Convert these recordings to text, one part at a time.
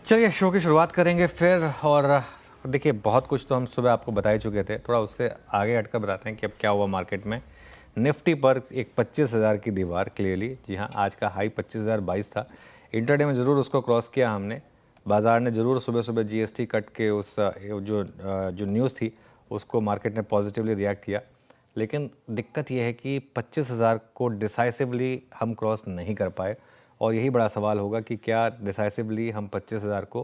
चलिए शो की शुरुआत करेंगे फिर। और देखिए बहुत कुछ तो हम सुबह आपको बता ही चुके थे, थोड़ा उससे आगे हटकर बताते हैं कि अब क्या हुआ मार्केट में। निफ्टी पर एक 25,000 की दीवार क्लियरली, जी हाँ, आज का हाई 25,022 था। इंटरडे में ज़रूर उसको क्रॉस किया हमने। बाजार ने ज़रूर सुबह सुबह जीएसटी कट के उस जो न्यूज़ थी उसको मार्केट ने पॉजिटिवली रिएक्ट किया। लेकिन दिक्कत यह है कि 25,000 को डिसाइसिवली हम क्रॉस नहीं कर पाए, और यही बड़ा सवाल होगा कि क्या डिसाइसिवली हम 25,000 को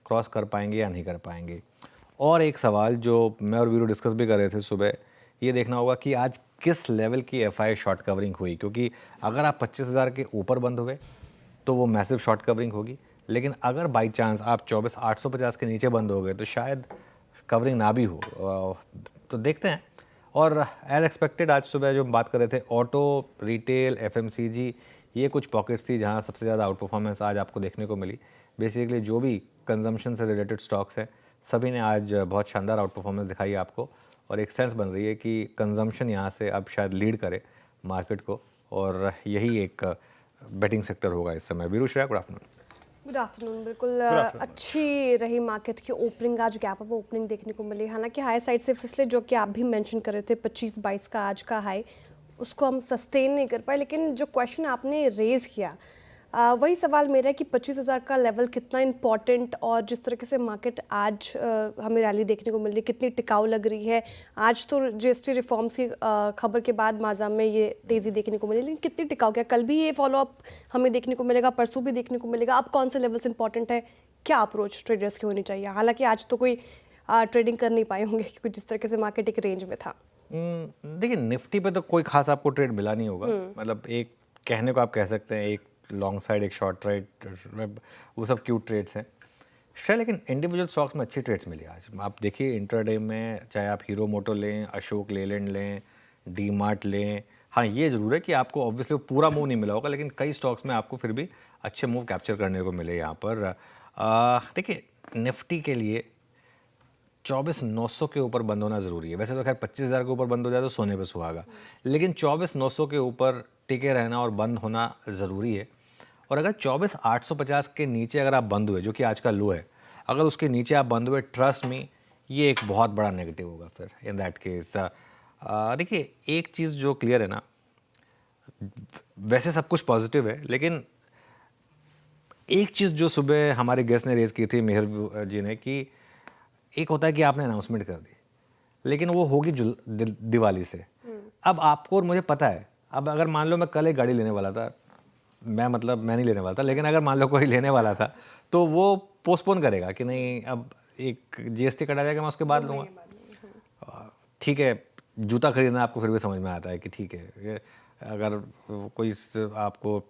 क्रॉस कर पाएंगे या नहीं कर पाएंगे। और एक सवाल जो मैं और वीरू डिस्कस भी कर रहे थे सुबह, ये देखना होगा कि आज किस लेवल की एफआई शॉर्ट कवरिंग हुई, क्योंकि अगर आप 25,000 के ऊपर बंद हुए तो वो मैसिव शॉर्ट कवरिंग होगी। लेकिन अगर बाई चांस आप 24,850 के नीचे बंद हो गए तो शायद कवरिंग ना भी हो। तो देखते हैं। और एज एक्सपेक्टेड आज सुबह जो हम बात कर रहे थे, ऑटो, रिटेल, एफएमसीजी, ये कुछ पॉकेट्स थी जहां सबसे ज़्यादा आउट परफॉर्मेंस आज आपको देखने को मिली। बेसिकली जो भी कंजम्पशन से रिलेटेड स्टॉक्स हैं सभी ने आज बहुत शानदार आउट परफॉर्मेंस दिखाई है आपको, और एक सेंस बन रही है कि कंजम्पशन यहाँ से अब शायद लीड करे मार्केट को, और यही एक बेटिंग सेक्टर होगा इस समय। Veeru Shreya, good afternoon. Good afternoon. बिल्कुल अच्छी रही मार्केट की ओपनिंग। आज गैप अप ओपनिंग देखने को मिली, हालांकि हाई साइड से फिसले, जो कि आप भी मेंशन कर रहे थे 25-22 का आज का हाई, उसको हम सस्टेन नहीं कर पाए। लेकिन जो क्वेश्चन आपने रेज किया, वही सवाल मेरा है कि 25,000 का लेवल कितना इंपॉर्टेंट, और जिस तरीके से मार्केट आज हमें रैली देखने को मिल रही है कितनी टिकाऊ लग रही है। आज तो जीएसटी रिफॉर्म्स की खबर के बाद माजा में ये तेज़ी देखने को मिली, लेकिन कितनी टिकाऊ, क्या कल भी ये फॉलोअप हमें देखने को मिलेगा, परसों भी देखने को मिलेगा? अब कौन से लेवल्स इंपॉर्टेंट है, क्या अप्रोच ट्रेडर्स की होनी चाहिए? हालांकि आज तो कोई ट्रेडिंग कर नहीं पाए होंगे क्योंकि जिस तरीके से मार्केट एक रेंज में था। देखिए निफ्टी पे तो कोई खास आपको ट्रेड मिला नहीं होगा। मतलब एक कहने को आप कह सकते हैं, एक लॉन्ग साइड एक शॉर्ट ट्रेड, वो सब क्यूट ट्रेड्स हैं शायद। लेकिन इंडिविजुअल स्टॉक्स में अच्छी ट्रेड्स मिली आज। आप देखिए इंट्राडे में, चाहे आप हीरो मोटो लें, अशोक लेलैंड लें, डी मार्ट लें, हाँ ये ज़रूर है कि आपको ऑब्वियसली पूरा मूव नहीं मिला होगा, लेकिन कई स्टॉक्स में आपको फिर भी अच्छे मूव कैप्चर करने को मिले यहाँ पर। देखिए निफ्टी के लिए 24,900 के ऊपर बंद होना ज़रूरी है। वैसे तो खैर 25,000 के ऊपर बंद हो जाए तो सोने पे सुहागा, लेकिन 24,900 के ऊपर टिके रहना और बंद होना ज़रूरी है। और अगर 24,850 के नीचे अगर आप बंद हुए, जो कि आज का लो है, अगर उसके नीचे आप बंद हुए, ट्रस्ट में ये एक बहुत बड़ा नेगेटिव होगा फिर इन दैट केस। देखिए एक चीज़ जो क्लियर है ना, वैसे सब कुछ पॉजिटिव है, लेकिन एक चीज़ जो सुबह हमारे गेस्ट ने रेज़ की थी, मेहर जी ने, कि एक होता है कि आपने अनाउंसमेंट कर दी, लेकिन वो होगी दिवाली से। अब आपको और मुझे पता है, अब अगर मान लो मैं कल एक गाड़ी लेने वाला था, मैं नहीं लेने वाला था, लेकिन अगर मान लो कोई लेने वाला था तो वो पोस्टपोन करेगा कि नहीं अब एक जीएसटी कटा जाएगा, मैं उसके बाद लूँगा। ठीक है, जूता खरीदना आपको फिर भी समझ में आता है कि ठीक है, अगर कोई आपको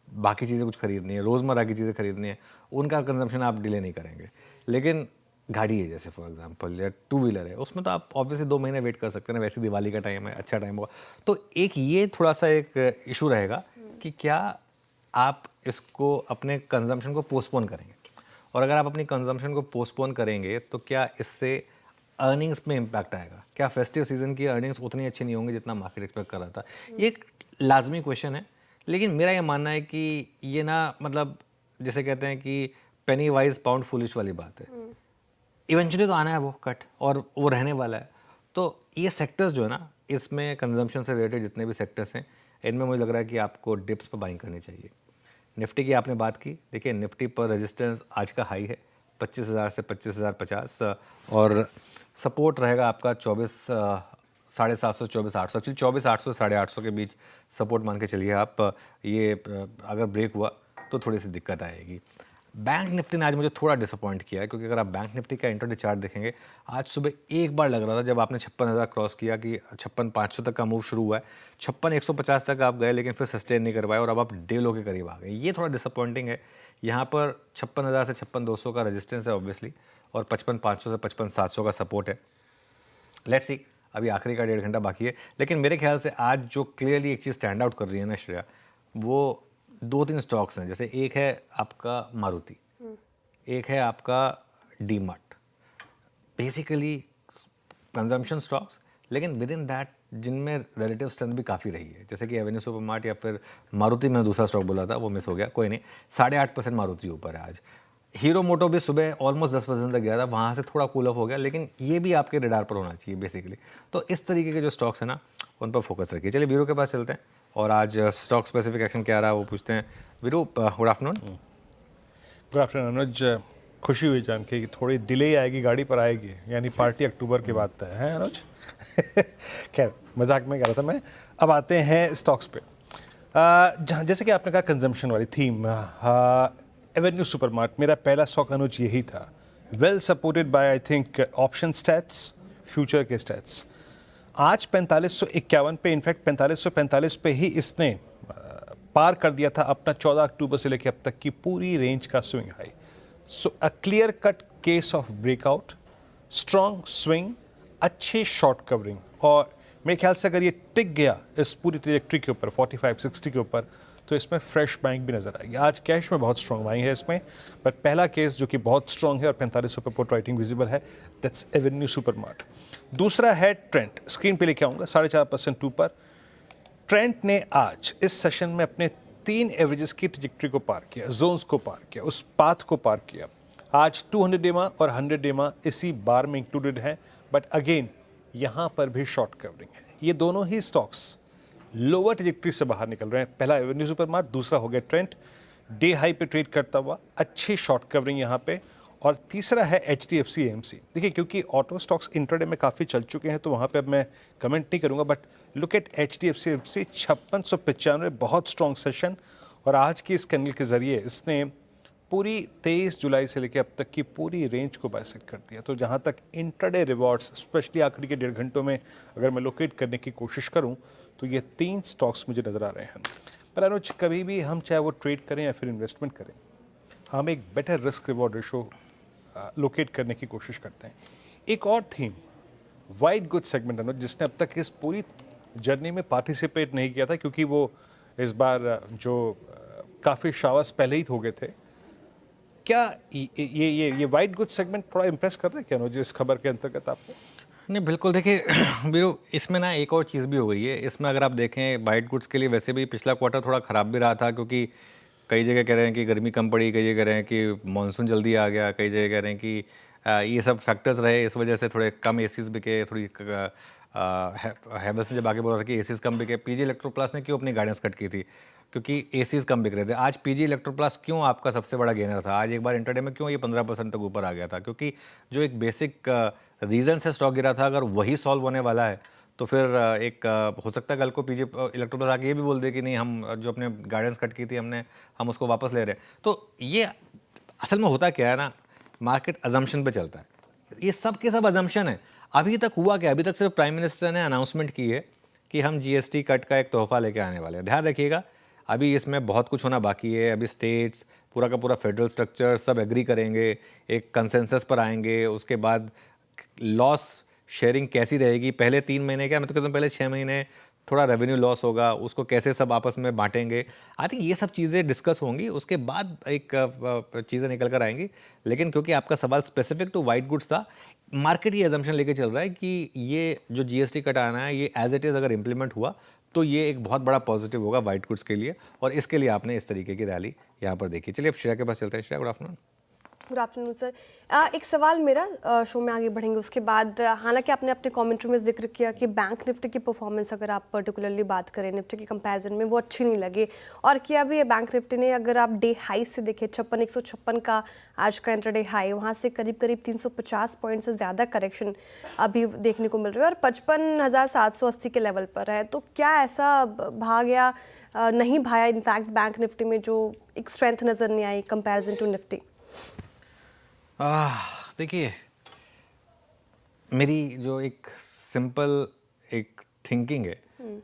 बाकी चीज़ें कुछ खरीदनी है, रोज़मर्रा की चीज़ें खरीदनी है, उनका कंजम्पशन आप डिले नहीं करेंगे। लेकिन गाड़ी है जैसे फॉर एग्जांपल, या टू व्हीलर है, उसमें तो आप ऑब्वियसली 2 महीने वेट कर सकते हैं ना, वैसे दिवाली का टाइम है, अच्छा टाइम होगा। तो एक ये थोड़ा सा एक इशू रहेगा कि क्या आप इसको अपने कंजम्पशन को पोस्टपोन करेंगे, और अगर आप अपनी कंजम्पशन को पोस्टपोन करेंगे तो क्या इससे अर्निंग्स में इम्पैक्ट आएगा? क्या फेस्टिव सीजन की अर्निंग्स उतनी अच्छी नहीं होंगी जितना मार्केट एक्सपेक्ट कर रहा था? ये एक लाजमी क्वेश्चन है, लेकिन मेरा ये मानना है कि ये ना, मतलब जैसे कहते हैं कि पेनी वाइज पाउंड फुलिश वाली बात है। इवेंचुअली तो आना है वो कट, और वो रहने वाला है। तो ये सेक्टर्स जो है ना, इसमें कंजम्पशन से रिलेटेड जितने भी सेक्टर्स हैं, इनमें मुझे लग रहा है कि आपको डिप्स पर बाइंग करनी चाहिए। निफ्टी की आपने बात की, देखिए निफ्टी पर रेजिस्टेंस आज का हाई है 25,000 से 25,050, और सपोर्ट रहेगा आपका 24,750, 24,800, एक्चुअली 24,800 850 के बीच सपोर्ट मान के चलिए आप। ये अगर ब्रेक हुआ तो थोड़ी सी दिक्कत आएगी। बैंक निफ्टी ने आज मुझे थोड़ा डिसअपॉइंट किया है, क्योंकि अगर आप बैंक निफ्टी का इंट्राडे चार्ट देखेंगे, आज सुबह एक बार लग रहा था जब आपने 56,000 क्रॉस किया कि 56,500 तक का मूव शुरू हुआ है, 56,150 तक आप गए, लेकिन फिर सस्टेन नहीं कर पाए और अब आप डे लो के करीब आ गए। ये थोड़ा डिसअपॉइंटिंग है। यहाँ पर 56,000 से 56,200 का रजिस्टेंस है ऑब्वियसली, और 55,500 से 55,700 का सपोर्ट है। लेट्स सी, अभी आखिरी का 1.5 घंटा बाकी है, लेकिन मेरे ख्याल से आज जो क्लियरली एक चीज़ स्टैंड आउट कर रही है ना श्रेया, वो 2-3 स्टॉक्स हैं। जैसे एक है आपका मारुति, एक है आपका D mart, basically consumption stocks, लेकिन विद इन दैट जिनमें रिलेटिव स्ट्रेंथ भी काफ़ी रही है, जैसे कि एवेन्यू सुपर मार्ट या फिर मारुति। में दूसरा स्टॉक बोला था वो मिस हो गया, कोई नहीं, 8.5% मारुति ऊपर है आज। हीरो मोटो भी सुबह ऑलमोस्ट 10% तक गया था, वहाँ से थोड़ा कूल ऑफ हो गया, लेकिन ये भी आपके रडार पर होना चाहिए बेसिकली। तो इस तरीके के जो स्टॉक्स हैं ना, उन पर फोकस रखिए। चलिए वीरू के पास चलते हैं और आज स्टॉक स्पेसिफिक एक्शन क्या रहा वो पूछते हैं। Veeru, good afternoon. Good afternoon Anuj. खुशी हुई जान के कि थोड़ी डिले आएगी, गाड़ी पर आएगी, यानी पार्टी अक्टूबर के बाद तय है अनुज। खैर मजाक में कह रहा था मैं। अब आते हैं स्टॉक्स पे। जहाँ जैसे कि आपने कहा कंजम्पशन वाली थीम, एवेन्यू सुपरमार्ट मेरा पहला स्टॉक अनुज यही था। Well supported by I think option stats, future के स्टैट्स। आज 4551 पे, इनफैक्ट 4545 पे ही इसने पार कर दिया था अपना 14 अक्टूबर से लेकर अब तक की पूरी रेंज का swing high. So a clear cut case of breakout, strong swing, अच्छी शॉर्ट कवरिंग, और मेरे ख्याल से अगर ये टिक गया इस पूरी ट्रेजेक्ट्री के ऊपर 45-60 के ऊपर, तो इसमें फ्रेश बाइंग भी नजर आएगी। आज कैश में बहुत स्ट्रॉन्ग बाइंग है इसमें, बट पहला केस जो कि बहुत स्ट्रॉन्ग है और 4500 पे पुट राइटिंग विजिबल है, दैट्स एवेन्यू सुपरमार्ट। दूसरा है ट्रेंट, स्क्रीन पे लेके आऊँगा 4.5% ऊपर। ट्रेंट ने आज इस सेशन में अपने 3 एवरेजेस की ट्रेजेक्ट्री को पार किया, जोन्स को पार किया, उस पाथ को पार किया। आज 200 डेमा और 100 डेमा इसी बार में इंक्लूडेड है, बट अगेन यहाँ पर भी शॉर्ट कवरिंग है। ये दोनों ही स्टॉक्स लोअर ट्रेजेक्ट्री से बाहर निकल रहे हैं। पहला एवेन्यू सुपरमार्ट, दूसरा हो गया ट्रेंट, डे हाई पे ट्रेड करता हुआ, अच्छी शॉर्ट कवरिंग यहाँ पे। और तीसरा है HDFC AMC। देखिए क्योंकि ऑटो स्टॉक्स इंट्राडे में काफ़ी चल चुके हैं, तो वहाँ पे अब मैं कमेंट नहीं करूँगा, but look at HDFC AMC 5695, बहुत स्ट्रॉन्ग सेशन। और आज की इस कैंडल के ज़रिए इसने पूरी 23 जुलाई से लेकर अब तक की पूरी रेंज को बाइसेक्ट कर दिया। तो जहाँ तक इंट्राडे रिवॉर्ड्स, स्पेशली आखिरी के 1.5 घंटों में अगर मैं लोकेट करने की कोशिश करूँ, तो ये 3 स्टॉक्स मुझे नज़र आ रहे हैं। पर अनुज, कभी भी हम चाहे वो ट्रेड करें या फिर इन्वेस्टमेंट करें, हम एक better risk reward ratio locate करने की कोशिश करते हैं। एक और थीम, वाइट गुड सेगमेंट अनुज, जिसने अब तक इस पूरी जर्नी में पार्टिसिपेट नहीं किया था, क्योंकि वो इस बार जो काफ़ी शावर्स पहले ही हो गए थे। क्या ये वाइट गुड सेगमेंट थोड़ा इंप्रेस कर रहा है क्या अनुज इस खबर के अंतर्गत आपको? नहीं बिल्कुल, देखिए बीरू, इसमें ना एक और चीज़ भी हो गई है। इसमें अगर आप देखें वाइट गुड्स के लिए वैसे भी पिछला क्वार्टर थोड़ा ख़राब भी रहा था, क्योंकि कई जगह कह रहे हैं कि गर्मी कम पड़ी, कई जगह कह रहे हैं कि मानसून जल्दी आ गया, कई जगह कह रहे हैं कि ये सब फैक्टर्स रहे, इस वजह से थोड़े कम एसीज बिके। थोड़ी हैवेल्स ने जब आगे बोला था कि एसीज कम बिके। पीजी इलेक्ट्रोप्लास ने क्यों अपनी गाइडेंस कट की थी? क्योंकि एसीज कम बिक रहे थे। आज पीजी इलेक्ट्रोप्लास क्यों आपका सबसे बड़ा गेनर था? आज एक बार इंटरडे में क्यों ये 15% तक ऊपर आ गया था? क्योंकि जो एक बेसिक रीज़न से स्टॉक गिरा था, अगर वही सॉल्व होने वाला है, तो फिर एक हो सकता है कल को पीजी इलेक्ट्रोप्लास आके ये भी बोल दे कि नहीं, हम जो अपने गाइडेंस कट की थी हम उसको वापस ले रहे हैं। तो ये असल में होता क्या है ना, मार्केट अजम्पशन पे चलता है। ये सब के सब अजम्पशन है। अभी तक हुआ क्या? अभी तक सिर्फ प्राइम मिनिस्टर ने अनाउंसमेंट की है कि हम GST कट का एक तोहफा लेके आने वाले हैं। ध्यान रखिएगा, अभी इसमें बहुत कुछ होना बाकी है। अभी स्टेट्स, पूरा का पूरा फेडरल स्ट्रक्चर सब एग्री करेंगे, एक कंसेंसस पर आएंगे। उसके बाद लॉस शेयरिंग कैसी रहेगी, पहले 3 महीने क्या, मैं तो कहता हूँ पहले 6 महीने थोड़ा रेवेन्यू लॉस होगा, उसको कैसे सब आपस में बांटेंगे। आई थिंक ये सब चीज़ें डिस्कस होंगी, उसके बाद एक चीज़ें निकल कर आएंगी। लेकिन क्योंकि आपका सवाल स्पेसिफिक टू वाइट गुड्स था, मार्केट ये एजम्पशन लेके चल रहा है कि ये जो GST कट आना है, ये एज इट इज़ अगर इम्प्लीमेंट हुआ तो ये एक बहुत बड़ा पॉजिटिव होगा वाइट गुड्स के लिए, और इसके लिए आपने इस तरीके की रैली यहाँ पर देखी। चलिए अब श्रेया के पास चलते हैं। Shreya, good afternoon. Good afternoon sir. एक सवाल मेरा, शो में आगे बढ़ेंगे उसके बाद। हालांकि आपने अपने कमेंट्री में जिक्र किया कि बैंक निफ्टी की परफॉर्मेंस, अगर आप पर्टिकुलरली बात करें निफ्टी के कंपैरिजन में, वो अच्छी नहीं लगी। और किया भी है बैंक निफ्टी ने, अगर आप डे हाई से देखें 156 का आज का इंटरडे हाई, वहाँ से करीब 350 पॉइंट से ज़्यादा करेक्शन अभी देखने को मिल रही है, और 55,780 के लेवल पर है। तो क्या ऐसा भाग या नहीं भाया इनफैक्ट बैंक निफ्टी में, जो एक स्ट्रेंथ नज़र नहीं आई कंपेरिजन टू निफ्टी? देखिए, मेरी जो एक सिंपल एक थिंकिंग है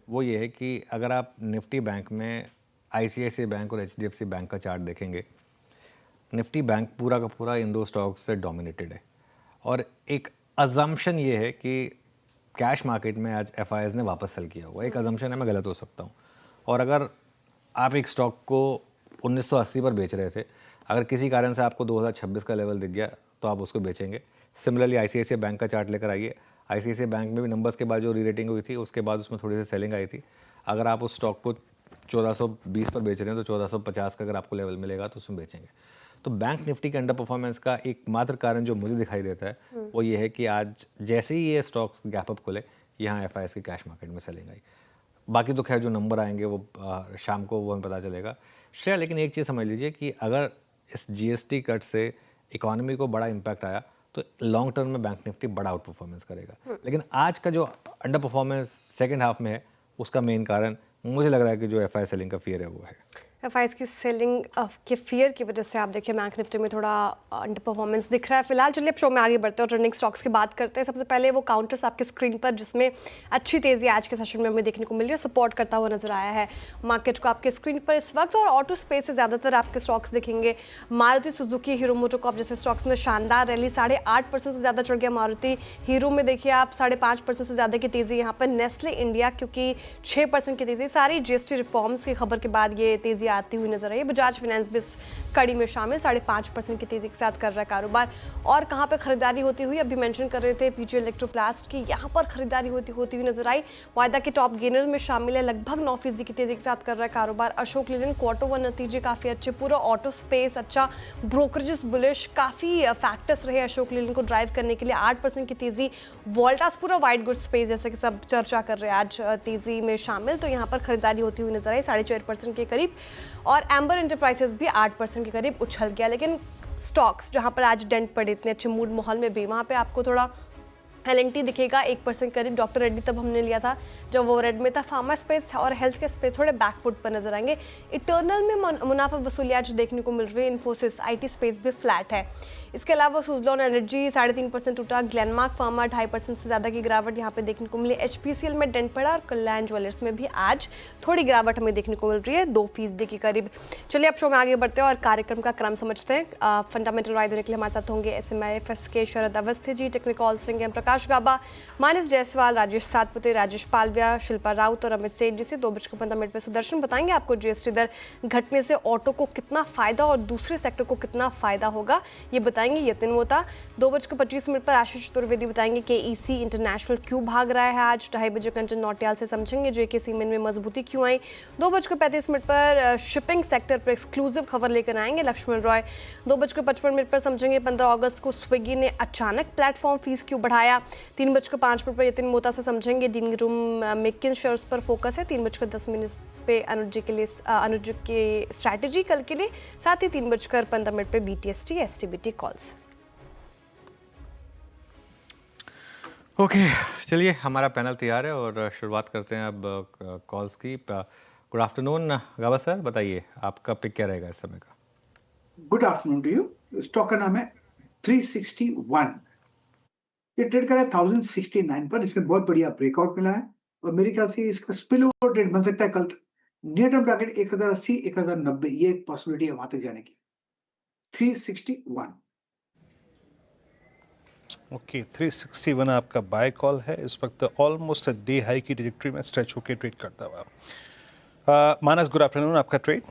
वो ये है कि अगर आप निफ्टी बैंक में ICICI बैंक और HDFC बैंक का चार्ट देखेंगे, निफ्टी बैंक पूरा का पूरा इन दो स्टॉक्स से डोमिनेटेड है। और एक अजम्पशन ये है कि कैश मार्केट में आज FIs ने वापस सेल किया हुआ। एक अजम्पशन है, मैं गलत हो सकता हूँ। और अगर आप एक स्टॉक को 1980 पर बेच रहे थे, अगर किसी कारण से आपको 2026 का लेवल दिख गया तो आप उसको बेचेंगे। सिमिलरली ICICI बैंक का चार्ट लेकर आइए। ICICI बैंक में भी नंबर्स के बाद जो री रेटिंग हुई थी, उसके बाद उसमें थोड़ी सी सेलिंग आई थी। अगर आप उस स्टॉक को 1420 पर बेच रहे हैं तो 1450 का अगर आपको लेवल मिलेगा तो उसमें बेचेंगे। तो बैंक निफ्टी के अंडर परफॉर्मेंस का एकमात्र कारण जो मुझे दिखाई देता है वो ये है कि आज जैसे ही ये स्टॉक्स गैप अप खुले, यहाँ एफआईएस की कैश मार्केट में सेलिंग आई। बाकी तो खैर जो नंबर आएंगे वो शाम को वो हमें पता चलेगा। श्रेया, लेकिन एक चीज़ समझ लीजिए कि अगर इस जीएसटी कट से इकोनॉमी को बड़ा इम्पैक्ट आया तो लॉन्ग टर्म में बैंक निफ्टी बड़ा आउट परफॉर्मेंस करेगा। लेकिन आज का जो अंडर परफॉर्मेंस सेकेंड हाफ में है उसका मेन कारण मुझे लग रहा है कि जो एफआई सेलिंग का फियर है वो है। एफआईएस की सेलिंग के फियर की वजह से आप देखिए बैंक निफ्टी में थोड़ा अंडर परफॉर्मेंस दिख रहा है फिलहाल। चलिए अब शो में आगे बढ़ते हैं और ट्रेंडिंग स्टॉक्स की बात करते हैं। सबसे पहले वो काउंटर्स आपके स्क्रीन पर जिसमें अच्छी तेजी आज के सेशन में हमें देखने को मिल रही है, सपोर्ट करता हुआ नजर आया है मार्केट को आपके स्क्रीन पर इस वक्त। और ऑटो स्पेस से ज़्यादातर आपके स्टॉक्स दिखेंगे। मारुति सुजुकी, हीरो मोटोकॉर्प जैसे स्टॉक्स में शानदार रैली, 8.5% से ज़्यादा चढ़ गया मारुति। हीरो में देखिए आप 5.5% से ज़्यादा की तेज़ी यहाँ पर। नेस्ले इंडिया क्योंकि 6% की तेज़ी, सारी जीएसटी रिफॉर्म्स की खबर के बाद ये तेज़ी आती हुई नजर आई है। बजाज फाइनेंस भी इस कड़ी में शामिल 5.5% की तेजी के साथ कर रहा है कारोबार। और कहां पे खरीदारी होती हुई अभी मेंशन कर रहे थे पीजी इलेक्ट्रोप्लास्ट की, यहां पर खरीदारी होती हुई नजर आई। वायदा के टॉप गेनर में शामिल है, लगभग 9% की तेजी के साथ कर रहा है कारोबार। अशोक लीलैंड क्वार्टर 1 नतीजे काफी अच्छे, पूरा ऑटो स्पेस अच्छा, ब्रोकरेजेस बुलिश, काफी फैक्टर्स रहे अशोक लीलैंड को ड्राइव करने के लिए। 8% की तेजी। वोल्टास पूरा वाइट गुड स्पेस जैसे कि सब चर्चा कर रहे हैं आज तेजी में शामिल, तो यहाँ पर खरीदारी होती हुई नजर आई 4.5% के करीब। और एम्बर एंटरप्राइजेस भी 8% के करीब उछल गया। लेकिन स्टॉक्स जहां पर आज डेंट पड़े इतने अच्छे मूड माहौल में भी, वहां पे आपको थोड़ा एल&टी दिखेगा 1% करीब। डॉक्टर रेड्डी तब हमने लिया था जब वो रेड में था। फार्मा स्पेस और हेल्थ के स्पेस थोड़े बैकफुट पर नजर आएंगे। इटर्नल में मुनाफा वसूली आज देखने को मिल रही है। इन्फोसिस आईटी स्पेस भी फ्लैट है। इसके अलावा सुजलॉन एनर्जी 3.5% टूटा। ग्लेनमार्क फार्मा 2.5% से ज़्यादा की गिरावट यहाँ पे देखने को मिली। एचपीसीएल में डेंट पड़ा और कल्याण ज्वेलर्स में भी आज थोड़ी गिरावट हमें देखने को मिल रही है 2% के करीब। चलिए अब शो में आगे बढ़ते हैं और कार्यक्रम का क्रम समझते हैं। फंडामेंटल राय देने के लिए हमारे साथ होंगे एसएमआईएफएस के शरद अवस्थी जी, टेक्निकल्स रहेंगे प्रकाश गाबा, मानस जायसवाल, राजेश सातपुते, राजेश पालविया, शिल्पा राउत और अमित सेठ जी से। 2:15 पे सुदर्शन बताएंगे आपको जीएसटी दर घटने से ऑटो को कितना फायदा और दूसरे सेक्टर को कितना फायदा होगा, ये बताएंगे यतिन मोता। 2:25 पर आशीष चतुर्वेदी बताएंगे कि ईसी इंटरनेशनल क्यों भाग रहा है आज। 2:30 बजे कंचन नौटियाल से समझेंगे जेके सीमेंट में मजबूती क्यों आई। 2:35 पर शिपिंग सेक्टर पर एक्सक्लूसिव खबर लेकर आएंगे लक्ष्मण रॉय। 2:55 पर समझेंगे 15 अगस्त को स्विगी ने अचानक प्लेटफॉर्म फीस क्यों बढ़ाया। 3:05 पर यतिन मोता से समझेंगे डीलिंग रूम मेकिन शेयर्स पर फोकस है। 3:10 पे अनुज की स्ट्रैटेजी कल के लिए, साथ ही 3:15 पे बीटीएसटी एसटीबीटी कॉल्स। ओके, चलिए हमारा पैनल तैयार है और शुरुआत करते हैं अब कॉल्स की। गुड आफ्टरनून गाबा सर, बताइए आपका पिक क्या रहेगा इस समय का। Good afternoon to you. Stock का नाम है 361। ये ट्रेड कर रहा है 1069 पर। इसमें बहुत बढ़िया ब्रेकआउट मिला है और मेरे ख्याल से इसका स्पिल ओवर ट्रेड बन सकता है कल तक। नियर टर्म टारगेट 1080 1090, ये एक पॉसिबिलिटी है वहां तक जाने की। 361। ओके, 361 आपका बाय कॉल है। इस वक्त ऑलमोस्ट डे हाई की ट्रैजेक्टरी में स्ट्रेच होकर ट्रेड करता हुआ। मानस, गुड आफ्टरनून, आपका ट्रेड।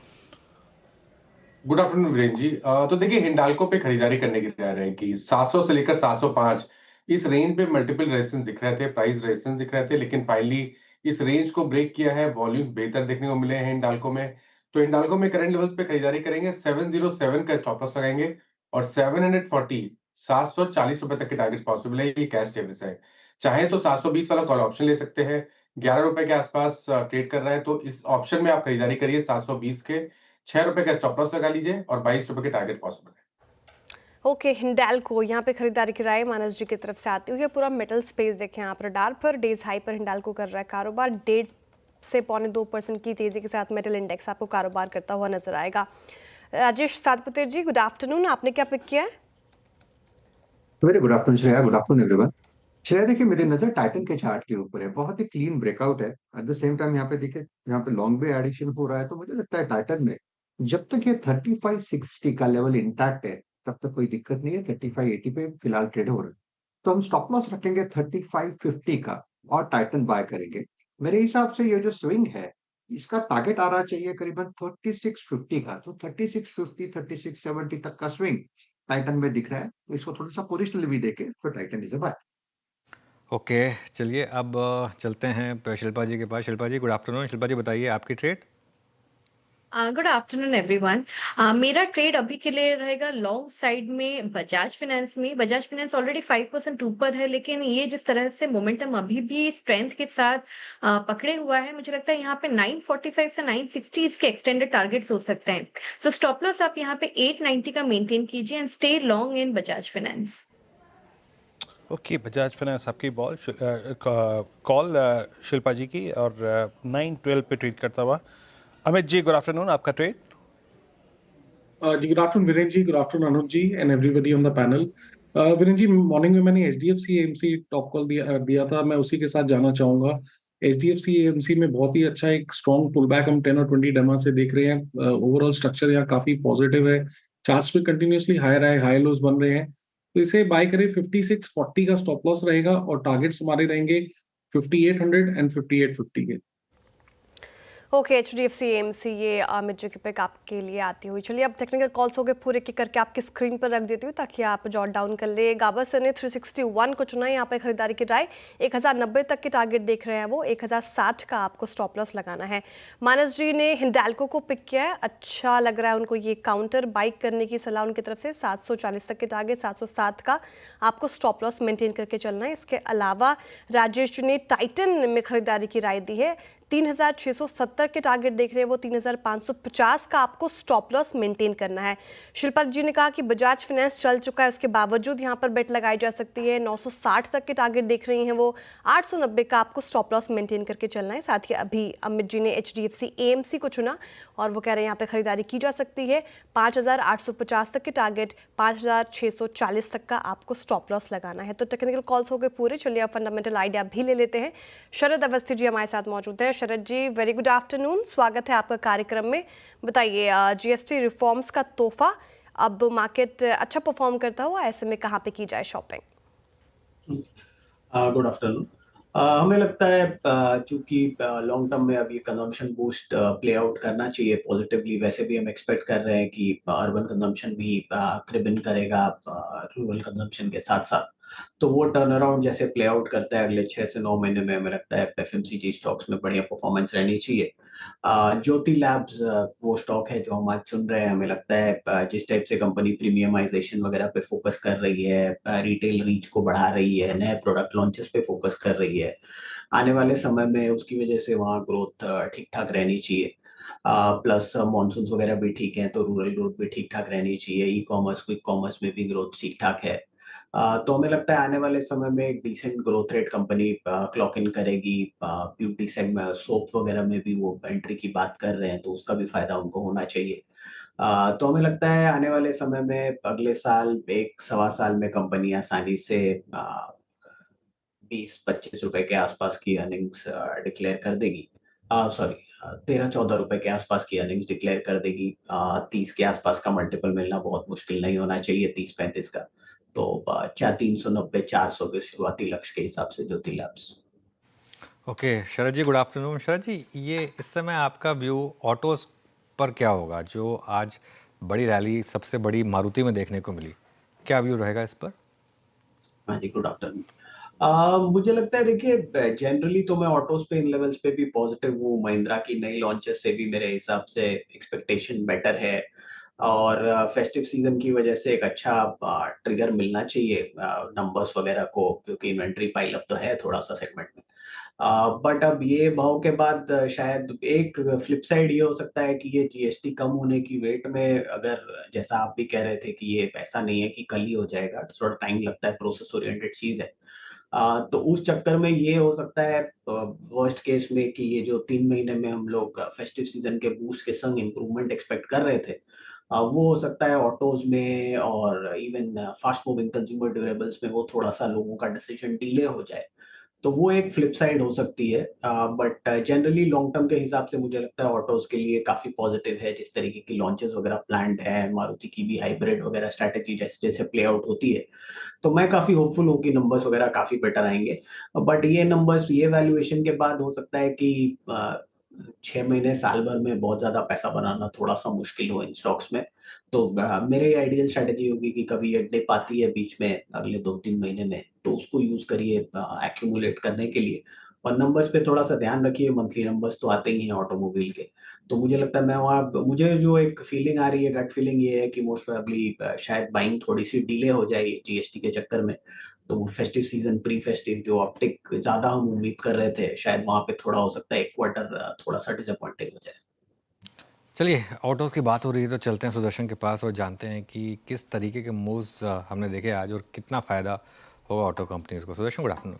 गुड आफ्टरनून वीरेन जी। तो देखिए हिंडाल्को पे खरीदारी करने की तैयार है कि 700 से लेकर 705 इस रेंज पे मल्टीपल रेजिस्टेंस दिख रहे थे, प्राइस रेजिस्टेंस दिख रहे थे, लेकिन फाइनली इस रेंज को ब्रेक किया है। वॉल्यूम बेहतर देखने को मिले हैं हिंडाल्को में। तो हिंडाल्को में करंट लेवल्स पे खरीदारी करेंगे। 707 का स्टॉप लॉस लगाएंगे और 740 740 रुपए तक के टारगेट पॉसिबल है। ये कैश टेबल्स है। चाहे तो 720 वाला कॉल ऑप्शन ले सकते हैं। 11 रुपए के आसपास ट्रेड कर रहा है, तो इस ऑप्शन में आप खरीदारी करिए 720 के। 6 रुपए का स्टॉप लॉस लगा लीजिए और 22 रुपए के टारगेट पॉसिबल है। ओके, हिंडाल्को यहाँ पे खरीदारी की राय मानस जी की तरफ से आती हुई है। पूरा मेटल स्पेस देखें आप, रडार पर डेज हाई पर हिंडाल्को कर रहा है कारोबार। 1.5 से 2% की तेजी के साथ मेटल इंडेक्स आपको कारोबार करता हुआ नजर आएगा। राजेश सातपुते जी, गुड आफ्टरनून, आपने क्या पिक किया है? Very good afternoon Shreya. Good afternoon everyone. Shreya देखिए, मेरी नजर टाइटन के चार्ट के ऊपर है। बहुत ही क्लीन ब्रेकआउट है। एट द सेम टाइम यहाँ पे देखिए, यहाँ पे लॉन्ग वे एडिशन हो रहा है, तो मुझे लगता है टाइटन में जब तक ये 3560 का लेवल इंटैक्ट है तब तक कोई दिक्कत नहीं है। 3580 पे फिलहाल ट्रेड हो रहा है, तो हम स्टॉप लॉस रखेंगे 3550 का और टाइटन बाय करेंगे। मेरे हिसाब से ये जो स्विंग है इसका टारगेट आ रहा चाहिए करीबन 3650 का। तो 3650 3670 तक का स्विंग टाइटन में दिख रहा है, तो इसको थोड़ा सा पोजिशनल भी देके तो Titan is a buy. Okay, चलिए अब चलते हैं शिल्पा जी के पास। Shilpa ji, good afternoon. शिल्पा जी, बताइए आपकी ट्रेड। Good afternoon everyone. मेरा ट्रेड अभी के लिए रहेगा लॉन्ग साइड में बजाज फाइनेंस में। बजाज फाइनेंस ऑलरेडी 5% ऊपर है, लेकिन ये जिस तरह से मोमेंटम अभी भी स्ट्रेंथ के साथ पकड़े हुआ है, मुझे लगता है यहाँ पे 945 से 960 इसके एक्सटेंडेड टारगेट्स हो सकते हैं। सो स्टॉप लॉस आप यहाँ पे 890 का मेंटेन कीजिए and stay long in Bajaj finance. Okay, Bajaj finance आपकी कॉल शिल्पा जी की, और 912 पे ट्रेड करता हुआ अमित जी, गुड आफ्टरनून, आपका ट्रेड। जी good afternoon Viren ji, good afternoon Anuj ji and everybody on the panel. Viren ji, morning में मैंने एचडीएफसी एएमसी टॉप कॉल दिया था, मैं उसी के साथ जाना चाहूंगा। एचडीएफसी एएमसी में बहुत ही अच्छा एक स्ट्रॉन्ग पुल बैक हम 10 और 20 डेमा से देख रहे हैं। ओवरऑल स्ट्रक्चर यहाँ काफी पॉजिटिव है, चार्ट्स पे कंटिन्यूअसली हाई लोज बन रहे हैं, तो इसे बाय करें। 5640 का स्टॉप लॉस रहेगा और टारगेट्स हमारे रहेंगे 5800 एंड 5850 के। ओके, एचडीएफसी एएमसी, ये अमित जी की पिक आपके लिए आती हुई। चलिए अब टेक्निकल कॉल्स हो गए पूरे के करके आपकी स्क्रीन पर रख देती हूँ ताकि आप जॉट डाउन कर ले। गावस्कर ने 361 को चुना है यहाँ पे खरीदारी की राय। 1090 तक के टारगेट देख रहे हैं वो। 1060 का आपको स्टॉप लॉस लगाना है। मानस जी ने हिंडाल्को को पिक किया है, अच्छा लग रहा है उनको ये काउंटर बाइक करने की सलाह उनकी तरफ से। 740 तक के टारगेट, 707 का आपको स्टॉप लॉस मेंटेन करके चलना है। इसके अलावा राजेश जी ने टाइटन में खरीदारी की राय दी है। 3670 के टारगेट देख रहे हैं वो। 3550 का आपको स्टॉप लॉस मेंटेन करना है। शिल्पा जी ने कहा कि बजाज फाइनेंस चल चुका है, उसके बावजूद यहाँ पर बेट लगाई जा सकती है। 960 तक के टारगेट देख रही हैं वो। 890 का आपको स्टॉप लॉस मेंटेन करके चलना है। साथ ही अभी अमित जी ने एचडीएफसी एएमसी को चुना और वो कह रहे हैं यहाँ पे खरीदारी की जा सकती है। 5850 तक के टारगेट, 5640 तक का आपको स्टॉप लॉस लगाना है। तो टेक्निकल कॉल्स हो गए पूरे। चलिए अब फंडामेंटल आइडिया भी ले लेते हैं। शरद अवस्थी जी हमारे साथ मौजूद है। शरद जी, वेरी गुड आफ्टरनून, स्वागत है आपका कार्यक्रम में। बताइए, जीएसटी रिफॉर्म्स का तोहफा, अब मार्केट अच्छा परफॉर्म करता हुआ, ऐसे में कहाँ पे की जाए शॉपिंग? Good afternoon. हमें लगता है चूंकि लॉन्ग टर्म में अब ये कंजम्पशन बूस्ट प्ले आउट करना चाहिए पॉजिटिवली। वैसे भी हम एक्सपेक्ट कर रहे हैं कि अर्बन कंजम्पशन भी क्रिबन करेगा रूरल कंजम्पशन के साथ साथ, तो वो टर्न अराउंड जैसे प्ले आउट करता है अगले 6 से 9 महीने में, हमें लगता है एफएमसीजी स्टॉक्स में बढ़िया परफॉर्मेंस रहनी चाहिए। ज्योति लैब्स वो स्टॉक है जो हम आज चुन रहे हैं। हमें लगता है जिस टाइप से कंपनी प्रीमियमाइजेशन वगैरह पे फोकस कर रही है, रिटेल रीच को बढ़ा रही है, नए प्रोडक्ट लॉन्चेस पे फोकस कर रही है, आने वाले समय में उसकी वजह से वहाँ ग्रोथ ठीक ठाक रहनी चाहिए। प्लस मॉनसून वगैरह भी ठीक है, तो रूरल ग्रोथ भी ठीक ठाक रहनी चाहिए। ई कॉमर्स, क्विक कॉमर्स में भी ग्रोथ ठीक ठाक है। तो हमें लगता है आने वाले समय में एक decent growth rate company clock in करेगी। ब्यूटी सेगमेंट, सोप वगैरह में भी वो एंट्री की बात कर रहे हैं, तो उसका भी फायदा उनको होना चाहिए। तो हमें लगता है आने वाले समय में अगले साल, एक सवा साल में कंपनी आसानी से 20-25 रुपए के आसपास की अर्निंग्स डिक्लेयर कर देगी। सॉरी, 13-14 रुपए के आसपास की अर्निंग्स डिक्लेयर कर देगी। 30 के आसपास का मल्टीपल मिलना बहुत मुश्किल नहीं होना चाहिए, 30-35 का। तो 390-400 के शुरुआती लक्ष्य के हिसाब से ज्योति लैब्स। ओके शरद जी, गुड आफ्टरनून। शरद जी, ये इस समय आपका व्यू ऑटोज पर क्या होगा, जो आज बड़ी रैली सबसे बड़ी मारुति में देखने को मिली, क्या व्यू रहेगा इस पर? हाँ जी, गुड आफ्टरनून। मुझे लगता है, देखिए जनरली तो मैं ऑटोज पे इन लेवल्स पे भी पॉजिटिव हूँ। महिंद्रा की नई लॉन्चेस से भी मेरे हिसाब से एक्सपेक्टेशन बेटर है, और फेस्टिव सीजन की वजह से एक अच्छा ट्रिगर मिलना चाहिए नंबर्स वगैरह को, क्योंकि इन्वेंट्री पाइल अप तो है थोड़ा सा सेगमेंट में। बट अब ये भाव के बाद शायद एक फ्लिप साइड ये हो सकता है कि ये जीएसटी कम होने की वेट में, अगर जैसा आप भी कह रहे थे कि ये ऐसा नहीं है कि कल ही हो जाएगा, थोड़ा टाइम लगता है, प्रोसेस ओरिएंटेड चीज है। तो उस चक्कर में ये हो सकता है वर्स्ट केस में कि ये जो 3 महीने में हम लोग फेस्टिव सीजन के बूस्ट के संग इम्प्रूवमेंट एक्सपेक्ट कर रहे थे, वो हो सकता है ऑटोज में और even fast moving consumer durables में वो थोड़ा सा लोगों का डिसीजन डिले हो जाए। तो वो एक फ्लिप साइड हो सकती है। बट जनरली लॉन्ग टर्म के हिसाब से मुझे लगता है ऑटोज के लिए काफी पॉजिटिव है। जिस तरीके की लॉन्चेस वगैरह प्लान्ड है, मारुति की भी हाइब्रिड वगैरह स्ट्रैटेजी जैसे जैसे प्ले आउट होती है, तो मैं काफी होपफुल हूँ कि नंबर्स वगैरह काफी बेटर आएंगे। बट ये नंबर्स, ये वैल्यूएशन के बाद हो सकता है कि 6 महीने साल भर में बहुत ज्यादा पैसा बनाना थोड़ा सा मुश्किल हो इन स्टॉक्स में। तो मेरे आइडियल स्ट्रेटेजी होगी कि कभी ये डिप आती है बीच में अगले 2-3 महीने में, तो उसको यूज करिए एक्यूमुलेट करने के लिए, और नंबर्स पे थोड़ा सा ध्यान रखिए, मंथली नंबर्स तो आते ही हैं ऑटोमोबाइल के। तो मुझे लगता है मैं वहाँ मुझे जो एक फीलिंग आ रही है, गट फीलिंग ये है कि मोस्ट प्रोबेबली शायद बाइंग थोड़ी-सी डिले हो जाए जीएसटी के चक्कर में। तो वो फेस्टिव सीज़न, प्री फेस्टिव जो अपटिक ज़्यादा हम उम्मीद कर रहे थे, शायद वहाँ पे थोड़ा हो सकता है 1 क्वार्टर थोड़ा-सा डिसअपॉइंटिंग हो जाए। चलिए, ऑटोज़ की बात हो रही है तो चलते हैं सुदर्शन के पास और जानते हैं कि किस तरीके के मूव्स हमने देखे आज और कितना फ़ायदा होगा ऑटो कंपनीज़ को। Sudarshan, good afternoon.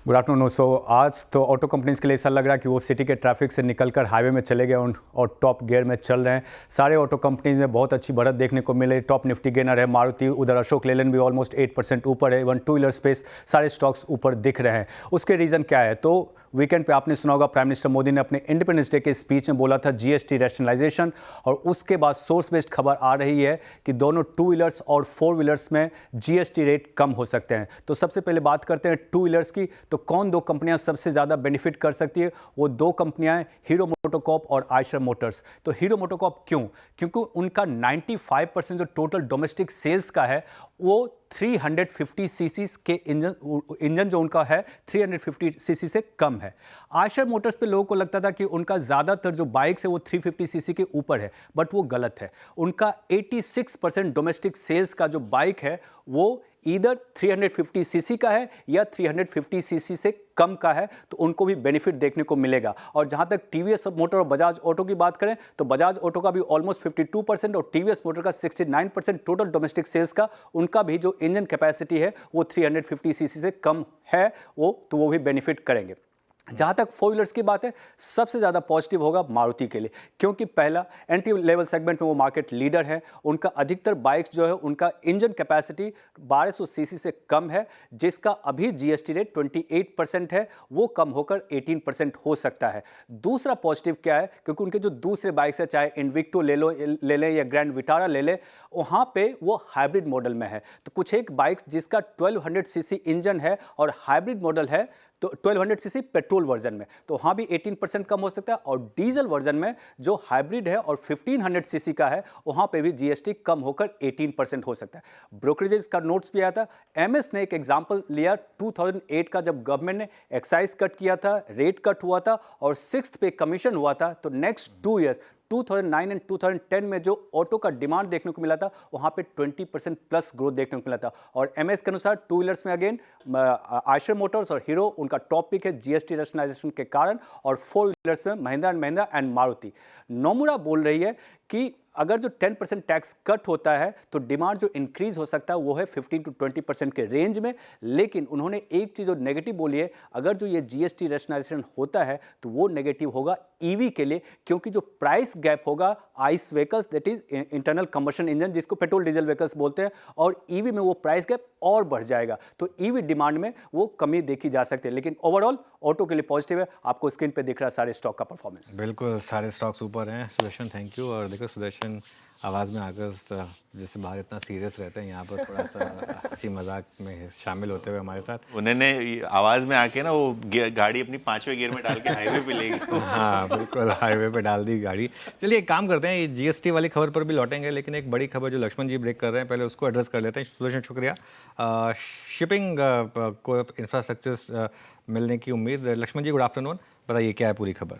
Good afternoon. So आज तो ऑटो कंपनीज के लिए ऐसा लग रहा है कि वो सिटी के ट्रैफिक से निकलकर हाईवे में चले गए और टॉप गियर में चल रहे हैं। सारे ऑटो कंपनीज में बहुत अच्छी बढ़त देखने को मिले। टॉप निफ्टी गेनर है मारुति, उधर अशोक लेलैंड भी ऑलमोस्ट 8% ऊपर है। इवन टू व्हीलर स्पेस सारे स्टॉक्स ऊपर दिख रहे हैं। उसके रीज़न क्या है? तो वीकेंड पे आपने सुना होगा प्राइम मिनिस्टर मोदी ने अपने इंडिपेंडेंस डे के स्पीच में बोला था जीएसटी रैशनलाइजेशन, और उसके बाद सोर्स बेस्ड खबर आ रही है कि दोनों टू व्हीलर्स और फोर व्हीलर्स में जीएसटी रेट कम हो सकते हैं। तो सबसे पहले बात करते हैं टू व्हीलर्स की। तो कौन दो कंपनियां सबसे ज़्यादा बेनिफिट कर सकती है? वो दो कंपनियां हैं, हीरो मोटोकॉर्प और आयशर मोटर्स। तो हीरो मोटोकॉर्प क्यों? क्योंकि उनका 95% जो टोटल डोमेस्टिक सेल्स का है वो 350 सीसी के इंजन जो उनका है 350 सीसी से कम है। आयशर मोटर्स पे लोगों को लगता था कि उनका ज़्यादातर जो बाइक्स है वो 350 सीसी के ऊपर है, बट वो गलत है। उनका 86% डोमेस्टिक सेल्स का जो बाइक है वो ईदर 350 सीसी का है या 350 सीसी से कम का है, तो उनको भी बेनिफिट देखने को मिलेगा। और जहां तक टीवीएस मोटर और बजाज ऑटो की बात करें तो बजाज ऑटो का भी ऑलमोस्ट 52% और टीवीएस मोटर का 69% टोटल डोमेस्टिक सेल्स का, उनका भी जो इंजन कैपेसिटी है वो 350 सीसी से कम है, तो वो भी बेनिफिट करेंगे। जहाँ तक फोर व्हीलर्स की बात है, सबसे ज़्यादा पॉजिटिव होगा मारुति के लिए, क्योंकि पहला एंट्री लेवल सेगमेंट में वो मार्केट लीडर है। उनका अधिकतर बाइक्स जो है उनका इंजन कैपेसिटी 1200 सीसी से कम है, जिसका अभी जीएसटी रेट 28% है, वो कम होकर 18% हो सकता है। दूसरा पॉजिटिव क्या है? क्योंकि उनके जो दूसरे बाइक्स है, चाहे इन्विक्टो ले लें या ग्रैंड विटारा ले लें, वहाँ पे वो हाइब्रिड मॉडल में है। तो कुछ एक बाइक्स जिसका 1200 सीसी इंजन है और हाइब्रिड मॉडल है, तो 1200 सीसी पेट्रोल वर्जन में, तो वहाँ भी 18% कम हो सकता है। और डीजल वर्जन में जो हाइब्रिड है और 1500 सीसी का है, वहाँ पे भी जीएसटी कम होकर 18% हो सकता है। ब्रोकरेजेस का नोट्स भी आया था। एमएस ने एक एग्जांपल लिया 2008 का, जब गवर्नमेंट ने एक्साइज कट किया था, रेट कट हुआ था और 6th पे कमीशन हुआ था। तो नेक्स्ट 2 ईयर्स 2009 एंड 2010 में जो ऑटो का डिमांड देखने को मिला था, वहाँ पे 20% प्लस ग्रोथ देखने को मिला था। और एमएस के अनुसार टू व्हीलर्स में अगेन आयशर मोटर्स और हीरो उनका टॉप पिक है जीएसटी रैशनलाइजेशन के कारण, और फोर व्हीलर्स में महिंद्रा एंड मारुति। नोमुरा बोल रही है कि अगर जो 10% टैक्स कट होता है तो डिमांड जो इंक्रीज हो सकता है वो है 15 to 20% के रेंज में। लेकिन उन्होंने एक चीज़ जो नेगेटिव बोली है, अगर जो ये जीएसटी रैशनलाइजेशन होता है तो वो नेगेटिव होगा ईवी के लिए, क्योंकि जो प्राइस गैप होगा ice vehicles, that is internal combustion engine जिसको पेट्रोल डीजल व्हीकल्स बोलते हैं, और ईवी में वो प्राइस गैप और बढ़ जाएगा। तो ईवी डिमांड में वो कमी देखी जा सकती है। लेकिन ओवरऑल ऑटो के लिए पॉजिटिव है। आपको स्क्रीन पे दिख रहा है सारे स्टॉक का परफॉर्मेंस। बिल्कुल, सारे स्टॉक्स ऊपर हैं। Sudarshan, thank you. और देखो सुदर्शन आवाज़ में आकर जैसे बाहर इतना सीरियस रहते हैं, यहाँ पर थोड़ा सा हंसी मजाक में शामिल होते हुए हमारे साथ। उन्होंने आवाज़ में आके ना वो गाड़ी अपनी 5वें गियर में डाल के हाईवे पे ले गई। हाँ बिल्कुल, हाईवे पे डाल दी गाड़ी। चलिए एक काम करते हैं, ये जीएसटी वाली खबर पर भी लौटेंगे, लेकिन एक बड़ी खबर जो लक्ष्मण जी ब्रेक कर रहे हैं, पहले उसको एड्रेस कर लेते हैं। सुदर्शन, शुक्रिया। शिपिंग को इंफ्रास्ट्रक्चर मिलने की उम्मीद। लक्ष्मण जी, गुड आफ्टरनून, बताइए क्या है पूरी खबर?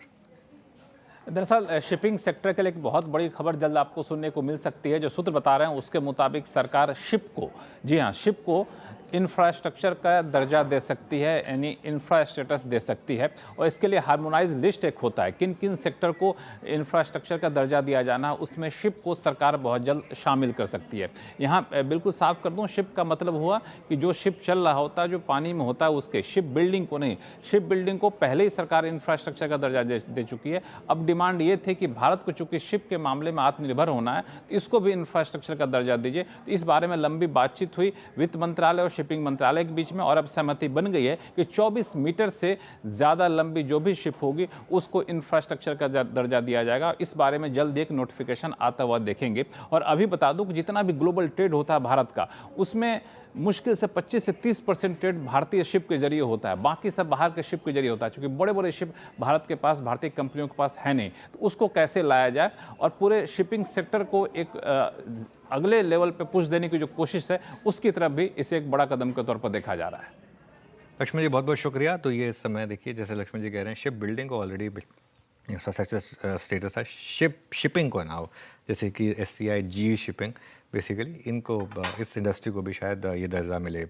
दरअसल शिपिंग सेक्टर के लिए एक बहुत बड़ी खबर जल्द आपको सुनने को मिल सकती है। जो सूत्र बता रहे हैं उसके मुताबिक सरकार शिप को, जी हाँ, शिप को इंफ्रास्ट्रक्चर का दर्जा दे सकती है, यानी इंफ्रा स्टेटस दे सकती है। और इसके लिए हार्मोनाइज लिस्ट एक होता है किन किन सेक्टर को इंफ्रास्ट्रक्चर का दर्जा दिया जाना, उसमें शिप को सरकार बहुत जल्द शामिल कर सकती है। यहाँ बिल्कुल साफ कर दूँ, शिप का मतलब हुआ कि जो शिप चल रहा होता है, जो पानी में होता है, उसके शिप बिल्डिंग को नहीं, शिप बिल्डिंग को पहले ही सरकार इंफ्रास्ट्रक्चर का दर्जा दे चुकी है। अब डिमांड ये थी कि भारत को चूंकि शिप के मामले में आत्मनिर्भर होना है, तो इसको भी इंफ्रास्ट्रक्चर का दर्जा दीजिए। तो इस बारे में लंबी बातचीत हुई वित्त मंत्रालय और शिपिंग मंत्रालय के बीच में, और अब सहमति बन गई है कि 24 मीटर से ज़्यादा लंबी जो भी शिप होगी उसको इंफ्रास्ट्रक्चर का दर्जा दिया जाएगा। इस बारे में जल्द एक नोटिफिकेशन आता हुआ देखेंगे। और अभी बता दूं कि जितना भी ग्लोबल ट्रेड होता है भारत का, उसमें मुश्किल से 25 से 30% ट्रेड भारतीय शिप के जरिए होता है, बाकी सब बाहर के शिप के जरिए होता है। क्योंकि बड़े बड़े शिप भारत के पास, भारतीय कंपनियों के पास है नहीं, तो उसको कैसे लाया जाए और पूरे शिपिंग सेक्टर को एक अगले लेवल पे पुश देने की जो कोशिश है, उसकी तरफ भी इसे एक बड़ा कदम के तौर पर देखा जा रहा है। लक्ष्मण जी बहुत बहुत शुक्रिया। तो ये इस समय देखिए जैसे लक्ष्मण जी कह रहे हैं शिप बिल्डिंग को ऑलरेडी इंफ्रास्ट्रक्चर स्टेटस है, शिपिंग को नाउ जैसे कि SCI GE शिपिंग बेसिकली इनको इस इंडस्ट्री को भी शायद ये दर्जा मिले।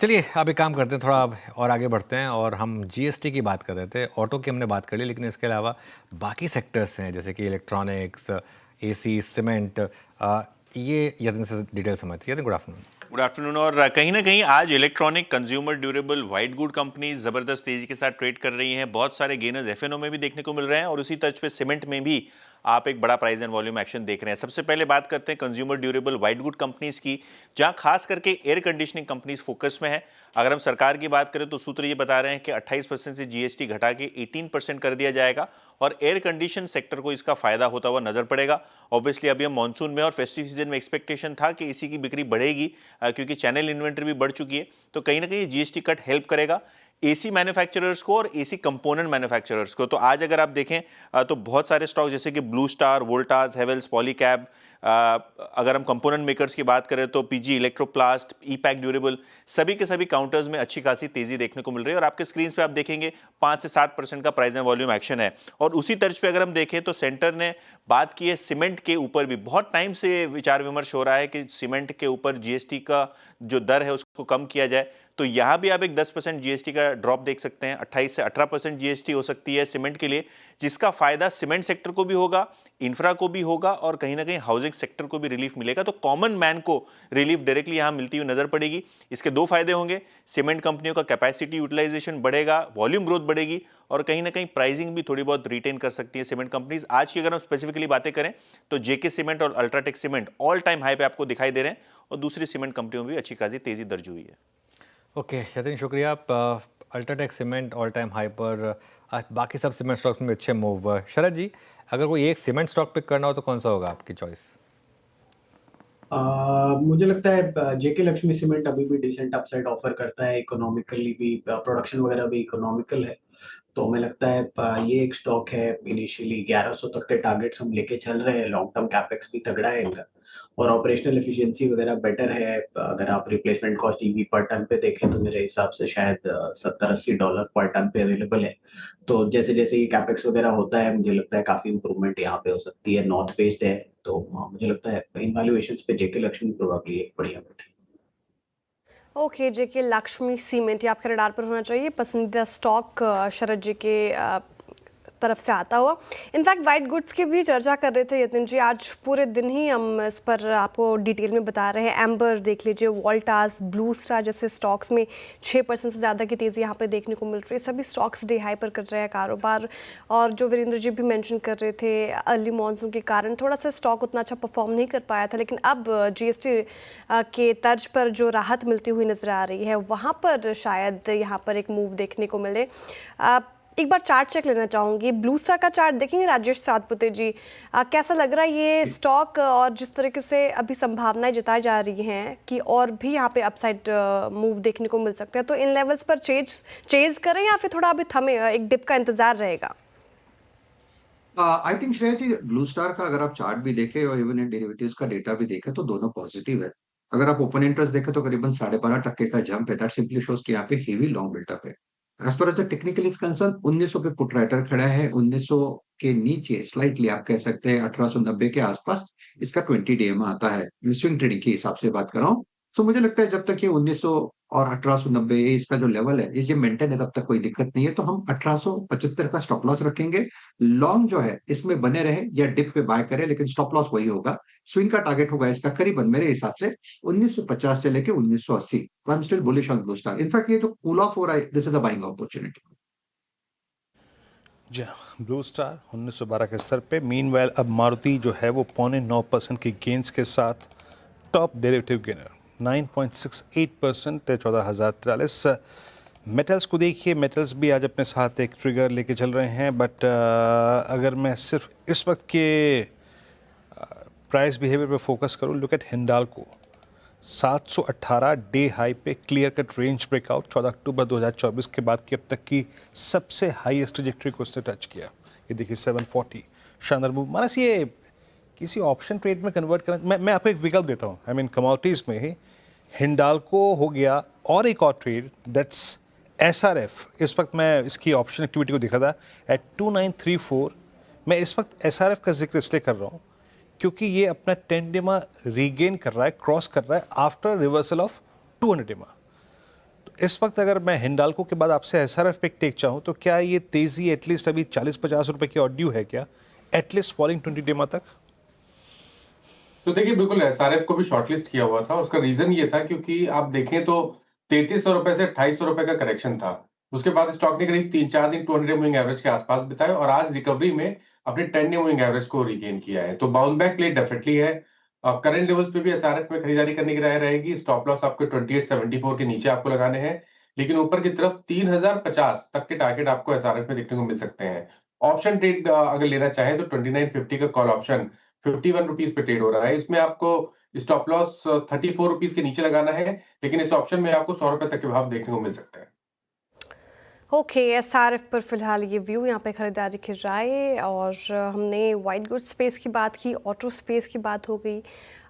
चलिए अब एक काम करते हैं, थोड़ा अब और आगे बढ़ते हैं और हम GST की बात कर रहे थे, ऑटो की हमने बात कर ली, लेकिन इसके अलावा बाकी सेक्टर्स हैं जैसे कि इलेक्ट्रॉनिक्स, AC, सीमेंट, ये यदि से डिटेल समझती है। Good afternoon. Good afternoon. और कहीं ना कहीं आज electronic, consumer durable, white good companies जबरदस्त तेजी के साथ ट्रेड कर रही हैं। बहुत सारे गेनर्स FNO में भी देखने को मिल रहे हैं और उसी तर्ज पे सीमेंट में भी आप एक बड़ा प्राइस एंड वॉल्यूम एक्शन देख रहे हैं। सबसे पहले बात करते हैं consumer durable white good companies की, जहां खास करके एयर कंडीशनिंग कंपनीज फोकस में है। अगर हम सरकार की बात करें तो सूत्र ये बता रहे हैं कि 28% से GST घटा के 18% कर दिया जाएगा और एयर कंडीशन सेक्टर को इसका फायदा होता हुआ नजर पड़ेगा। ऑब्वियसली अभी हम मानसून में और फेस्टिव सीजन में एक्सपेक्टेशन था कि इसी की बिक्री बढ़ेगी क्योंकि चैनल इन्वेंट्री भी बढ़ चुकी है, तो कहीं ना कहीं GST कट हेल्प करेगा AC मैन्युफैक्चरर्स को और AC कंपोनेंट मैन्युफैक्चरर्स को। तो आज अगर आप देखें तो बहुत सारे स्टॉक जैसे कि ब्लू स्टार, वोल्टास, हेवेल्स, पॉलीकैब, अगर हम कंपोनेंट मेकर्स की बात करें तो PG इलेक्ट्रोप्लास्ट, E-पैक ड्यूरेबल, सभी के सभी काउंटर्स में अच्छी खासी तेजी देखने को मिल रही है और आपके स्क्रीन पे आप देखेंगे 5 से 7% का प्राइस एंड वॉल्यूम एक्शन है। और उसी तर्ज पे अगर हम देखें तो सेंटर ने बात की है सीमेंट के ऊपर भी। बहुत टाइम से विचार विमर्श हो रहा है कि सीमेंट के ऊपर GST का जो दर है उसको कम किया जाए, तो यहाँ भी आप एक 10% GST का ड्रॉप देख सकते हैं। 28 से 18% GST हो सकती है सीमेंट के लिए, जिसका फायदा सीमेंट सेक्टर को भी होगा, इंफ्रा को भी होगा और कहीं ना कहीं हाउसिंग सेक्टर को भी रिलीफ मिलेगा। तो कॉमन मैन को रिलीफ डायरेक्टली यहाँ मिलती हुई नजर पड़ेगी। इसके दो फायदे होंगे, सीमेंट कंपनियों का कैपेसिटी यूटिलाइजेशन बढ़ेगा, वॉल्यूम ग्रोथ बढ़ेगी और कहीं ना कहीं प्राइसिंग भी थोड़ी बहुत रिटेन कर सकती है सीमेंट कंपनीज। आज की अगर हम स्पेसिफिकली बातें करें तो JK सीमेंट और UltraTech cement all time high पे आपको दिखाई दे रहे हैं और दूसरी सीमेंट कंपनियों में भी अच्छी खासी तेजी दर्ज हुई है। ओके यतिन शुक्रिया। UltraTech cement all time high पर, बाकी सब सीमेंट स्टॉक्स में अच्छे मूव। शरद जी अगर कोई एक सीमेंट स्टॉक पिक करना हो तो कौन सा होगा आपकी चॉइस? मुझे लगता है JK लक्ष्मी सीमेंट अभी भी डिसेंट अपसाइड ऑफर करता है, इकोनॉमिकली भी, प्रोडक्शन वगैरह भी इकोनॉमिकल है, तो हमें लगता है ये एक स्टॉक है। इनिशियली 1100 तक के टारगेट्स हम लेके चल रहे हैं, लॉन्ग टर्म कैपेक्स भी तगड़ा है इनका और ऑपरेशनल एफिशिएंसी वगैरह बेटर है। अगर आप रिप्लेसमेंट कॉस्ट EV पर टन पे देखें तो मेरे हिसाब से शायद $70-80 पर टन पे अवेलेबल है। तो जैसे जैसे ये कैपेक्स वगैरह होता है मुझे लगता है काफी इंप्रूवमेंट यहाँ पे हो सकती है। नॉर्थ बेस्ड है तो मुझे लगता है इन वैल्यूएशंस पे JK लक्ष्मी प्रोबेबली एक बढ़िया बेट है। ओके JK लक्ष्मी सीमेंट ये आपके रडार पर होना चाहिए, पसंदीदा स्टॉक शरद जी के तरफ से आता हुआ। इनफैक्ट वाइट गुड्स की भी चर्चा कर रहे थे यतिन जी, आज पूरे दिन ही हम इस पर आपको डिटेल में बता रहे हैं। एम्बर देख लीजिए, वोल्टास, ब्लू स्टार जैसे स्टॉक्स में 6% से ज़्यादा की तेज़ी यहाँ पे देखने को मिल रही है। सभी स्टॉक्स डे हाई पर कर रहे हैं कारोबार। और जो वीरेंद्र जी भी मेंशन कर रहे थे, अर्ली मानसून के कारण थोड़ा सा स्टॉक उतना अच्छा परफॉर्म नहीं कर पाया था, लेकिन अब GST के तर्ज पर जो राहत मिलती हुई नज़र आ रही है वहाँ पर शायद यहाँ पर एक मूव देखने को मिले। एक बार चार्ट चेक लेना चाहूँगी, ब्लू स्टार का चार्ट देखेंगे राजेश सातपुते जी, कैसा लग रहा है ये स्टॉक और जिस तरीके से अभी संभावनाएं जताई जा रही हैं कि और भी यहाँ पे अपसाइड मूव देखने को मिल सकता है, तो इन लेवल्स पर चेज करें या फिर थोड़ा अभी थमे एक डिप का इंतजार रहेगा? I think Shreya ji Blue Star का अगर आप चार्ट भी देखें और इवन इन डेरिवेटिव्स का डेटा भी देखें तो दोनों पॉजिटिव है। अगर आप ओपन इंटरेस्ट देखें तो करीबन 12.5% का जंप है। दैट सिंपली शोज कि यहाँ पे हेवी लॉन्ग बिल्टअप है। As far as the technical is concern 1900 पे पुट राइटर खड़ा है, 1900 के नीचे स्लाइटली आप कह सकते हैं 1890 के आसपास इसका 20 डे में आता है। स्विंग ट्रेडिंग के हिसाब से बात कर रहा हूँ, तो मुझे लगता है जब तक ये 1900 और 1890 इसका जो लेवल है ये मेंटेन है तब तक कोई दिक्कत नहीं है। तो हम 1875 का स्टॉप लॉस रखेंगे। लॉन्ग जो है इसमें बने रहे या डिप पे बाय करें, लेकिन स्टॉप लॉस वही होगा। स्विंग का टारगेट होगा इसका करीबन मेरे हिसाब से 1950 से लेके 1980। I am still bullish on Blue Star. In fact ये जो कूल ऑफ हो रहा है this is a buying opportunity. जी ब्लू स्टार 1912 के स्तर पे। मीनवाइल अब मारुति जो है वो 9.5% की गेंस के साथ टॉप डेरिवेटिव गेनर 9.68% 14,043। मेटल्स को देखिए, मेटल्स भी आज अपने साथ एक ट्रिगर लेके चल रहे हैं, बट अगर मैं सिर्फ इस वक्त के प्राइस बिहेवियर पे फोकस करूं, look at Hindalco 718 day high पे क्लियर कट रेंज ब्रेकआउट 14 अक्टूबर 2024 के बाद की अब तक की सबसे हाईएस्ट ट्रैजेक्टरी को उसने टच किया। ये देखिए 740 शानदार मूव। मानस ये किसी ऑप्शन ट्रेड में कन्वर्ट करना, मैं आपको एक विकल्प देता हूँ। आई मीन कमोडिटीज़ में ही हिंडाल्को हो गया, और एक और ट्रेड दैट्स एसआरएफ। इस वक्त मैं इसकी ऑप्शन एक्टिविटी को देखा था एट 2934। मैं इस वक्त एसआरएफ का जिक्र इसलिए कर रहा हूँ क्योंकि ये अपना 10 डेमा रीगेन कर रहा है, क्रॉस कर रहा है आफ्टर रिवर्सल ऑफ 200 डेमा। तो इस वक्त अगर मैं हिंडाल्को के बाद आपसे एसआरएफ पे टेक चाहूँ तो क्या ये तेज़ी एटलीस्ट अभी 40-50 रुपए की और ड्यू है क्या, एटलीस्ट फॉलिंग 20 डेमा तक? तो देखिए बिल्कुल एसआरएफ को भी शॉर्टलिस्ट किया हुआ था। उसका रीजन ये था क्योंकि आप देखें तो 3300 रुपए से 2800 रुपए का करेक्शन था। उसके बाद स्टॉक ने करीब 3-4 दिन 200 डे मूविंग एवरेज के आसपास बिताए और आज रिकवरी में अपने 10 डे मूविंग एवरेज को रिगेन किया है। तो बाउंस बैक प्ले डेफिनेटली है। करंट लेवल्स पे भी एसआरएफ में खरीदारी करने की राय रहेगी। स्टॉप लॉस आपको 2874 के नीचे आपको लगाने हैं, लेकिन ऊपर की तरफ 3050 तक के टारगेट आपको एसआरएफ में देखने को मिल सकते हैं। ऑप्शन ट्रेड अगर लेना चाहें तो 2950 का कॉल ऑप्शन 51 रुपीज पे ट्रेड हो रहा है। इसमें आपको स्टॉप लॉस 34 रुपीज के नीचे लगाना है, लेकिन इस ऑप्शन में आपको 100 रुपए तक के भाव देखने को मिल सकते हैं। ओके, एसआरएफ पर फिलहाल ये व्यू यहाँ पे खरीदारी की राय। और हमने वाइट गुड स्पेस की बात की, ऑटो स्पेस की बात हो गई,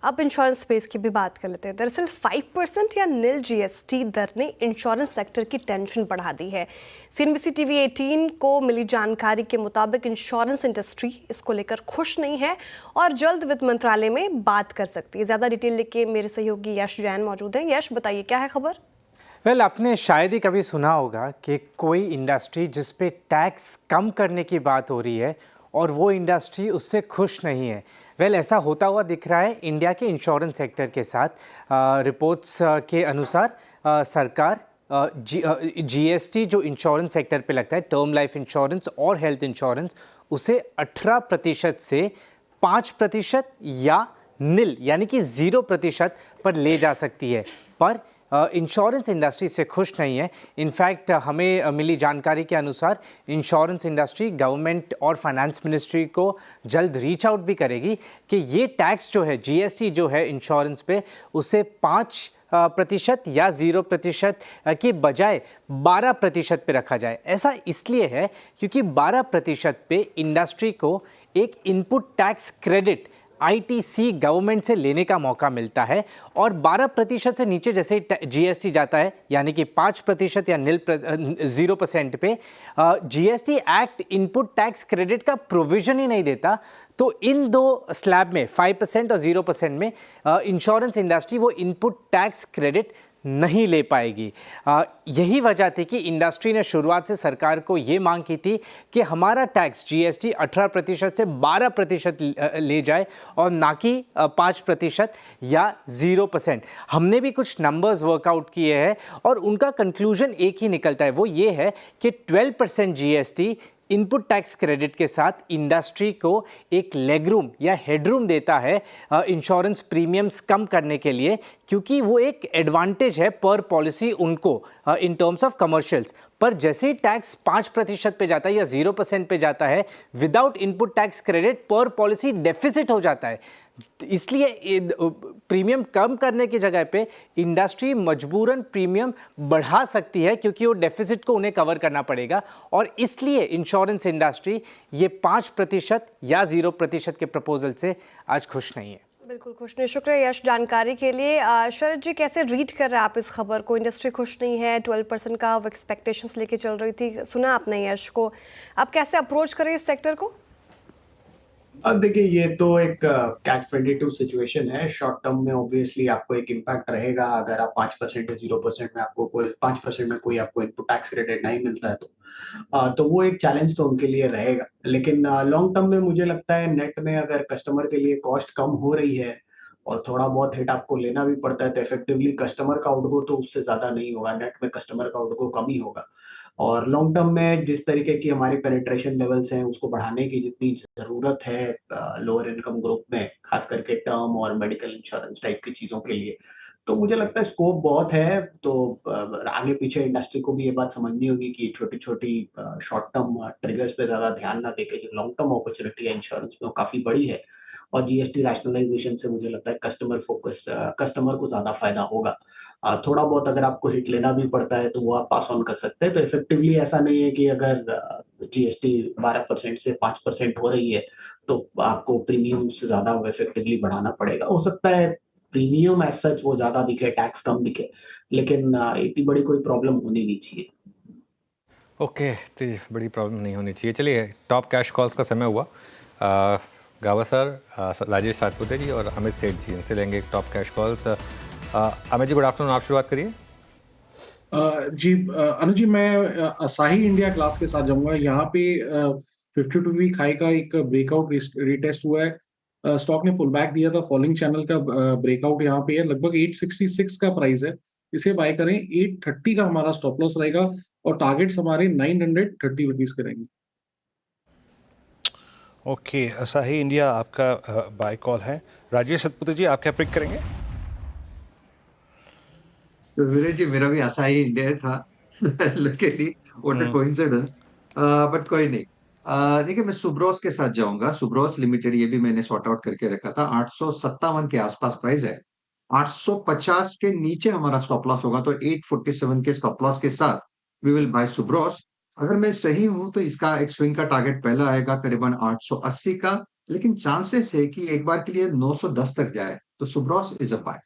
अब इंश्योरेंस स्पेस की भी बात कर लेते हैं। दरअसल 5% या नील जीएसटी दर ने इंश्योरेंस सेक्टर की टेंशन बढ़ा दी है। सीएनबीसी टीवी 18 को मिली जानकारी के मुताबिक इंश्योरेंस इंडस्ट्री इसको लेकर खुश नहीं है और जल्द वित्त मंत्रालय में बात कर सकती है। ज़्यादा डिटेल लेके मेरे सहयोगी यश जैन मौजूद हैं। यश, बताइए क्या है खबर? वेल, आपने शायद ही कभी सुना होगा कि कोई इंडस्ट्री जिस पे टैक्स कम करने की बात हो रही है और वो इंडस्ट्री उससे खुश नहीं है। वेल, ऐसा होता हुआ दिख रहा है इंडिया के इंश्योरेंस सेक्टर के साथ। रिपोर्ट्स के अनुसार सरकार जीएसटी जो इंश्योरेंस सेक्टर पे लगता है, टर्म लाइफ इंश्योरेंस और हेल्थ इंश्योरेंस, उसे 18% से 5% या नील यानी कि 0% पर ले जा सकती है। पर इंश्योरेंस इंडस्ट्री से खुश नहीं है। इनफैक्ट हमें मिली जानकारी के अनुसार इंश्योरेंस इंडस्ट्री गवर्नमेंट और फाइनेंस मिनिस्ट्री को जल्द रीच आउट भी करेगी कि ये टैक्स जो है, जीएसटी जो है इंश्योरेंस पे, उसे 5% या 0% के बजाय 12% पे रखा जाए। ऐसा इसलिए है क्योंकि 12% पे इंडस्ट्री को एक input tax credit ITC government से लेने का मौका मिलता है और 12% से नीचे जैसे जीएसटी जाता है यानी कि 5% या 0% पे GST act input tax credit का प्रोविजन ही नहीं देता। तो इन दो स्लैब में 5% और 0% में इंश्योरेंस इंडस्ट्री वो इनपुट टैक्स क्रेडिट नहीं ले पाएगी। यही वजह थी कि इंडस्ट्री ने शुरुआत से सरकार को ये मांग की थी कि हमारा टैक्स जीएसटी 18% से 12% ले जाए और ना कि 5% या 0%। हमने भी कुछ नंबर्स वर्कआउट किए हैं और उनका कंक्लूजन एक ही निकलता है, वो ये है कि 12% जीएसटी इनपुट टैक्स क्रेडिट के साथ इंडस्ट्री को एक लेगरूम या हेडरूम देता है इंश्योरेंस प्रीमियम्स कम करने के लिए, क्योंकि वो एक एडवांटेज है पर पॉलिसी उनको इन टर्म्स ऑफ कमर्शियल्स। पर जैसे ही टैक्स 5% पे जाता है या 0% पे जाता है, विदाउट इनपुट टैक्स क्रेडिट पर पॉलिसी डेफिसिट हो जाता है। इसलिए प्रीमियम कम करने की जगह पे इंडस्ट्री मजबूरन प्रीमियम बढ़ा सकती है क्योंकि वो डेफिसिट को उन्हें कवर करना पड़ेगा और इसलिए इंश्योरेंस इंडस्ट्री ये 5% या 0% के प्रपोजल से आज खुश नहीं है। बिल्कुल खुश नहीं। शुक्रिया यश जानकारी के लिए। शरद जी, कैसे रीड कर रहे हैं आप इस खबर को? इंडस्ट्री खुश नहीं है, 12% का वो एक्सपेक्टेशंस लेके चल रही थी, सुना आपने यश को, आप कैसे अप्रोच करें इस सेक्टर को? देखिए, ये तो एक कैच 22 सिचुएशन है। शॉर्ट टर्म में ऑब्वियसली आपको एक इम्पैक्ट रहेगा अगर आप 5% या 0% में आपको कोई 5% में कोई आपको इनपुट टैक्स क्रेडिट नहीं मिलता है तो वो एक चैलेंज तो उनके लिए रहेगा। लेकिन लॉन्ग टर्म में मुझे लगता है नेट में अगर कस्टमर के लिए कॉस्ट कम हो रही है और थोड़ा बहुत हिट आपको लेना भी पड़ता है तो इफेक्टिवली कस्टमर का आउटगो तो उससे ज्यादा नहीं होगा, नेट में कस्टमर का आउटगो कम ही होगा। और लॉन्ग टर्म में जिस तरीके की हमारी पेनिट्रेशन लेवल्स हैं उसको बढ़ाने की जितनी जरूरत है लोअर इनकम ग्रुप में, खास करके टर्म और मेडिकल इंश्योरेंस टाइप की चीजों के लिए, तो मुझे लगता है स्कोप बहुत है। तो आगे पीछे इंडस्ट्री को भी ये बात समझनी होगी कि छोटी छोटी शॉर्ट टर्म ट्रिगर्स पे ज्यादा ध्यान ना देके जो लॉन्ग टर्म अपॉर्चुनिटी है इंश्योरेंस में वो काफी बड़ी है और जीएसटी रैशनलाइजेशन से मुझे लगता है कस्टमर को ज्यादा फायदा होगा। थोड़ा बहुत अगर आपको हिट लेना भी पड़ता है तो वो आप पास ऑन कर सकते हैं। तो इफेक्टिवली ऐसा नहीं है कि अगर जीएसटी 12% से 5% हो रही है तो आपको प्रीमियम से ज्यादा इफेक्टिवली बढ़ाना पड़ेगा। हो सकता है प्रीमियम एज सच वो ज्यादा दिखे, टैक्स कम दिखे, लेकिन इतनी बड़ी कोई प्रॉब्लम होनी नहीं चाहिए। ओके, तो बड़ी प्रॉब्लम नहीं होनी चाहिए। चलिए, टॉप कैश कॉल्स का समय हुआ। गावा सर, राजेश सातपुते जी और अमित सेठ जी, इनसे लेंगे top cash calls. Amit ji, good afternoon, आप शुरुआत करिए। जी अनुज जी, मैं असाही इंडिया क्लास के साथ जाऊंगा। यहाँ पे 52 वीक हाई का एक ब्रेकआउट रिटेस्ट हुआ है। स्टॉक ने पुल बैक दिया था, फॉलिंग चैनल का ब्रेकआउट यहाँ पे है। लगभग 866 का प्राइस है, इसे बाय करें। 830 का हमारा स्टॉप लॉस रहेगा और टारगेट्स हमारे 930 रुपीज के रहेंगे। ओके, असाही इंडिया आपका बाय कॉल है। राजेश सतपुते जी, आप क्या पिक करेंगे? तो वीरेंद्र जी, मेरा भी ऐसा ही इंडिया था luckily, what a coincidence, but कोई नहीं। देखिए, मैं सुब्रोस के साथ जाऊंगा। सुब्रोस लिमिटेड, ये भी मैंने सॉर्ट आउट करके रखा था। 857 के आसपास प्राइस है। 850 के नीचे हमारा स्टॉप लॉस होगा, तो 847 के स्टॉप लॉस के साथ वी विल बाय सुब्रोस। अगर मैं सही हूं तो इसका एक स्विंग का टारगेट पहला आएगा करीबन 880 का, लेकिन चांसेस है कि एक बार के लिए 910 तक जाए, तो सुब्रोस इज अ बाय।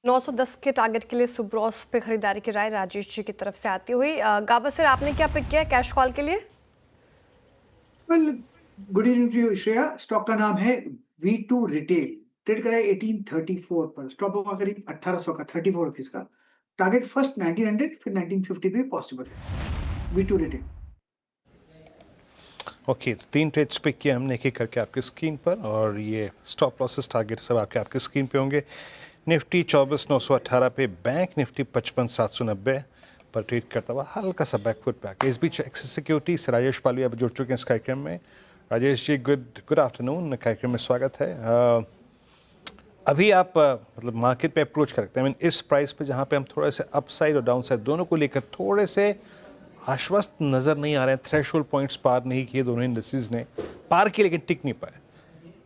910 के टारगेट के लिए सुब्रोस पे खरीदारी की राय राजेश जी की तरफ से आती हुई। गाबा सर, आपने क्या पिक किया कैश कॉल के लिए? Well, good evening to you Shreya. Stock का नाम है V2 रिटेल, ट्रेड करा है 1834 पर। स्टॉप होगा करीब 1800 का, 34 रुपीज का। टारगेट फर्स्ट 1900, फिर 1950 पे पॉसिबल है। V2 retail. Okay, 3 trades pick किए हमने एक एक करके आपकी स्क्रीन पर, और ये स्टॉप लॉसेस टारगेट सब आपकी स्क्रीन पे होंगे। निफ्टी 24,918 पे, बैंक निफ्टी 55,790 पर ट्रेड करता हुआ हल्का सा बैकफुट बैक। इस बीच एक्सिस सिक्योरिटी से राजेश पालवी अब जुड़ चुके हैं इस कार्यक्रम में। राजेश जी, गुड आफ्टरनून, कार्यक्रम में स्वागत है। अभी आप मतलब मार्केट पे अप्रोच करते हैं इस प्राइस पे, जहाँ पे हम थोड़े से अपसाइड और डाउन साइड दोनों को लेकर थोड़े से आश्वस्त नज़र नहीं आ रहे हैं। थ्रेशोल्ड पॉइंट्स पार नहीं किए दोनों इंडस्ट्रीज ने, पार किए लेकिन टिक नहीं पाए।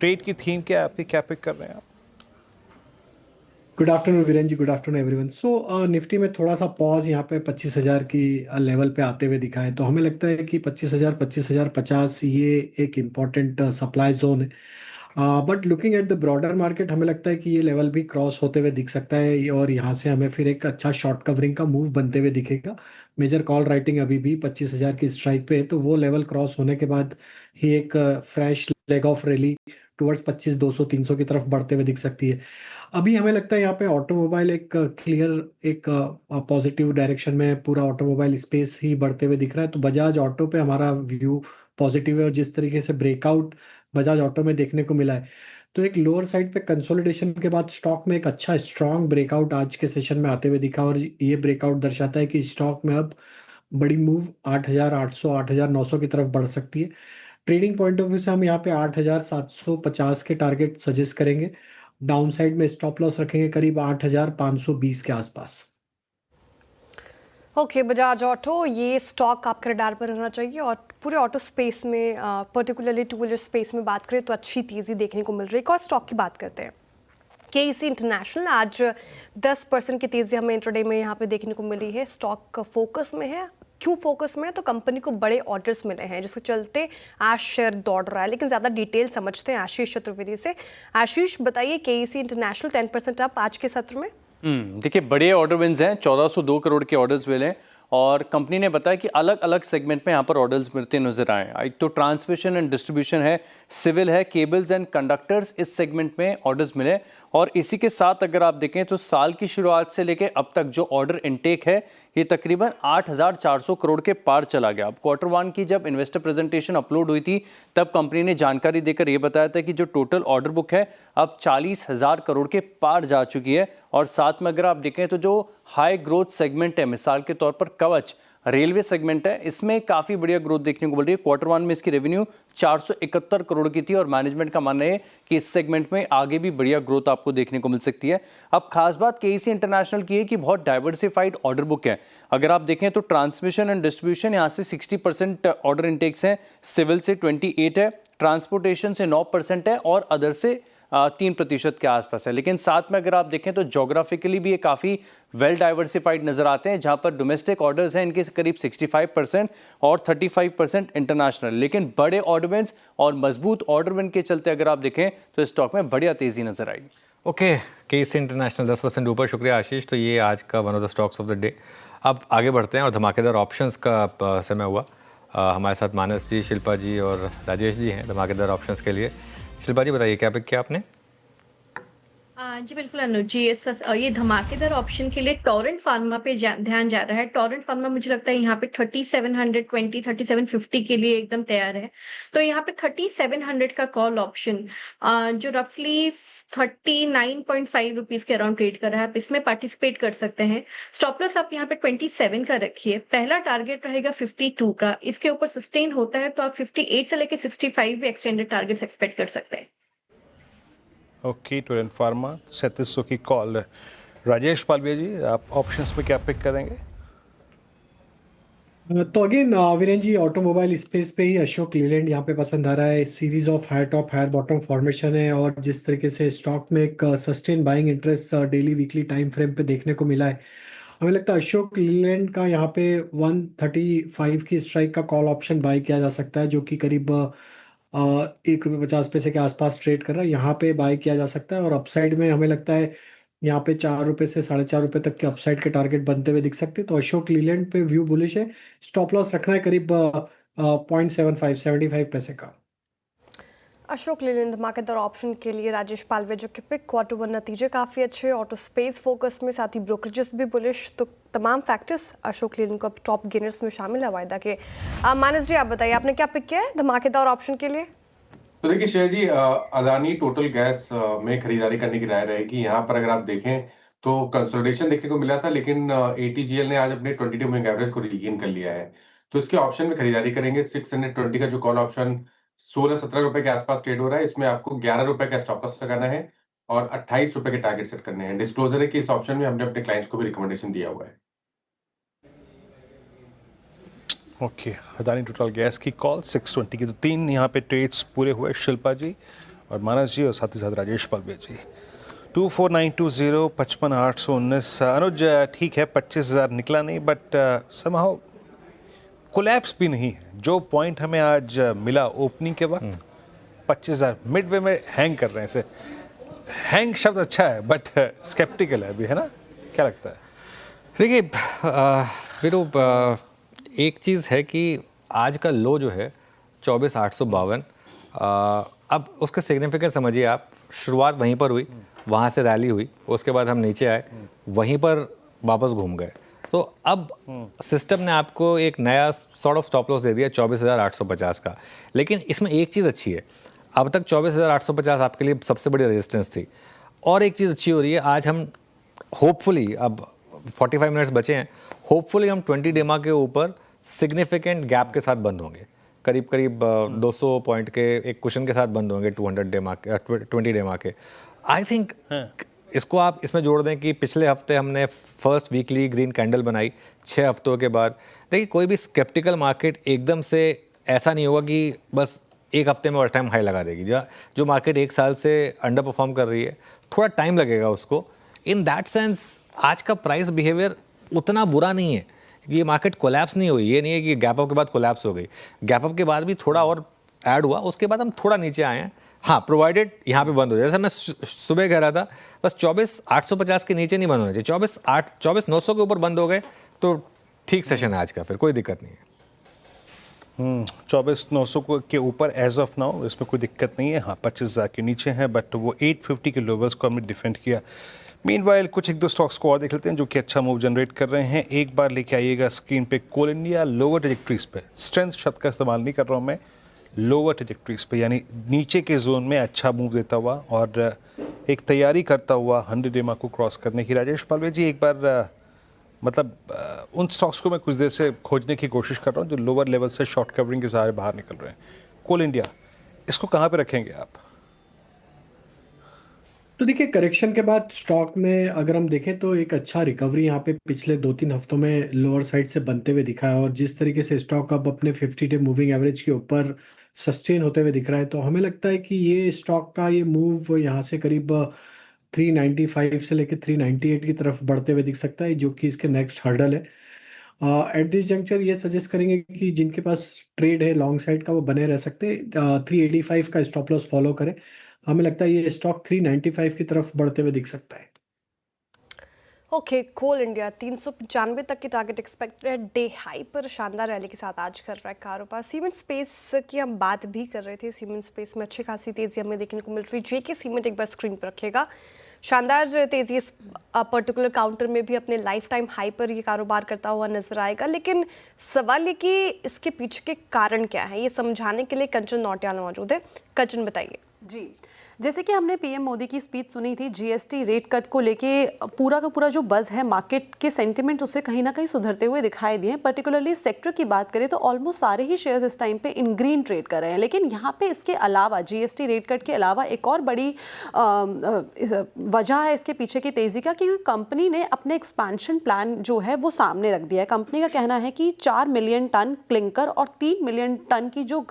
ट्रेड की थीम क्या है आपकी, क्या पिक कर रहे हैं आप? Good afternoon Virendra ji, good afternoon everyone. सो निफ्टी में थोड़ा सा पॉज यहाँ पे 25,000 की लेवल पे आते हुए दिखा है, तो हमें लगता है कि 25,000, 25,050 ये एक इम्पॉर्टेंट सप्लाई जोन है। But looking at the broader market, हमें लगता है कि ये लेवल भी क्रॉस होते हुए दिख सकता है और यहाँ से हमें फिर एक अच्छा शॉर्ट कवरिंग का मूव बनते हुए दिखेगा। मेजर कॉल राइटिंग अभी भी 25,000 की स्ट्राइक पे है, तो वो लेवल क्रॉस होने के बाद ही एक fresh leg of rally towards 25,200, 300 की तरफ बढ़ते हुए दिख सकती है। अभी हमें लगता है यहाँ पे ऑटोमोबाइल एक क्लियर एक पॉजिटिव डायरेक्शन में पूरा ऑटोमोबाइल स्पेस ही बढ़ते हुए दिख रहा है, तो बजाज ऑटो पे हमारा व्यू पॉजिटिव है। और जिस तरीके से ब्रेकआउट बजाज ऑटो में देखने को मिला है, तो एक लोअर साइड पे कंसोलिडेशन के बाद स्टॉक में एक अच्छा स्ट्रॉन्ग ब्रेकआउट आज के सेशन में आते हुए दिखा, और ये ब्रेकआउट दर्शाता है कि स्टॉक में अब बड़ी मूव 8,800, 8,900 की तरफ बढ़ सकती है। ट्रेडिंग पॉइंट ऑफ व्यू से हम यहाँ पे 8,750 के टारगेट सजेस्ट करेंगे। डाउन साइड में स्टॉप लॉस रखेंगे करीब 8,520 के आसपास। ओके, बजाज ऑटो ये स्टॉक आपके रडार पर रहना चाहिए। और पूरे ऑटो स्पेस में, पर्टिकुलरली टू व्हीलर स्पेस में बात करें तो अच्छी तेज़ी देखने को मिल रही है। एक और स्टॉक की बात करते हैं, केईसी इंटरनेशनल। आज 10% की तेज़ी हमें इंट्राडे में यहाँ पे देखने को मिली है। स्टॉक फोकस में है। क्यों फोकस में है? तो कंपनी को बड़े ऑर्डर्स मिले हैं, जिसके चलते आज शेयर दौड़ रहा है। लेकिन ज़्यादा डिटेल समझते हैं आशीष चतुर्वेदी से। आशीष, बताइए, केईसी इंटरनेशनल 10% अप आज के सत्र में। देखिए, बड़े ऑर्डर विन्स हैं, 1402 करोड़ के ऑर्डर्स मिले हैं, और कंपनी ने बताया कि अलग अलग सेगमेंट में यहाँ पर ऑर्डर्स मिलते नजर आए। एक तो ट्रांसमिशन एंड डिस्ट्रीब्यूशन है, सिविल है, केबल्स एंड कंडक्टर्स, इस सेगमेंट में ऑर्डर्स मिले। और इसी के साथ अगर आप देखें तो साल की शुरुआत से लेकर अब तक जो ऑर्डर इनटेक है ये तकरीबन 8,400 करोड़ के पार चला गया। अब क्वार्टर 1 की जब इन्वेस्टर प्रेजेंटेशन अपलोड हुई थी तब कंपनी ने जानकारी देकर ये बताया था कि जो टोटल ऑर्डर बुक है अब 40,000 करोड़ के पार जा चुकी है। और साथ में अगर आप देखें तो जो हाई ग्रोथ सेगमेंट है, मिसाल के तौर पर कवच रेलवे सेगमेंट है, इसमें काफ़ी बढ़िया ग्रोथ देखने को मिल रही है। क्वार्टर 1 में इसकी रेवेन्यू 471 करोड़ की थी और मैनेजमेंट का मानना है कि इस सेगमेंट में आगे भी बढ़िया ग्रोथ आपको देखने को मिल सकती है। अब खास बात केईसी इंटरनेशनल की है कि बहुत डाइवर्सिफाइड ऑर्डर बुक है। अगर आप देखें तो ट्रांसमिशन एंड डिस्ट्रीब्यूशन यहाँ से 60% ऑर्डर इनटेक्स हैं, सिविल से 28 है, ट्रांसपोर्टेशन से 9% है और अदर से 3% के आसपास है। लेकिन साथ में अगर आप देखें तो जोग्राफिकली भी ये काफ़ी वेल डाइवर्सिफाइड नजर आते हैं, जहां पर डोमेस्टिक ऑर्डर्स हैं इनके करीब 65% और 35% इंटरनेशनल। लेकिन बड़े ऑर्डर विन्स और मजबूत ऑर्डर विन के चलते अगर आप देखें तो स्टॉक में बढ़िया तेजी नजर आएगी। ओके, केस इंटरनेशनल 10% ऊपर, शुक्रिया आशीष। तो ये आज का one of the stocks of the day. अब आगे बढ़ते हैं और धमाकेदार ऑप्शंस का समय हुआ। हमारे साथ मानस जी, शिल्पा जी और राजेश जी हैं धमाकेदार ऑप्शंस के लिए। शिल्पा जी बताइए क्या पिक किया आपने? जी बिल्कुल अनुज जी, ये धमाकेदार ऑप्शन के लिए टोरेंट फार्मा पे ध्यान जा रहा है। टोरेंट फार्मा मुझे लगता है यहाँ पे 3720 3750 के लिए एकदम तैयार है। तो यहाँ पे 3700 का कॉल ऑप्शन जो रफली 39.5 रुपीज के अराउंड ट्रेड कर रहा है, आप इसमें पार्टिसिपेट कर सकते हैं। स्टॉप लॉस आप यहाँ पे 27 का रखिए। पहला टारगेट रहेगा 52 का, इसके ऊपर सस्टेन होता है तो आप 58 से लेकर 65 भी एक्सटेंडेड टारगेट्स एक्सपेक्ट कर सकते हैं। ओके, टोरेंट फार्मा 3700 की कॉल। राजेश पालविया जी, आप ऑप्शंस पे क्या पिक करेंगे? तो अगेन वीरेन जी, ऑटोमोबाइल स्पेस पे ही अशोक लीलैंड यहाँ पे पसंद आ रहा है। Series of higher top higher bottom formation है और जिस तरीके से स्टॉक में एक sustain buying interest daily weekly time frame पे देखने को मिला है, हमें लगता है अशोक लीलैंड का यहाँ पे 135 की स्ट्राइक का कॉल ऑप्शन बाय किया जा सकता है, जो कि करीब ₹1.50 के आसपास ट्रेड कर रहा है। यहाँ पे बाय किया जा सकता है और अपसाइड में हमें लगता है यहाँ पे ₹4 से ₹4.5 तक के अपसाइड के टारगेट बनते हुए दिख सकते हैं। तो अशोक लीलैंड पे व्यू बुलिश है। स्टॉप लॉस रखना है करीब 0.75 पैसे का। अशोक लीलैंड धमाकेदार ऑप्शन के लिए राजेश पालवे जो कि पिक। क्वार्टर वन नतीजे काफ़ी अच्छे, ऑटो स्पेस फोकस में, साथ ही ब्रोकरेजेस भी बुलिश। तो तमाम फैक्टर्स अशोक लीलैंड को अब टॉप गेनर्स में शामिल है वायदा के। मानस जी आप बताइए आपने क्या पिक किया है धमाकेदार ऑप्शन के लिए? तो देखिए शेयर जी, अदानी टोटल गैस में खरीदारी करने की राय रहेगी। यहाँ पर अगर आप देखें तो कंसोलिडेशन देखने को मिला था, लेकिन एटीजीएल ने आज अपने 22 मूविंग एवरेज को रीगेन कर लिया है। तो इसके ऑप्शन में खरीदारी करेंगे। 620 का जो कॉल ऑप्शन 16-17 रुपए के आसपास ट्रेड हो रहा है, इसमें आपको 11 रुपए का स्टॉप लॉस लगाना है और 28 रुपए के टारगेट सेट करने हैं। डिस्क्लोजर है कि इस ऑप्शन में हमने अपने क्लाइंट्स को भी रिकमेंडेशन दिया हुआ है। ओके, अदानी टोटल गैस की कॉल 620 की। तो 3 यहाँ पे ट्रेड्स पूरे हुए, शिल्पा जी और मानस जी और साथ ही साथ राजेश पालवे जी। 24920 55,819। अनुज ठीक है 25,000 निकला नहीं, बट समहाउ कोलैप्स भी नहीं है। जो पॉइंट हमें आज मिला ओपनिंग के वक्त 25,000 मिडवे में हैंग कर रहे हैं। इसे हैंग शब्द अच्छा है बट स्केप्टिकल है अभी, है ना? क्या लगता है? देखिए फिर एक चीज़ है कि आज का लो जो है 24,852। अब उसका सिग्निफिकेंस समझिए आप। शुरुआत वहीं पर हुई, वहाँ से रैली हुई, उसके बाद हम नीचे आए, वहीं पर वापस घूम गए। तो अब सिस्टम ने आपको एक नया सॉर्ट ऑफ स्टॉप लॉस दे दिया 24,850 का। लेकिन इसमें एक चीज़ अच्छी है, अब तक 24,850 आपके लिए सबसे बड़ी रेजिस्टेंस थी। और एक चीज़ अच्छी हो रही है, आज हम होपफुली, अब 45 मिनट्स बचे हैं, होपफुली हम 20 डेमा के ऊपर सिग्निफिकेंट गैप के साथ बंद होंगे। करीब करीब 200 पॉइंट के एक कुशन के साथ बंद होंगे 200 डेमा के 20 डेमा के। आई थिंक इसको आप इसमें जोड़ दें कि पिछले हफ्ते हमने फर्स्ट वीकली ग्रीन कैंडल बनाई 6 हफ्तों के बाद। देखिए कोई भी स्केप्टिकल मार्केट एकदम से ऐसा नहीं होगा कि बस एक हफ्ते में ऑल टाइम हाई लगा देगी। जो मार्केट 1 साल से अंडर परफॉर्म कर रही है, थोड़ा टाइम लगेगा उसको। इन दैट सेंस आज का प्राइस बिहेवियर उतना बुरा नहीं है। ये मार्केट कोलैप्स नहीं हुई, ये नहीं है कि गैप अप के बाद कोलैप्स हो गई। गैप अप के बाद भी थोड़ा और ऐड हुआ, उसके बाद हम थोड़ा नीचे आए हैं। हाँ, प्रोवाइडेड यहाँ पे बंद हो जाए, जैसे मैं सुबह कह रहा था, बस 24,850 के नीचे नहीं बंद होना चाहिए। 24,900 के ऊपर बंद हो गए तो ठीक सेशन है आज का, फिर कोई दिक्कत नहीं है। 24,900 के ऊपर एज ऑफ नाउ इसमें कोई दिक्कत नहीं है। हाँ, 25,000 के नीचे हैं, बट वो 850 के लोवर्स को हमने डिफेंड किया। मीनवाइल कुछ एक दो स्टॉक्स को और देख लेते हैं जो कि अच्छा मूव जनरेट कर रहे हैं। एक बार लेके आइएगा स्क्रीन पे कोल इंडिया लोअर ट्रेजेक्ट्रीज पे। स्ट्रेंथ शब्द का इस्तेमाल नहीं कर रहा हूँ मैं, लोअर ट्रेजेक्ट्रीज पे, यानी नीचे के जोन में अच्छा मूव देता हुआ और एक तैयारी करता हुआ 100 EMA को क्रॉस करने की। राजेश पालवे जी, एक बार मतलब उन स्टॉक्स को मैं कुछ देर से खोजने की कोशिश कर रहा हूँ जो लोअर लेवल से शॉर्ट कवरिंग के सहारे बाहर निकल रहे हैं। कोल इंडिया, इसको कहाँ पे रखेंगे आप? तो देखिए, करेक्शन के बाद स्टॉक में अगर हम देखें तो एक अच्छा रिकवरी यहाँ पे पिछले 2-3 हफ्तों में लोअर साइड से बनते हुए दिखा है और जिस तरीके से स्टॉक अब अपने 50 डे मूविंग एवरेज के ऊपर सस्टेन होते हुए दिख रहा है, तो हमें लगता है कि ये स्टॉक का ये मूव यहाँ से करीब 395 से लेकर 398 की तरफ बढ़ते हुए दिख सकता है, जो कि इसके नेक्स्ट हर्डल है। एट दिस जंक्चर ये सजेस्ट करेंगे कि जिनके पास ट्रेड है लॉन्ग साइड का, वो बने रह सकते हैं। 385 का स्टॉप लॉस फॉलो करें। हमें लगता है ये स्टॉक 395 की तरफ बढ़ते हुए दिख सकता है। ओके, कोल इंडिया 395 तक की टारगेट एक्सपेक्टेड, डे हाई पर शानदार रैली के साथ आज कर रहा है कारोबार। सीमेंट स्पेस की हम बात भी कर रहे थे, सीमेंट स्पेस में अच्छी खासी तेजी हमें देखने को मिल रही। जेके सीमेंट एक बार स्क्रीन पर रखेगा, शानदार तेजी इस पर्टिकुलर काउंटर में भी अपने लाइफ टाइम हाई पर ये कारोबार करता हुआ नजर आएगा। लेकिन सवाल ये कि इसके पीछे के कारण क्या है, ये समझाने के लिए कंचन नौटियाल मौजूद है। कंचन बताइए। जी, जैसे कि हमने पीएम मोदी की स्पीच सुनी थी, जीएसटी रेट कट को लेके पूरा का पूरा जो बज़ है मार्केट के सेंटिमेंट उसे कहीं ना कहीं सुधरते हुए दिखाई दिए। पर्टिकुलरली सेक्टर की बात करें तो ऑलमोस्ट सारे ही शेयर्स इस टाइम पे इन ग्रीन ट्रेड कर रहे हैं। लेकिन यहाँ पे इसके अलावा जीएसटी रेट कट के अलावा एक और बड़ी वजह है इसके पीछे की तेज़ी का, क्योंकि कंपनी ने अपने एक्सपेंशन प्लान जो है वो सामने रख दिया है। कंपनी का कहना है कि 4 मिलियन टन क्लिंकर और 3 मिलियन टन की जो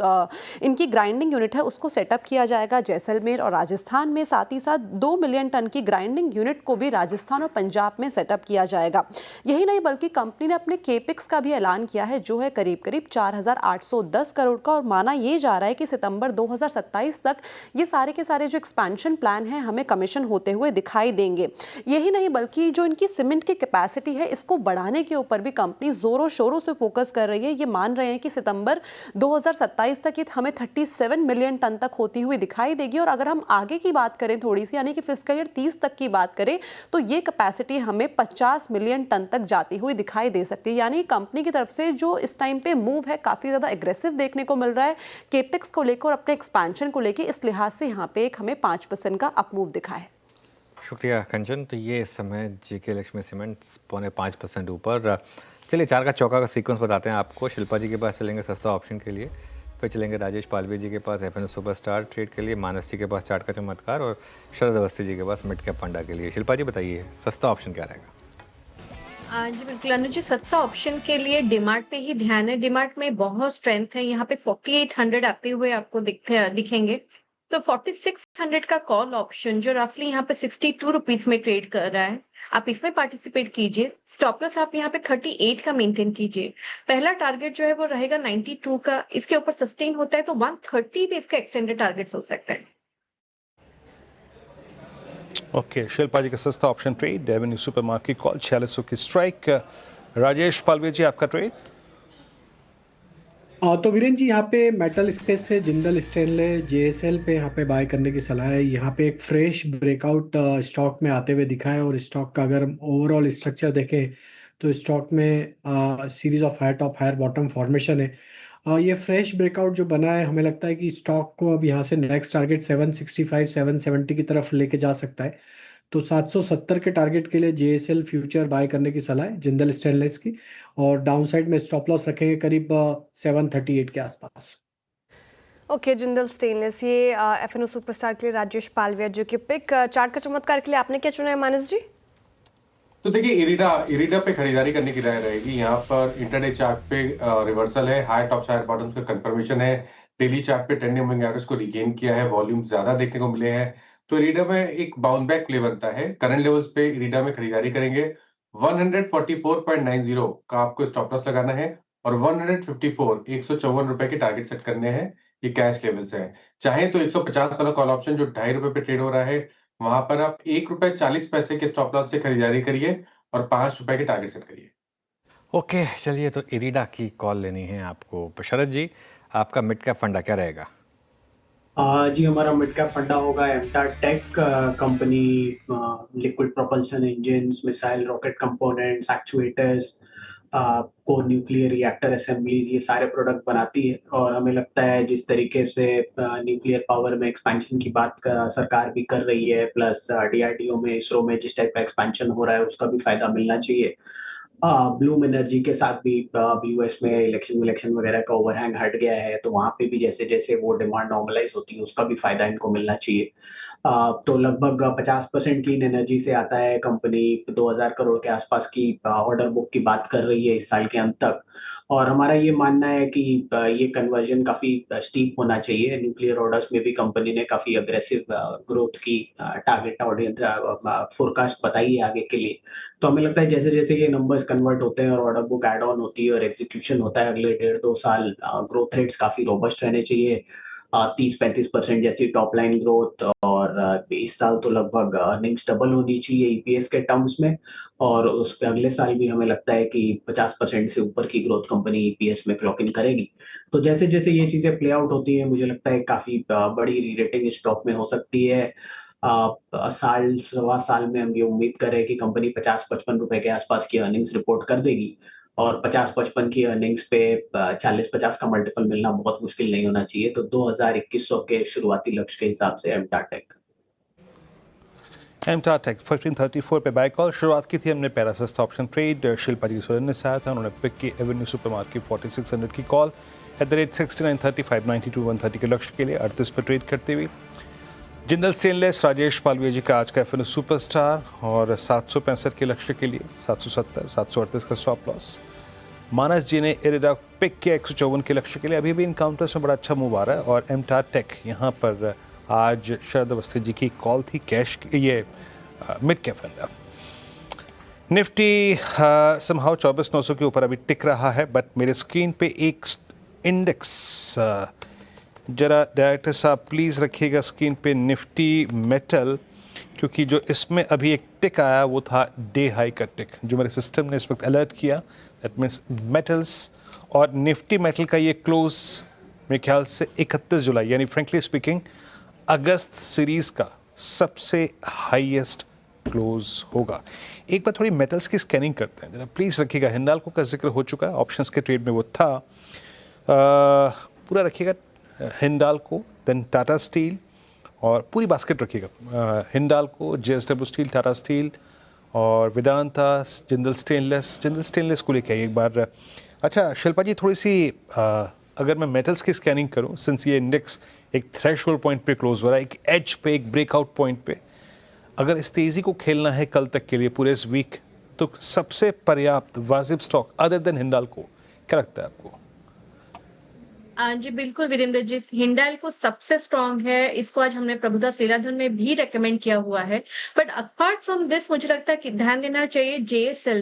इनकी ग्राइंडिंग यूनिट है उसको सेटअप किया जाएगा जैसलमेर और राजस्थान में। साथ ही साथ 2 मिलियन टन की ग्राइंडिंग यूनिट को भी राजस्थान और पंजाब में सेटअप किया जाएगा। यही नहीं बल्कि कंपनी ने अपने केपेक्स का भी ऐलान किया है जो है करीब करीब 4,810 करोड़ का, और माना ये जा रहा है कि सितंबर 2027 तक ये सारे के सारे जो एक्सपेंशन प्लान हैं हमें कमीशन होते हुए दिखाई देंगे। यही नहीं बल्कि जो इनकी सीमेंट की कैपेसिटी है इसको बढ़ाने के ऊपर भी कंपनी जोरों शोरों से फोकस कर रही है। ये मान रहे हैं कि सितंबर 2027 तक ये हमें 37 मिलियन टन तक होती हुई दिखाई देगी। और अगर हम आगे की बात करें थोड़ी सी, यानी कि फिस्कल ईयर 30 तक की बात करें, तो ये कैपेसिटी हमें 50 मिलियन टन तक जाती हुई दिखाई दे सकती है। यानी कंपनी की तरफ से जो इस टाइम पे मूव है काफ़ी ज़्यादा एग्रेसिव देखने को मिल रहा है केपेक्स को लेकर और अपने एक्सपेंशन को लेकर। इस लिहाज से यहाँ पे एक हमें 5% का अप मूव दिखा है। शुक्रिया कंचन। तो ये इस समय जेके लक्ष्मी सीमेंट 0.5% ऊपर। चलिए 4 का चौका का सीक्वेंस बताते हैं आपको। शिल्पा जी के पास चलेंगे सस्ता ऑप्शन के लिए, फिर चलेंगे राजेश पालवे जी के पास एफएन सुपरस्टार ट्रेड के लिए, मानस जी के पास चार्ट का चमत्कार, और शरद अवस्थी जी के पास मिड कैप फंडा के लिए। शिल्पा जी बताइए सस्ता ऑप्शन क्या रहेगा? जी बिल्कुल अनुज जी, सस्ता ऑप्शन के लिए डिमार्ट पे ही ध्यान है। डिमार्ट में बहुत स्ट्रेंथ है, यहाँ पे 4800 आते हुए आपको दिखेंगे। तो 4600 का कॉल ऑप्शन जो रफली यहाँ पे 62 रुपीज में ट्रेड कर रहा है, आप इसमें पार्टिसिपेट कीजिए। स्टॉप लॉस आप यहाँ पे 38 का मेंटेन कीजिए। पहला टारगेट जो है वो रहेगा 92 का, इसके ऊपर सस्टेन होता है तो 130 पे इसका एक्सटेंडेड टारगेट हो सकता है। ओके, शिल्पा जी का सस्ता option trade, Avenue supermarket call 4600 की स्ट्राइक। राजेश पालवे जी आपका ट्रेड? तो वीरेन जी यहाँ पे मेटल स्पेस से जिंदल स्टेनलेस जेएसएल पे यहाँ पे बाय करने की सलाह है। यहाँ पे एक फ्रेश ब्रेकआउट स्टॉक में आते हुए दिखा है, और स्टॉक का अगर हम ओवरऑल स्ट्रक्चर देखें तो स्टॉक में series of higher top higher bottom formation है। ये फ्रेश ब्रेकआउट जो बना है, हमें लगता है कि स्टॉक को अब यहाँ से नेक्स्ट टारगेट 765 770 की तरफ लेके जा सकता है। तो 770 के टारगेट के लिए जेएसएल फ्यूचर बाय करने की सलाह है जिंदल स्टेनलेस की, और डाउनसाइड में स्टॉप लॉस रखेंगे करीब 738 के आसपास। ओके, जिंदल स्टेनलेस ये एफएनओ सुपरस्टार के लिए राजेश पालवे जो कि पिक। चार्ट का चमत्कार के लिए आपने क्या चुना है मानस जी? तो देखिए इरिडा पे खरीदारी करने की राय रहेगी। यहाँ पर इंटरडे चार्ट पे रिवर्सल है, हाई टॉप हायर बॉटम्स का कंफर्मेशन है। डेली चार्ट पे ट्रेंडिंग मूविंग एवरेज को रिगेन किया है, वॉल्यूम ज्यादा देखने को मिले हैं, तो इरिडा में एक बाउंस बैक प्ले बनता है। करंट लेवल्स पे इरिडा में खरीदारी करेंगे। 144.90 का आपको स्टॉप लॉस लगाना है, और 154 रुपए के टारगेट सेट करने हैं। ये कैश लेवल्स है। चाहे तो 150 वाला कॉल ऑप्शन जो 2.5 रुपए पे ट्रेड हो रहा है, वहां पर आप ₹1.40 के स्टॉप लॉस से खरीदारी करिए और ₹5 के टारगेट सेट करिए। ओके, चलिए तो इरिडा की कॉल लेनी है आपको। शरद जी आपका मिड कैप फंडा क्या रहेगा? जी, हमारा मिड कैप फंडा होगा MTAR tech company. Liquid propulsion engines, missile rocket components, actuators, core nuclear reactor assemblies, ये सारे प्रोडक्ट बनाती है। और हमें लगता है जिस तरीके से न्यूक्लियर पावर में एक्सपेंशन की बात सरकार भी कर रही है, प्लस डीआरडीओ में इसरो में जिस टाइप का एक्सपेंशन हो रहा है उसका भी फायदा मिलना चाहिए। ब्लूम एनर्जी के साथ भी यूएस में इलेक्शन वगैरह का ओवरहैंग हट गया है, तो वहां पे भी जैसे जैसे वो डिमांड नॉर्मलाइज होती है उसका भी फायदा इनको मिलना चाहिए। तो लगभग 50% क्लीन एनर्जी से आता है। कंपनी 2000 करोड़ के आसपास की ऑर्डर बुक की बात कर रही है इस साल के अंत तक, और हमारा ये मानना है कि ये कन्वर्जन काफी स्टीप होना चाहिए। न्यूक्लियर ऑर्डर्स में भी कंपनी ने काफी अग्रेसिव ग्रोथ की टारगेट ऑडियंस फोरकास्ट बताई है आगे के लिए। तो हमें लगता है जैसे जैसे ये नंबर्स कन्वर्ट होते हैं और ऑर्डर बुक एड ऑन होती है और एग्जीक्यूशन होता है अगले 1.5-2 साल, ग्रोथ रेट्स काफी रोबस्ट रहने चाहिए। 30-35% जैसी टॉप लाइन ग्रोथ, और इस साल तो लगभग अर्निंग्स डबल होनी चाहिए ईपीएस के टर्म्स में, और उसके अगले साल भी हमें लगता है कि 50% से ऊपर की ग्रोथ कंपनी ईपीएस में क्लॉक इन करेगी। तो जैसे जैसे ये चीजें प्ले आउट होती है, मुझे लगता है काफी बड़ी री-रेटिंग स्टॉक में हो सकती है। साल सवा साल में हम ये उम्मीद कर रहे हैं कि कंपनी 50-55 रुपए के आसपास की अर्निंग्स रिपोर्ट कर देगी, और 50-55 की अर्निंग्स पे 40-50 का मल्टीपल मिलना बहुत मुश्किल नहीं होना चाहिए। तो 2000-2100 के शुरुआती लक्ष्य के हिसाब से एमटार टेक 1534 पे बाय कॉल शुरुआत की थी हमने पैरासिस्ट ऑप्शन ट्रेड। शिल्पा जी सोलन ने साथ था, उन्होंने पिक की एवेन्यू सुपरमार्केट 4600 की कॉल एट द रेट 69.30 592 130 के लक्ष्य के लिए 38 पर ट्रेड करते हुए। जिंदल स्टेनलेस राजेश पालविया जी का आज का एफएनओ सुपरस्टार, और 765 के लक्ष्य के लिए 770 738 का स्टॉप लॉस। मानस जी ने इरिडा पिक किया 154 के लक्ष्य के लिए। अभी भी इन काउंटर्स में बड़ा अच्छा मूव आ रहा है, और एमटार टेक यहाँ पर आज शरद अवस्थी जी की कॉल थी कैश की, ये mid cap fund. Nifty somehow 24,900 के ऊपर अभी टिक रहा है, बट मेरे स्क्रीन पे एक इंडेक्स जरा डायरेक्टर साहब प्लीज़ रखिएगा स्क्रीन पे, निफ्टी मेटल, क्योंकि जो इसमें अभी एक टिक आया वो था डे हाई का टिक जो मेरे सिस्टम ने इस वक्त अलर्ट किया। दैट मीन्स मेटल्स और निफ्टी मेटल का ये क्लोज मेरे ख्याल से 31 जुलाई यानी फ्रेंकली स्पीकिंग अगस्त सीरीज़ का सबसे हाईएस्ट क्लोज होगा। एक बार थोड़ी मेटल्स की स्कैनिंग करते हैं जरा, प्लीज़ रखिएगा। हिंडाल्को का जिक्र हो चुका है, ऑप्शंस के ट्रेड में वो था, पूरा रखिएगा हिंडाल्को, देन टाटा स्टील, और पूरी बास्केट रखिएगा Hindalco, JSW steel, Tata steel और वेदांता, जिंदल स्टेनलेस को लेके आइए एक बार। अच्छा शिल्पा जी, थोड़ी सी अगर मैं मेटल्स की स्कैनिंग करूं, सिंस ये इंडेक्स एक थ्रेशोल्ड पॉइंट पे क्लोज हो रहा है, एक एज पे, एक ब्रेकआउट पॉइंट पे, अगर इस तेज़ी को खेलना है कल तक के लिए पूरे इस वीक, तो सबसे पर्याप्त वाजिब स्टॉक अदर देन हिंडाल्को क्या लगता है आपको? जी बिल्कुल वीरेंद्र जी, हिंडाल्को सबसे स्ट्रांग है। इसको आज हमने प्रबुद्धा सेराधन में भी रेकमेंड किया हुआ है। बट अपार्ट फ्रॉम दिस मुझे लगता है कि ध्यान देना चाहिए जेएसएल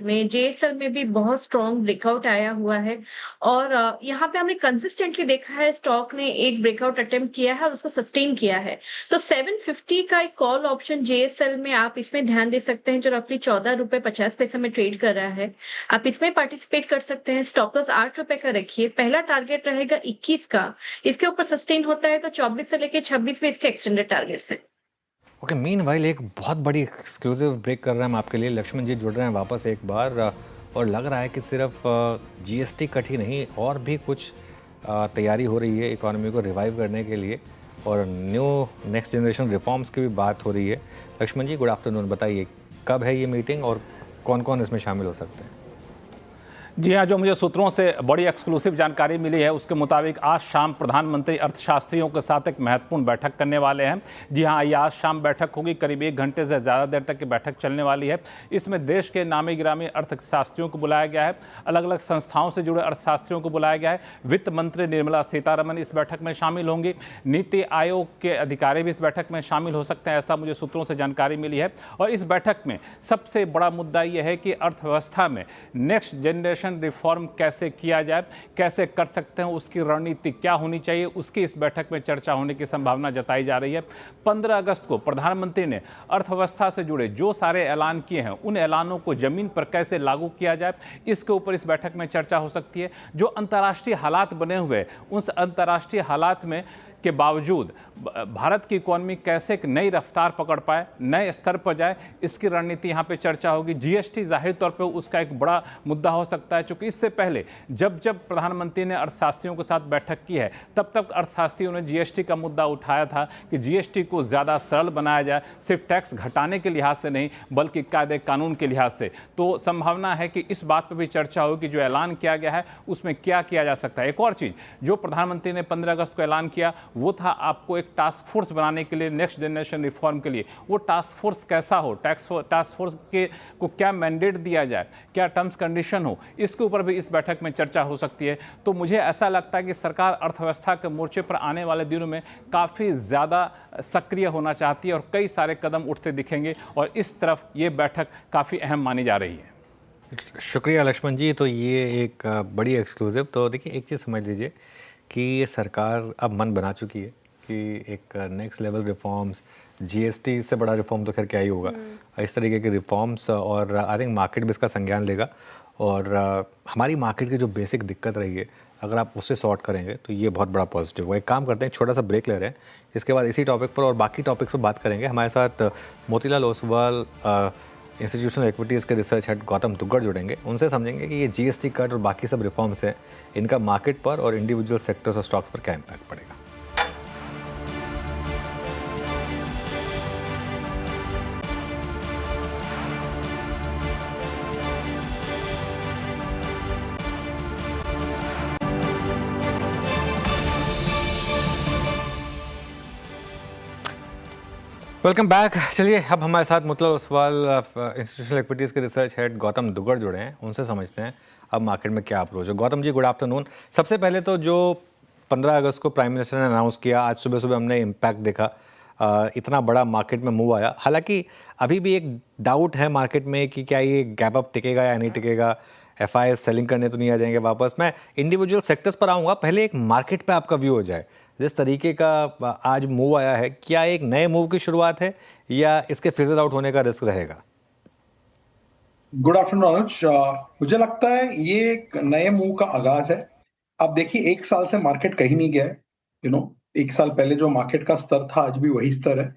में भी बहुत स्ट्रांग ब्रेकआउट आया हुआ है, और यहाँ पे हमने कंसिस्टेंटली देखा है स्टॉक ने एक ब्रेकआउट अटेम्प्ट किया है और उसको सस्टेन किया है। तो 750 का एक कॉल ऑप्शन जेएसएल में आप इसमें ध्यान दे सकते हैं, जो रफली 14 रुपए 50 पैसे में ट्रेड कर रहा है। आप इसमें पार्टिसिपेट कर सकते हैं। स्टॉप लॉस 8 रुपए का रखिए। पहला टारगेट रहेगा 21 का, इसके ऊपर सस्टेन होता है तो 24 से लेके 26 में इसके एक्सटेंडेड टारगेट्स हैं। ओके, मीनवाइल एक बहुत बड़ी एक्सक्लूसिव ब्रेक कर रहे हैं हम आपके लिए। लक्ष्मण जी जुड़ रहे हैं वापस एक बार, और लग रहा है कि सिर्फ जीएसटी कट ही नहीं और भी कुछ तैयारी हो रही है इकोनॉमी को रिवाइव करने के लिए, और न्यू नेक्स्ट जनरेशन रिफॉर्म्स की भी बात हो रही है। लक्ष्मण जी गुड आफ्टरनून, बताइए कब है ये मीटिंग और कौन कौन इसमें शामिल हो सकते हैं? जी हाँ, जो मुझे सूत्रों से बड़ी एक्सक्लूसिव जानकारी मिली है उसके मुताबिक आज शाम प्रधानमंत्री अर्थशास्त्रियों के साथ एक महत्वपूर्ण बैठक करने वाले हैं। जी हाँ, ये आज शाम बैठक होगी, करीब 1 घंटे से ज़्यादा देर तक की बैठक चलने वाली है। इसमें देश के नामी गिरामी अर्थशास्त्रियों को बुलाया गया है, अलग अलग संस्थाओं से जुड़े अर्थशास्त्रियों को बुलाया गया है। वित्त मंत्री निर्मला सीतारमण इस बैठक में शामिल होंगी। नीति आयोग के अधिकारी भी इस बैठक में शामिल हो सकते हैं, ऐसा मुझे सूत्रों से जानकारी मिली है। और इस बैठक में सबसे बड़ा मुद्दा यह है कि अर्थव्यवस्था में नेक्स्ट जनरेशन रिफॉर्म कैसे किया जाए, कैसे कर सकते हैं, उसकी रणनीति क्या होनी चाहिए, उसकी इस बैठक में चर्चा होने की संभावना जताई जा रही है। 15 अगस्त को प्रधानमंत्री ने अर्थव्यवस्था से जुड़े जो सारे ऐलान किए हैं उन ऐलानों को जमीन पर कैसे लागू किया जाए, इसके ऊपर इस बैठक में चर्चा हो सकती है। जो अंतर्राष्ट्रीय हालात बने हुए उस अंतर्राष्ट्रीय हालात में के बावजूद भारत की इकोनॉमी कैसे एक नई रफ्तार पकड़ पाए, नए स्तर पर जाए, इसकी रणनीति यहाँ पे चर्चा होगी। जीएसटी जाहिर तौर पे उसका एक बड़ा मुद्दा हो सकता है, क्योंकि इससे पहले जब प्रधानमंत्री ने अर्थशास्त्रियों के साथ बैठक की है तब तक अर्थशास्त्रियों ने जीएसटी का मुद्दा उठाया था कि जीएसटी को ज़्यादा सरल बनाया जाए, सिर्फ टैक्स घटाने के लिहाज से नहीं बल्कि कायदे कानून के लिहाज से। तो संभावना है कि इस बात पर भी चर्चा होगी जो ऐलान किया गया है उसमें क्या किया जा सकता है। एक और चीज़ जो प्रधानमंत्री ने 15 अगस्त को ऐलान किया वो था आपको एक टास्क फोर्स बनाने के लिए नेक्स्ट जनरेशन रिफॉर्म के लिए। वो टास्क फोर्स कैसा हो, टास्क फोर्स के को क्या मैंडेट दिया जाए, क्या टर्म्स कंडीशन हो, इसके ऊपर भी इस बैठक में चर्चा हो सकती है। तो मुझे ऐसा लगता है कि सरकार अर्थव्यवस्था के मोर्चे पर आने वाले दिनों में काफ़ी ज़्यादा सक्रिय होना चाहती है और कई सारे कदम उठते दिखेंगे, और इस तरफ ये बैठक काफ़ी अहम मानी जा रही है। शुक्रिया लक्ष्मण जी। तो ये एक बड़ी एक्सक्लूसिव। तो देखिए एक चीज़ समझ लीजिए कि ये सरकार अब मन बना चुकी है कि एक नेक्स्ट लेवल रिफॉर्म्स, जीएसटी से बड़ा रिफॉर्म तो खैर क्या ही होगा, इस तरीके के रिफॉर्म्स, और आई थिंक मार्केट भी इसका संज्ञान लेगा। और हमारी मार्केट की जो बेसिक दिक्कत रही है, अगर आप उससे सॉर्ट करेंगे तो ये बहुत बड़ा पॉजिटिव होगा। एक काम करते हैं, छोटा सा ब्रेक ले रहे हैं, इसके बाद इसी टॉपिक पर और बाकी टॉपिक्स पर बात करेंगे। हमारे साथ मोतीलाल ओसवाल इंस्टीट्यूशनल इक्विटीज़ के रिसर्च हेड गौतम दुग्गड़ जुड़ेंगे। उनसे समझेंगे कि ये जीएसटी कट और बाकी सब रिफॉर्म्स हैं, इनका मार्केट पर और इंडिविजुअल सेक्टर्स और स्टॉक्स पर क्या इम्पैक्ट पड़ेगा। Welcome back. चलिए, अब हमारे साथ मोतीलाल ओसवाल इंस्टीट्यूशनल इक्विटीज़ के रिसर्च हेड गौतम दुग्गड़ जुड़े हैं, उनसे समझते हैं अब मार्केट में क्या अप्रोच है। Gautam ji, good afternoon. सबसे पहले तो जो 15 अगस्त को प्राइम मिनिस्टर ने अनाउंस किया, आज सुबह सुबह हमने इम्पैक्ट देखा, इतना बड़ा मार्केट में मूव आया। हालांकि अभी भी एक डाउट है मार्केट में कि क्या ये गैप अप टिकेगा या नहीं टिकेगा, एफआईआई सेलिंग करने तो नहीं आ जाएंगे वापस। मैं इंडिविजुअल सेक्टर्स पर आऊँगा, पहले एक मार्केट पर आपका व्यू हो जाए। जिस तरीके का आज मूव आया है, क्या एक नए मूव की शुरुआत है या इसके फिजल आउट होने का रिस्क रहेगा? गुड आफ्टरनून अनुज। मुझे लगता है ये एक नए मूव का आगाज है। आप देखिए, एक साल से मार्केट कहीं नहीं गया है। एक साल पहले जो मार्केट का स्तर था, आज भी वही स्तर है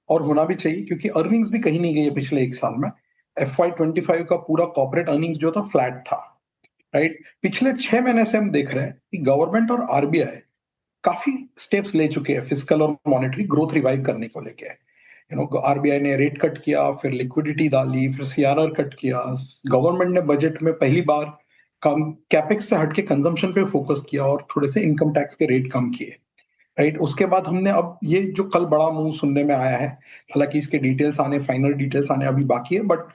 और होना भी चाहिए, क्योंकि अर्निंग्स भी कहीं नहीं गई है पिछले एक साल में। FY25 का पूरा कॉर्पोरेट अर्निंग्स जो था फ्लैट था, राइट। पिछले 6 महीने से हम देख रहे हैं कि गवर्नमेंट और आरबीआई काफी स्टेप्स ले चुके हैं फिस्कल और मॉनेटरी ग्रोथ रिवाइव करने को लेके। आरबीआई ने रेट कट किया, फिर लिक्विडिटी डाली, फिर सीआरआर कट किया। गवर्नमेंट ने बजट में पहली बार कम कैपेक्स से हटके कंजम्पशन पे फोकस किया और थोड़े से इनकम टैक्स के रेट कम किए, राइट। उसके बाद हमने अब ये जो कल बड़ा मूव सुनने में आया है, हालांकि इसके डिटेल्स आने, फाइनल डिटेल्स आने अभी बाकी है, बट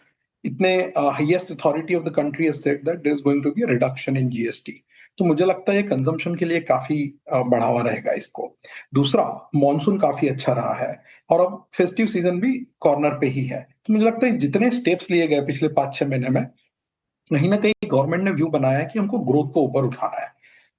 इतने highest authority of the country has said that there is going to be a reduction in GST. तो मुझे लगता है कंजम्पशन के लिए काफी बढ़ावा रहेगा इसको। दूसरा, मॉनसून काफी अच्छा रहा है और अब फेस्टिव सीजन भी कॉर्नर पे ही है। तो मुझे लगता है जितने स्टेप्स लिए गए पिछले 5-6 महीने में, कहीं ना कहीं गवर्नमेंट ने व्यू बनाया है कि हमको ग्रोथ को ऊपर उठाना है।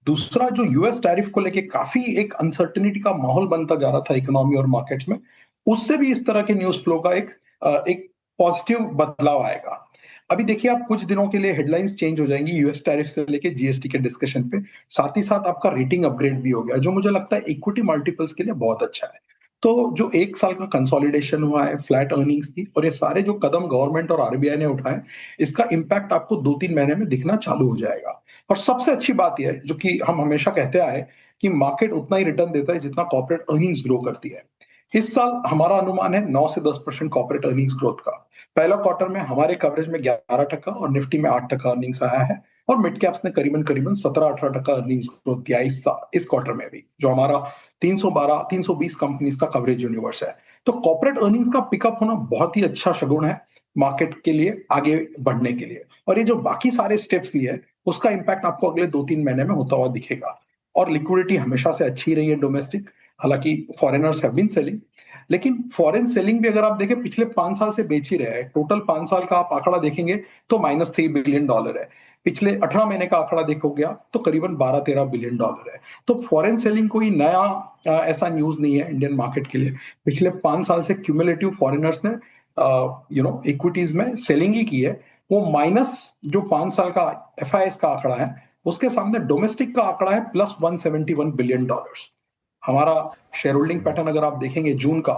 दूसरा, जो यूएस टैरिफ को लेके काफी एक अनसर्टेनिटी का माहौल बनता जा रहा था इकोनॉमी और मार्केट्स में, उससे भी इस तरह के न्यूज फ्लो का एक पॉजिटिव बदलाव आएगा। अभी देखिए, आप कुछ दिनों के लिए हेडलाइंस चेंज हो जाएंगी यूएस टैरिफ से लेके जीएसटी के डिस्कशन पे, साथ ही साथ आपका रेटिंग अपग्रेड भी हो गया, जो मुझे लगता है इक्विटी मल्टीपल्स के लिए बहुत अच्छा है। तो जो एक साल का कंसोलिडेशन हुआ है, फ्लैट अर्निंग्स थी, और ये सारे जो कदम गवर्नमेंट और आरबीआई ने उठाए, इसका इम्पैक्ट आपको 2-3 महीने में दिखना चालू हो जाएगा। और सबसे अच्छी बात यह है, जो कि हम हमेशा कहते आए, कि मार्केट उतना ही रिटर्न देता है जितना कॉर्पोरेट अर्निंग्स ग्रो करती है। इस साल हमारा अनुमान है 9 से 10% कॉर्पोरेट अर्निंग्स ग्रोथ का। पहला क्वार्टर में हमारे कवरेज में 11% और निफ्टी में 8% अर्निंग्स आया है, और मिड कैप्स ने करीबन 17-18% अर्निंग्स ग्रोथ किया इस क्वार्टर में भी, जो हमारा 320 कंपनीज का कवरेज यूनिवर्स है। तो कॉर्पोरेट अर्निंग्स का पिकअप होना बहुत ही अच्छा शगुन है मार्केट के लिए आगे बढ़ने के लिए। और ये जो बाकी सारे स्टेप्स लिए, उसका इंपैक्ट आपको अगले 2-3 महीने में होता हुआ दिखेगा। और लिक्विडिटी हमेशा से अच्छी रही है डोमेस्टिक, हालांकि फॉरेनर्स हैव बीन सेलिंग, लेकिन फॉरेन सेलिंग भी अगर आप देखें पिछले 5 साल से बेच ही रहे हैं। टोटल 5 साल का आप आंकड़ा देखेंगे तो -3 बिलियन डॉलर है। पिछले 18 महीने का आंकड़ा देखोगे आप तो करीबन 12-13 बिलियन डॉलर है। तो फॉरेन सेलिंग कोई नया ऐसा न्यूज नहीं है इंडियन मार्केट के लिए। पिछले 5 साल से क्यूमुलेटिव फॉरेनर्स ने इक्विटीज में सेलिंग ही की है। वो माइनस जो 5 साल का एफआईएस का आंकड़ा है, उसके सामने डोमेस्टिक का आंकड़ा है +171 बिलियन डॉलर्स। हमारा शेयर होल्डिंग पैटर्न अगर आप देखेंगे, जून का,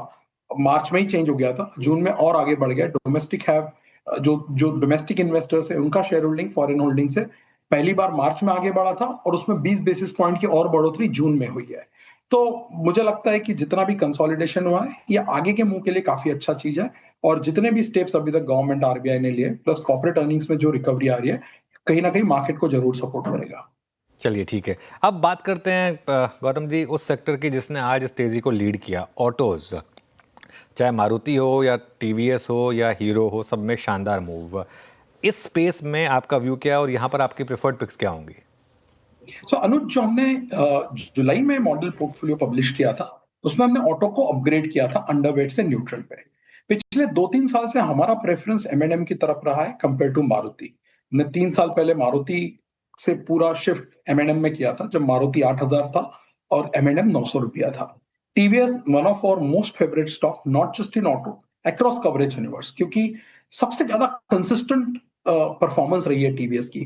मार्च में ही चेंज हो गया था, जून में और आगे बढ़ गया। डोमेस्टिक है, जो डोमेस्टिक इन्वेस्टर्स है, उनका शेयर होल्डिंग फॉरेन होल्डिंग से पहली बार मार्च में आगे बढ़ा था, और उसमें 20 बेसिस पॉइंट की और बढ़ोतरी जून में हुई है। तो मुझे लगता है कि जितना भी कंसोलिडेशन हुआ है, ये आगे के मुंह के लिए काफी अच्छा चीज है। और जितने भी स्टेप्स अभी तक गवर्नमेंट आरबीआई ने लिए, प्लस कॉर्पोरेट अर्निंग्स में जो रिकवरी आ रही है, कहीं ना कहीं मार्केट को जरूर सपोर्ट करेगा। चलिए, ठीक है। अब बात करते हैं गौतम जी उस सेक्टर की जिसने आज इस तेजी को लीड किया, ऑटोज। चाहे मारुति हो या टीवीएस हो या हीरो हो, सब में शानदार मूव। इस स्पेस में आपका व्यू क्या है और यहाँ पर आपकी प्रेफर्ड पिक्स क्या होंगी? अनुज, जो हमने जुलाई में मॉडल पोर्टफोलियो पब्लिश किया था, उसमें हमने ऑटो को अपग्रेड किया था अंडरवेट से न्यूट्रल पे। पिछले 2-3 साल से हमारा प्रेफरेंस M&M की तरफ रहा है कंपेयर टू मारुति। हमने 3 साल पहले मारुति से पूरा शिफ्ट M&M में किया था, जब मारुति 8,000 था और M&M 900 रुपया था। TVS one of our most favourite stock, not just in auto, across coverage universe, क्योंकि सबसे ज्यादा कंसिस्टेंट परफॉर्मेंस रही है टीवीएस की।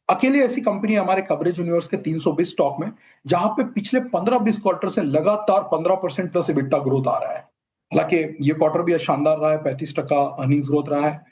अकेले ऐसी कंपनी हमारे कवरेज यूनिवर्स के 320 स्टॉक में जहां पे पिछले 15-20 क्वार्टर से लगातार 15% प्लस EBITDA ग्रोथ आ रहा है। हालांकि ये क्वार्टर भी शानदार रहा है, 35% अर्निंग्स ग्रोथ रहा है।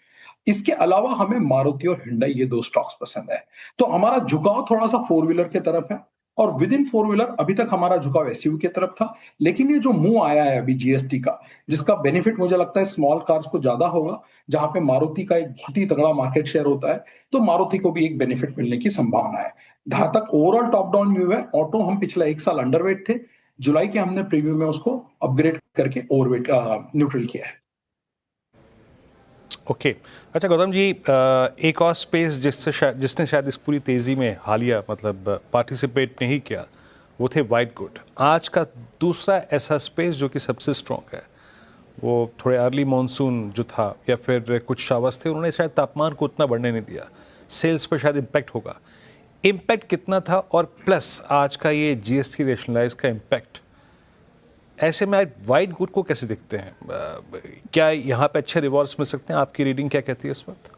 इसके अलावा हमें मारुति और हिंडई, ये दो स्टॉक्स पसंद है। तो हमारा झुकाव थोड़ा सा 4 व्हीलर की तरफ है, और विद इन 4 व्हीलर अभी तक हमारा झुकाव एसयूवी की तरफ था। लेकिन ये जो मूव आया है अभी जीएसटी का, जिसका बेनिफिट मुझे लगता है स्मॉल कार्स को ज्यादा होगा, जहां पे मारुति का एक बहुत ही तगड़ा मार्केट शेयर होता है, तो मारुति को भी एक बेनिफिट मिलने की संभावना है। जहां तक ओवरऑल टॉप डाउन व्यू है, ऑटो हम पिछला 1 साल अंडरवेट थे, जुलाई के हमने प्रीव्यू में उसको अपग्रेड करके ओवरवेट न्यूट्रल किया है। ओके अच्छा गौतम जी, एक और स्पेस जिसने शायद इस पूरी तेज़ी में हालिया मतलब पार्टिसिपेट नहीं किया, वो थे वाइट गुड। आज का दूसरा ऐसा स्पेस जो कि सबसे स्ट्रॉन्ग है, वो थोड़े अर्ली मॉनसून जो था या फिर कुछ शावर्स थे, उन्होंने शायद तापमान को उतना बढ़ने नहीं दिया, सेल्स पर शायद इम्पैक्ट होगा। इम्पैक्ट कितना था, और प्लस आज का ये जीएसटी रेशनलाइज का इम्पैक्ट, ऐसे में वाइट गुड को कैसे देखते हैं? क्या यहाँ पे अच्छे रिवॉर्ड्स मिल सकते हैं? आपकी रीडिंग क्या कहती है इस वक्त?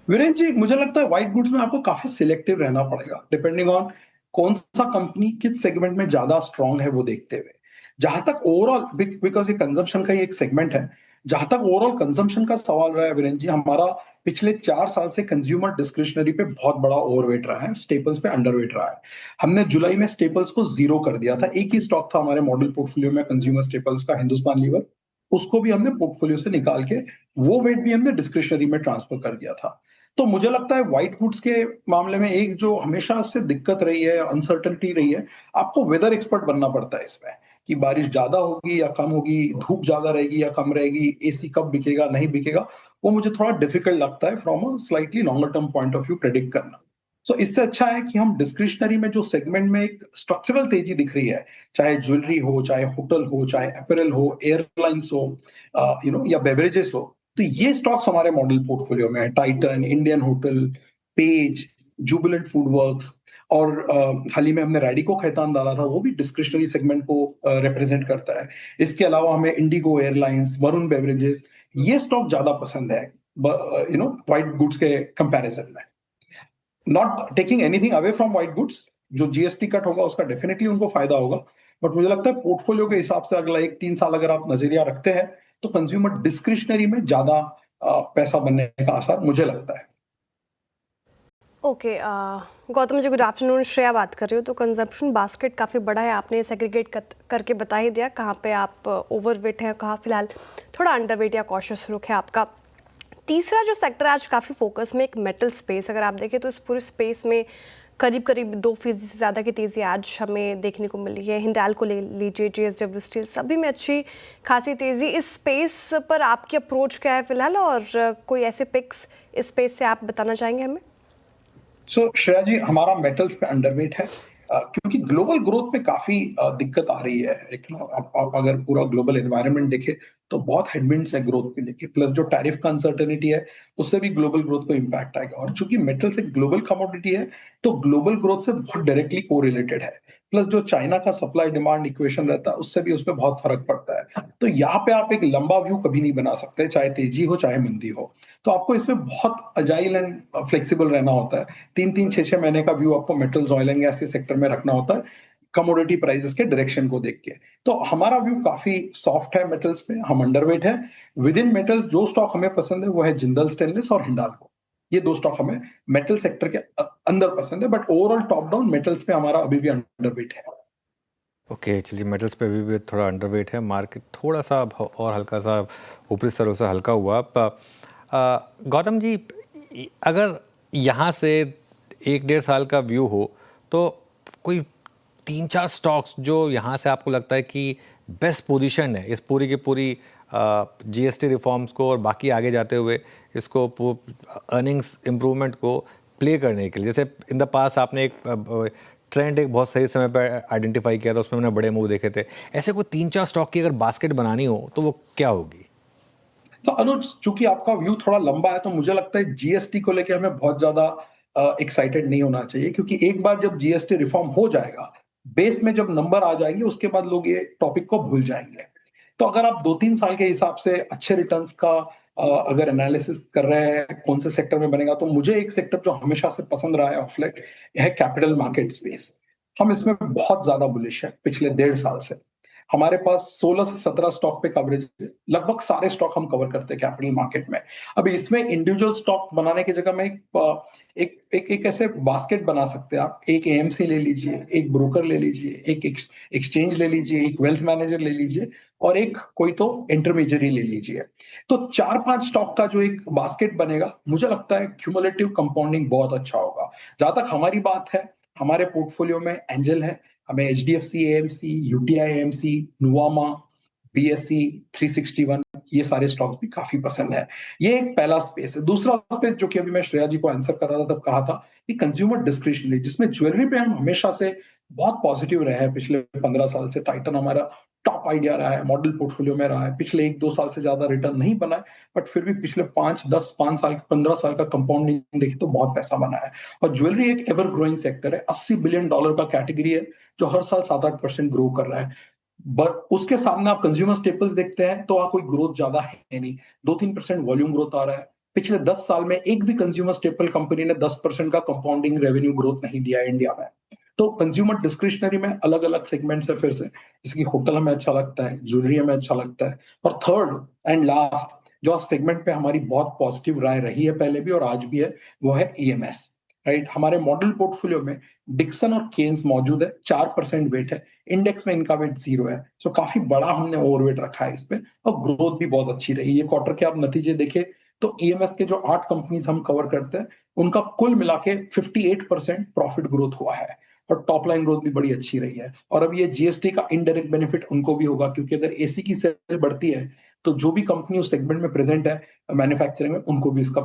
वीरेंद्र जी, मुझे लगता है व्हाइट गुड्स में आपको काफी सिलेक्टिव रहना पड़ेगा, डिपेंडिंग ऑन कौन सा कंपनी किस सेगमेंट में ज्यादा स्ट्रांग है वो देखते हुए। जहां तक ओवरऑल, बिकॉज ये कंजम्पशन का ही एक सेगमेंट है, जहां तक ओवरऑल कंजम्पशन का सवाल रहा है वीरेंद्र जी, हमारा पिछले 4 साल से कंज्यूमर डिस्क्रिशनरी पे बहुत बड़ा ओवरवेट रहा है, स्टेपल्स पे अंडरवेट रहा है। हमने जुलाई में स्टेपल्स को 0 कर दिया था। एक ही स्टॉक था हमारे मॉडल पोर्टफोलियो में कंज्यूमर स्टेपल्स का, हिंदुस्तान लीवर, उसको भी हमने पोर्टफोलियो से निकाल के वो वेट भी हमने डिस्क्रिशनरी में ट्रांसफर कर दिया था। तो मुझे लगता है व्हाइट गुड्स के मामले में एक जो हमेशा से दिक्कत रही है, अनसर्टेनिटी रही है, आपको वेदर एक्सपर्ट बनना पड़ता है इसमें, कि बारिश ज्यादा होगी या कम होगी, धूप ज्यादा रहेगी या कम रहेगी, एसी कब बिकेगा नहीं बिकेगा, वो मुझे थोड़ा डिफिकल्ट लगता है from a slightly longer term point of view predict करना। सो इससे अच्छा है कि हम डिस्क्रिशनरी में जो सेगमेंट में एक स्ट्रक्चरल तेजी दिख रही है, चाहे ज्वेलरी हो, चाहे होटल हो, चाहे अपैरल हो, एयरलाइंस हो, या बेवरेजेस हो, तो ये स्टॉक्स हमारे मॉडल पोर्टफोलियो में है। Titan, Indian hotel, page, Jubilant food works, और हाल ही में हमने रैडिको खैतान डाला था, वो भी डिस्क्रिशनरी सेगमेंट को रिप्रेजेंट करता है। इसके अलावा हमें इंडिगो एयरलाइंस, वरुण बेवरेजेस, ये स्टॉक ज्यादा पसंद है व्हाइट गुड्स के कंपैरिजन में। Not taking anything away from white goods, जो जीएसटी कट होगा उसका डेफिनेटली उनको फायदा होगा, बट मुझे लगता है पोर्टफोलियो के हिसाब से अगला 1-3 साल अगर आप नजरिया रखते हैं, तो कंज्यूमर डिस्क्रिशनरी में ज्यादा पैसा बनने का आसार मुझे लगता है। Okay, Gautam ji good afternoon. Shreya बात कर रही हो। तो कंजप्शन बास्केट काफ़ी बड़ा है, आपने सेग्रीगेट करके बता ही दिया कहाँ पे आप ओवरवेट हैं, कहाँ फिलहाल थोड़ा अंडरवेट या कॉशियस रुख है आपका। तीसरा जो सेक्टर आज काफ़ी फोकस में, एक मेटल स्पेस, अगर आप देखें तो इस पूरे स्पेस में करीब 2% से ज़्यादा की तेज़ी आज हमें देखने को मिली है। हिंडाल्को ले लीजिए, JSW स्टील, सभी में अच्छी खासी तेज़ी। इस स्पेस पर आपकी अप्रोच क्या है फिलहाल, और कोई ऐसे पिक्स इस स्पेस से आप बताना चाहेंगे हमें? श्रेया जी, हमारा मेटल्स पे अंडरवेट है, क्योंकि ग्लोबल ग्रोथ में काफी दिक्कत आ रही है। आप अगर पूरा ग्लोबल एनवायरनमेंट देखें तो बहुत हेडविंड्स है ग्रोथ के लेके, प्लस जो टैरिफ का अनसर्टेनिटी है उससे भी ग्लोबल ग्रोथ को इम्पैक्ट आएगा। और चूंकि मेटल्स एक ग्लोबल कमोडिटी है, तो ग्लोबल ग्रोथ से बहुत डायरेक्टली कोरिलेटेड है। प्लस जो चाइना का सप्लाई डिमांड इक्वेशन रहता है, उससे भी उस पर बहुत फर्क पड़ता है। तो यहाँ पे आप एक लंबा व्यू कभी नहीं बना सकते, चाहे तेजी हो चाहे मंदी हो। तो आपको इसमें बहुत अजाइल एंड फ्लेक्सिबल रहना होता है। 3-3, 6-6 महीने का व्यू आपको मेटल्स, ऑयल एंड गैस के सेक्टर में रखना होता है, कमोडिटी प्राइसेस के डायरेक्शन को देख के। तो हमारा व्यू काफी सॉफ्ट है मेटल्स में, हम अंडरवेट है। विद इन मेटल्स जो स्टॉक हमें पसंद है वो है जिंदल स्टेनलेस और हिंडाल्को। ये दो स्टॉक हमें मेटल सेक्टर के अंदर पसंद है, but overall top down metals पे हमारा अभी भी अंडरवेट है। ओके, चलिए, मेटल्स पे भी थोड़ा अंडरवेट है। मार्केट थोड़ा सा और हल्का सा ऊपरी स्तरों से हल्का हुआ। गौतम जी, अगर यहाँ से 1-1.5 साल का व्यू हो, तो कोई 3-4 स्टॉक्स जो यहाँ से आपको लगता है कि बेस्ट पोजीशन है इस पूरी की पूरी जीएसटी रिफॉर्म्स को और बाकी आगे जाते हुए इसको अर्निंग्स इम्प्रूवमेंट को प्ले करने के लिए? जैसे इन द पास आपने एक ट्रेंड एक बहुत सही समय पर आइडेंटिफाई किया था, उसमें मैंने बड़े मूव देखे थे। ऐसे कोई 3-4 स्टॉक की अगर बास्केट बनानी हो तो वो क्या होगी? तो अनुज, चूंकि आपका व्यू थोड़ा लंबा है, तो मुझे लगता है जीएसटी को लेकर हमें बहुत ज्यादा एक्साइटेड नहीं होना चाहिए, क्योंकि एक बार जब जीएसटी रिफॉर्म हो जाएगा बेस में जब नंबर आ जाएंगे उसके बाद लोग ये टॉपिक को भूल जाएंगे। तो अगर आप 2-3 साल के हिसाब से अच्छे रिटर्न्स का अगर एनालिसिस कर रहे हैं कौन से सेक्टर में बनेगा, तो मुझे एक सेक्टर जो हमेशा से पसंद रहा है ऑफ लेट है कैपिटल मार्केट स्पेस। हम इसमें बहुत ज्यादा बुलिश है पिछले 1.5 साल से। हमारे पास 16 से 17 स्टॉक पे कवरेज है, लगभग सारे स्टॉक हम कवर करते हैं कैपिटल मार्केट में। अभी इसमें इंडिविजुअल स्टॉक बनाने की जगह में एक ऐसे बास्केट बना सकते हैं आप। एक एएमसी ले लीजिए, एक ब्रोकर ले लीजिए, एक एक्सचेंज ले लीजिए, एक वेल्थ मैनेजर ले लीजिए और एक कोई तो इंटरमीडियरी ले लीजिए। तो 4-5 स्टॉक का जो एक बास्केट बनेगा, मुझे लगता है क्यूमुलेटिव कंपाउंडिंग बहुत अच्छा होगा। जहां तक हमारी बात है, हमारे पोर्टफोलियो में एंजल है, हमें HDFC AMC, UTI AMC, Nuvama, BSc, 361 ये सारे स्टॉक्स भी काफी पसंद है। ये एक पहला स्पेस है। दूसरा स्पेस जो कि अभी मैं श्रेया जी को आंसर कर रहा था तब कहा था कि कंज्यूमर डिस्क्रिशनरी, जिसमें ज्वेलरी पे हम हमेशा से बहुत पॉजिटिव रहे हैं। पिछले 15 साल से टाइटन हमारा टॉप आइडिया रहा है, मॉडल पोर्टफोलियो में रहा है। पिछले 1-2 साल से ज्यादा रिटर्न नहीं बना है, बट फिर भी पिछले 5 साल 15 साल का कंपाउंडिंग देखिए तो बहुत पैसा बना है। और ज्वेलरी एक एवर ग्रोइंग सेक्टर है, $80 बिलियन का कैटेगरी है जो हर साल 7-8% ग्रो कर रहा है। बट उसके सामने आप कंज्यूमर स्टेपल्स देखते हैं तो वहां कोई ग्रोथ ज्यादा है नहीं, 2-3% वॉल्यूम ग्रोथ आ रहा है। पिछले 10 साल में एक भी कंज्यूमर स्टेपल कंपनी ने 10% का कंपाउंडिंग रेवेन्यू ग्रोथ नहीं दिया है इंडिया में। तो कंज्यूमर डिस्क्रिशनरी में अलग अलग सेगमेंट्स है फिर से, जैसे कि होटल हमें अच्छा लगता है, ज्वेलरी हमें अच्छा लगता है। और थर्ड एंड लास्ट जो सेगमेंट पे हमारी बहुत पॉजिटिव राय रही है पहले भी और आज भी है, वो है ईएमएस। राइट, हमारे मॉडल पोर्टफोलियो में डिक्सन और केन्स मौजूद है, 4% वेट है, इंडेक्स में इनका वेट 0 है। सो काफी बड़ा हमने ओवरवेट रखा है इस पे और ग्रोथ भी बहुत अच्छी रही। ये क्वार्टर के आप नतीजे देखें तो ईएमएस के जो 8 कंपनीज हम कवर करते हैं उनका कुल मिला के 58% प्रॉफिट ग्रोथ हुआ है और टॉप लाइन ग्रोथ भी बड़ी अच्छी रही है। और अब ये जीएसटी का इनडायरेक्ट बेनिफिट उनको भी होगा, क्योंकि अगर एसी की सेल बढ़ती है तो जो भी कंपनी उस सेगमेंट में प्रेजेंट है मैन्युफैक्चरिंग में, उनको भी इसका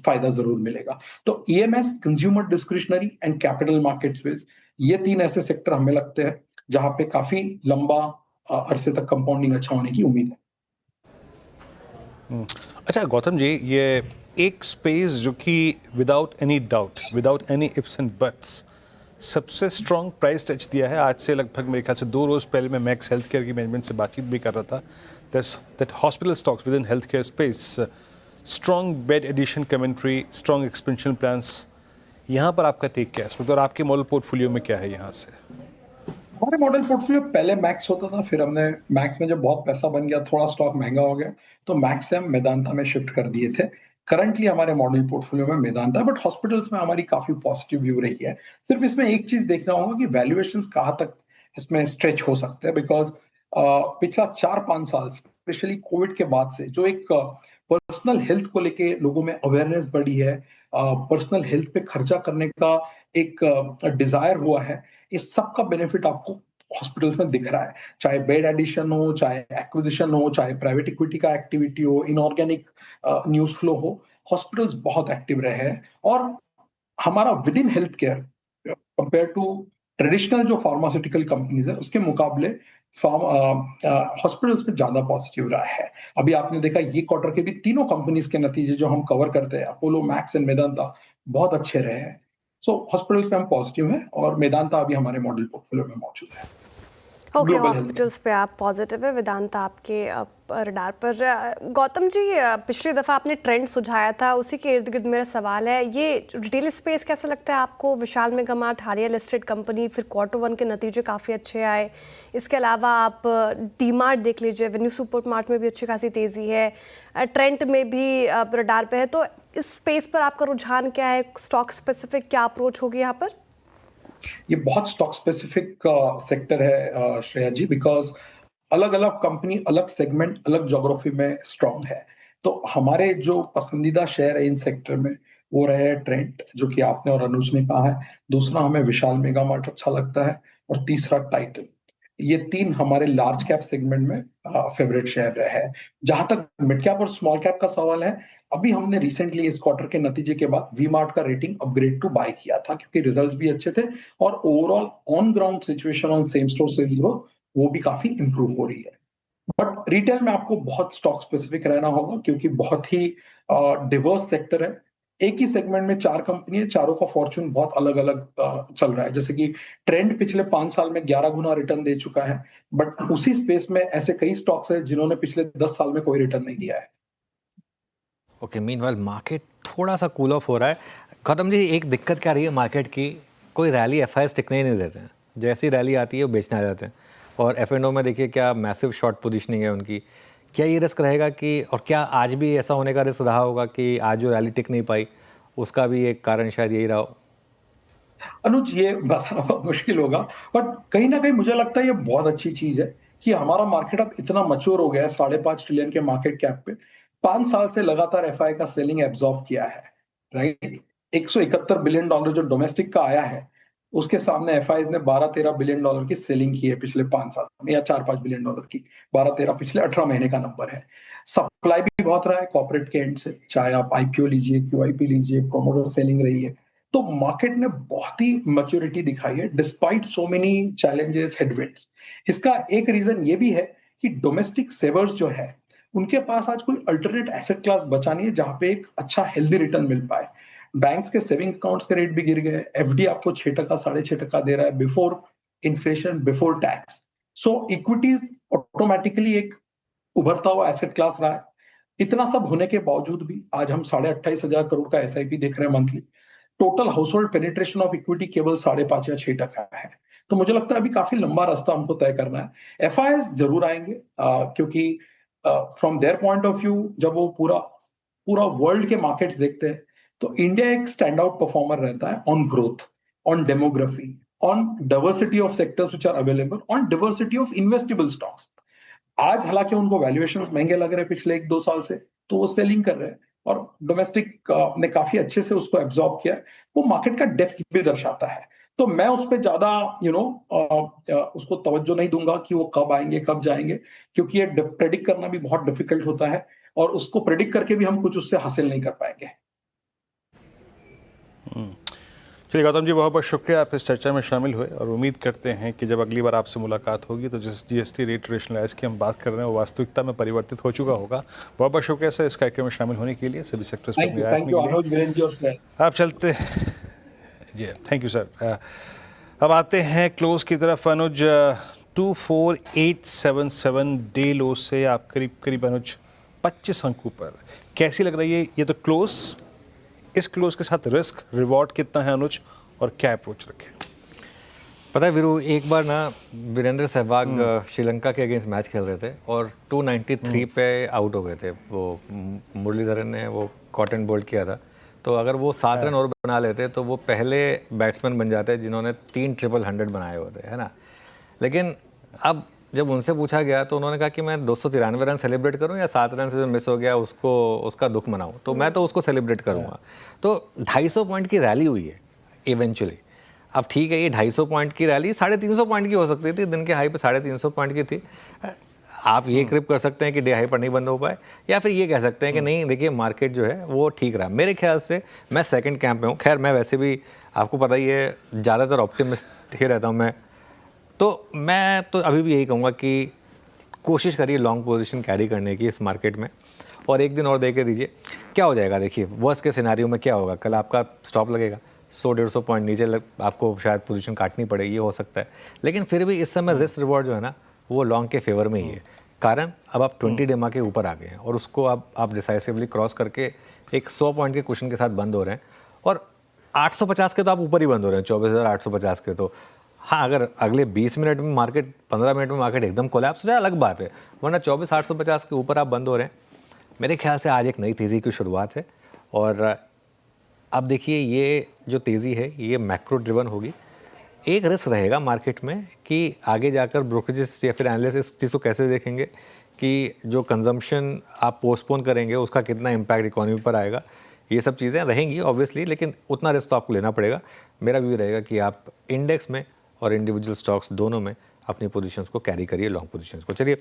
फायदा जरूर मिलेगा। तो EMS, consumer discretionary and capital market space, ये 3 ऐसे सेक्टर हमें लगते हैं जहां पे काफी लंबा अरसे तक कंपाउंडिंग अच्छा होने की उम्मीद है। अच्छा गौतम जी, ये एक स्पेस जो कि without any doubt, without any ifs and buts सबसे स्ट्रॉन्ग प्राइस टच दिया है आज से लगभग मेरे ख्याल से 2 रोज पहले मैं मैक्स हेल्थ केयर की मैनेजमेंट से बातचीत भी कर रहा था। That hospital stocks within health care space, strong bed addition commentary, strong expansion plans, यहाँ पर आपका टेक क्या है इस वक्त और आपके मॉडल पोर्टफोलियो में क्या है यहाँ से? हमारे मॉडल पोर्टफोलियो पहले मैक्स होता था, फिर हमने मैक्स में जब बहुत पैसा बन गया, थोड़ा स्टॉक महंगा हो गया, तो मैक्स से हम मेदांता में शिफ्ट कर दिए थे। करंटली हमारे मॉडल पोर्टफोलियो में मेदांता है, बट हॉस्पिटल्स में हमारी काफी पॉजिटिव व्यू रही है। सिर्फ इसमें एक चीज देखना होगा कि वैल्यूएशंस कहाँ तक इसमें स्ट्रेच हो सकते हैं, बिकॉज पिछला 4-5 साल स्पेशली कोविड के बाद से जो एक पर्सनल हेल्थ को लेके लोगों में अवेयरनेस बढ़ी है, पर्सनल हेल्थ पे खर्चा करने का एक डिजायर हुआ है, इस सब का बेनिफिट आपको हॉस्पिटल्स में दिख रहा है। चाहे बेड एडिशन हो, चाहे एक्विजिशन हो, चाहे प्राइवेट इक्विटी का एक्टिविटी हो, इनऑर्गेनिक न्यूज फ्लो हो, हॉस्पिटल्स बहुत एक्टिव रहे हैं। और हमारा within health care compare to traditional जो फार्मास्यूटिकल कंपनीज है उसके मुकाबले हॉस्पिटल्स में ज्यादा पॉजिटिव रहा है। अभी आपने देखा ये क्वार्टर के भी तीनों कंपनीज के नतीजे जो हम कवर करते हैं, अपोलो, मैक्स एंड मेदांता, बहुत अच्छे रहे हैं। सो हॉस्पिटल्स में हम पॉजिटिव हैं और मेदांता अभी हमारे मॉडल पोर्टफोलियो में मौजूद है। ओके, हॉस्पिटल्स पे आप पॉजिटिव है, वेदांता आपके रडार पर। गौतम जी, पिछली दफ़ा आपने ट्रेंड सुझाया था, उसी के इर्द गिर्द मेरा सवाल है, ये रिटेल स्पेस कैसा लगता है आपको? विशाल मेगामार्ट, हालिया लिस्टेड कंपनी, फिर Q1 के नतीजे काफ़ी अच्छे आए। इसके अलावा आप डी-मार्ट देख लीजिए, वेन्यू सुपर मार्ट में भी अच्छी खासी तेज़ी है, ट्रेंड में भी रडार पे है। तो इस स्पेस पर आपका रुझान क्या है? स्टॉक स्पेसिफिक क्या अप्रोच होगी यहाँ पर? ये बहुत स्टॉक स्पेसिफिक सेक्टर है श्रेया जी, बिकॉज अलग अलग कंपनी, अलग सेगमेंट, अलग ज्योग्राफी में स्ट्रांग है। तो हमारे जो पसंदीदा शेयर है इन सेक्टर में वो रहे ट्रेंड, जो कि आपने और अनुज ने कहा है। दूसरा हमें विशाल मेगा मार्ट अच्छा लगता है और तीसरा टाइटन। ये 3 हमारे लार्ज कैप सेगमेंट में फेवरेट शेयर रहे हैं। जहां तक मिड कैप और स्मॉल कैप का सवाल है, अभी हमने रिसेंटली इस क्वार्टर के नतीजे के बाद वी मार्ट का रेटिंग अपग्रेड टू बाय किया था, क्योंकि रिजल्ट्स भी अच्छे थे और overall on ground situation on same store sales growth वो भी काफी इंप्रूव हो रही है। बट रिटेल में आपको बहुत स्टॉक स्पेसिफिक रहना होगा, क्योंकि बहुत ही डिवर्स सेक्टर है। एक ही सेगमेंट में 4 कंपनी है, चारों का फॉर्चून बहुत अलग अलग चल रहा है। जैसे कि ट्रेंड पिछले 5 साल में 11 गुना रिटर्न दे चुका है, बट उसी स्पेस में ऐसे कई स्टॉक्स है जिन्होंने पिछले 10 साल में कोई रिटर्न नहीं दिया है। ओके, मीनवाइल मार्केट थोड़ा सा कूल ऑफ हो रहा है। खत्म जी, एक दिक्कत क्या रही है मार्केट की, कोई रैली एफआईआईज टिकने ही नहीं देते हैं। जैसी रैली आती है वो बेचने आ जाते हैं। और एफ&ओ में देखिए क्या मैसिव शॉर्ट पोजीशनिंग है उनकी। क्या ये रिस्क रहेगा कि, और क्या आज भी ऐसा होने का रिस्क रहा होगा कि आज जो रैली टिक नहीं पाई उसका भी एक कारण शायद यही रहा हो? अनुज, ये बताना बहुत मुश्किल होगा, बट कहीं ना कहीं मुझे लगता है ये बहुत अच्छी चीज है कि हमारा मार्केट अब इतना मच्योर हो गया है। 5.5 ट्रिलियन के मार्केट कैप पे 5 साल से लगातार एफआई का सेलिंग एब्जॉर्ब किया है, राइट। $171 बिलियन जो डोमेस्टिक का आया है, उसके सामने एफआई ने $12-13 बिलियन की सेलिंग की है पिछले 5 साल में, या $4-5 बिलियन की। 12-13 पिछले 18 महीने का नंबर है। सप्लाई भी बहुत रहा है कॉर्पोरेट के एंड से, चाहे आप आईपीओ लीजिए, क्यूआईपी लीजिए, प्रोमोटर सेलिंग रही है। तो मार्केट ने बहुत ही मैच्योरिटी दिखाई है despite so many challenges, headwinds. इसका एक रीजन ये भी है कि डोमेस्टिक सेवर्स जो है उनके पास आज कोई अल्टरनेट एसेट क्लास बचा नहीं है जहां पे एक अच्छा हेल्दी रिटर्न मिल पाए। बैंक्स के सेविंग अकाउंट्स के रेट भी गिर गए, एफडी आपको 6%, 6.5% दे रहा है बिफोर इन्फ्लेशन, बिफोर टैक्स। सो इक्विटीज ऑटोमेटिकली एक उभरता हुआ एसेट क्लास रहा है। इतना सब होने के बावजूद भी आज हम 28,500 करोड़ का एसआईपी देख रहे हैं monthly. Total house hold penetration of equity केवल 5.5 या 6% है। तो मुझे लगता है अभी काफी लंबा रास्ता हमको तय करना है। एफआईआईज जरूर आएंगे, क्योंकि from their point of view जब वो पूरा वर्ल्ड के मार्केट्स देखते हैं तो इंडिया एक स्टैंड आउट परफॉर्मर रहता है on growth, on demography, on diversity of sectors which are available, on diversity of investable stocks. आज हालांकि उनको वैल्यूएशंस महंगे लग रहे हैं पिछले 1-2 साल से, तो वो सेलिंग कर रहे हैं और डोमेस्टिक ने काफी अच्छे से उसको एब्जॉर्ब किया है। वो मार्केट का डेप्थ भी दर्शाता है। तो मैं उस पर ज्यादा उसको तवज्जो नहीं दूंगा कि वो कब आएंगे कब जाएंगे, क्योंकि ये प्रेडिक्ट करना भी बहुत डिफिकल्ट होता है और उसको प्रेडिक्ट करके भी हम कुछ उससे हासिल नहीं कर पाएंगे। चलिए गौतम जी, बहुत बहुत शुक्रिया आप इस चर्चा में शामिल हुए और उम्मीद करते हैं कि जब अगली बार आपसे मुलाकात होगी तो जिस जीएसटी रेट रेशनलाइज की हम बात कर रहे हैं वो वास्तविकता में परिवर्तित हो चुका होगा। बहुत बहुत शुक्रिया सर इस कार्यक्रम में शामिल होने के लिए, सभी सेक्टर्स पर के लिए। आप चलते जी, थैंक यू सर। अब आते हैं क्लोज की तरफ। अनुज, 24,877 डे लो से आप करीब अनुज 25 अंकों पर, कैसी लग रही है ये तो क्लोज? इस क्लोज के साथ रिस्क रिवॉर्ड कितना है अनुज, और क्या अप्रोच रखें? पता है वीरू, एक बार ना वीरेंद्र सहवाग श्रीलंका के अगेंस्ट मैच खेल रहे थे और 293 पे आउट हो गए थे। वो मुरलीधरन ने वो कॉटन बोल्ड किया था, तो अगर वो 7 रन और बना लेते तो वो पहले बैट्समैन बन जाते जिन्होंने 3 ट्रिपल 100 बनाए होते, है ना। लेकिन अब जब उनसे पूछा गया तो उन्होंने कहा कि मैं 293 रन सेलिब्रेट करूं या 7 रन से जो मिस हो गया उसका दुख मनाऊं, तो मैं तो उसको सेलिब्रेट करूंगा। तो 250 पॉइंट की रैली हुई है इवेंचुअली। अब ठीक है, ये 250 पॉइंट की रैली 350 पॉइंट की हो सकती थी, दिन के हाई पे 350 पॉइंट की थी। आप ये क्रिप कर सकते हैं कि डे हाई पर नहीं बंद हो पाए, या फिर ये कह सकते हैं कि नहीं देखिए मार्केट जो है वो ठीक रहा। मेरे ख्याल से मैं सेकंड कैंप में हूँ। खैर मैं वैसे भी आपको पता ही है ज़्यादातर ऑप्टिमिस्ट ही रहता हूँ मैं, तो मैं तो अभी भी यही कहूँगा कि कोशिश करिए लॉन्ग पोजीशन कैरी करने की इस मार्केट में, और एक दिन और दे के दीजिए। क्या हो जाएगा देखिए, वर्स्ट के सिनेरियो में क्या होगा, कल आपका स्टॉप लगेगा 100-150 पॉइंट नीचे आपको शायद पोजीशन काटनी पड़े, ये हो सकता है। लेकिन फिर भी इस समय रिस्क रिवॉर्ड जो है ना वो लॉन्ग के फेवर में ही है। कारण अब आप 20 डेमा के ऊपर आ गए हैं और उसको आप डिसाइसिवली क्रॉस करके एक 100 पॉइंट के कुशन के साथ बंद हो रहे हैं, और 850 के तो आप ऊपर ही बंद हो रहे हैं, 24,850 के। तो हाँ, अगर अगले 20 मिनट में मार्केट, 15 मिनट में मार्केट एकदम कोलैप्स हो जाए अलग बात है, वरना 24,850 के ऊपर आप बंद हो रहे हैं। मेरे ख्याल से आज एक नई तेज़ी की शुरुआत है, और अब देखिए ये जो तेज़ी है ये मैक्रो ड्रिवन होगी। एक रिस्क रहेगा मार्केट में कि आगे जाकर ब्रोकरेजेस या फिर एनालिस्ट इस चीज़ को कैसे देखेंगे कि जो कंजम्पशन आप पोस्टपोन करेंगे उसका कितना इम्पैक्ट इकोनॉमी पर आएगा। ये सब चीज़ें रहेंगी ऑब्वियसली, लेकिन उतना रिस्क तो आपको लेना पड़ेगा। मेरा व्यू रहेगा कि आप इंडेक्स में और इंडिविजुअल स्टॉक्स दोनों में अपनी पोजीशंस को कैरी करिए, लॉन्ग पोजीशंस को। चलिए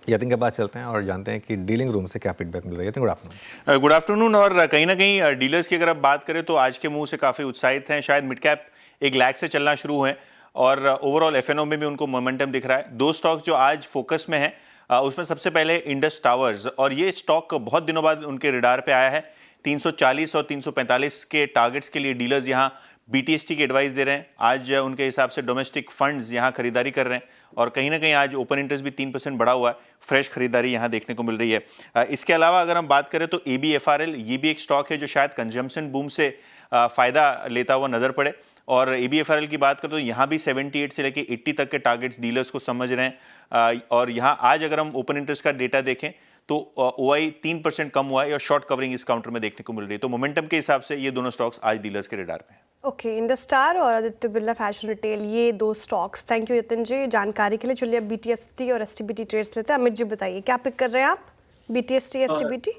यतिन के पास चलते हैं और जानते हैं कि डीलिंग रूम से क्या फीडबैक मिल रहा है। Yatin, good afternoon. Good afternoon. और कहीं ना कहीं डीलर्स की अगर आप बात करें तो आज के मूव से काफ़ी उत्साहित हैं। शायद मिड कैप 1 लाख से चलना शुरू हुए और ओवरऑल एफएनओ में भी उनको मोमेंटम दिख रहा है। 2 स्टॉक्स जो आज फोकस में है उसमें सबसे पहले इंडस टावर्स, और ये स्टॉक बहुत दिनों बाद उनके रडार पे आया है। 340 और 345 के टारगेट्स के लिए डीलर्स यहाँ BTST की एडवाइस दे रहे हैं। आज उनके हिसाब से डोमेस्टिक फंड्स यहाँ खरीदारी कर रहे हैं और कहीं ना कहीं आज ओपन इंटरेस्ट भी 3% बढ़ा हुआ है। फ्रेश खरीदारी यहाँ देखने को मिल रही है। इसके अलावा अगर हम बात करें तो ABFRL ये भी एक स्टॉक है जो शायद कंजम्पशन बूम से फ़ायदा लेता हुआ नज़र पड़े और ABFRL की बात करें तो यहाँ भी 78 से लेकर 80 तक के टारगेट्स डीलर्स को समझ रहे हैं। और यहाँ आज अगर हम ओपन इंटरेस्ट का डेटा देखें तो OI 3% कम हुआ है और शॉर्ट कवरिंग इस काउंटर में देखने को मिल रही है। तो मोमेंटम के हिसाब से ये दोनों स्टॉक्स आज डीलर्स के रेडार में हैं। ओके, इंडस्टार और आदित्य बिरला फैशन रिटेल, ये दो स्टॉक्स। थैंक यू यतिन जी जानकारी के लिए। चलिए अब BTST और STBT ट्रेड्स लेते हैं। अमित जी बताइए क्या पिक कर रहे हैं आप, BTST STBT?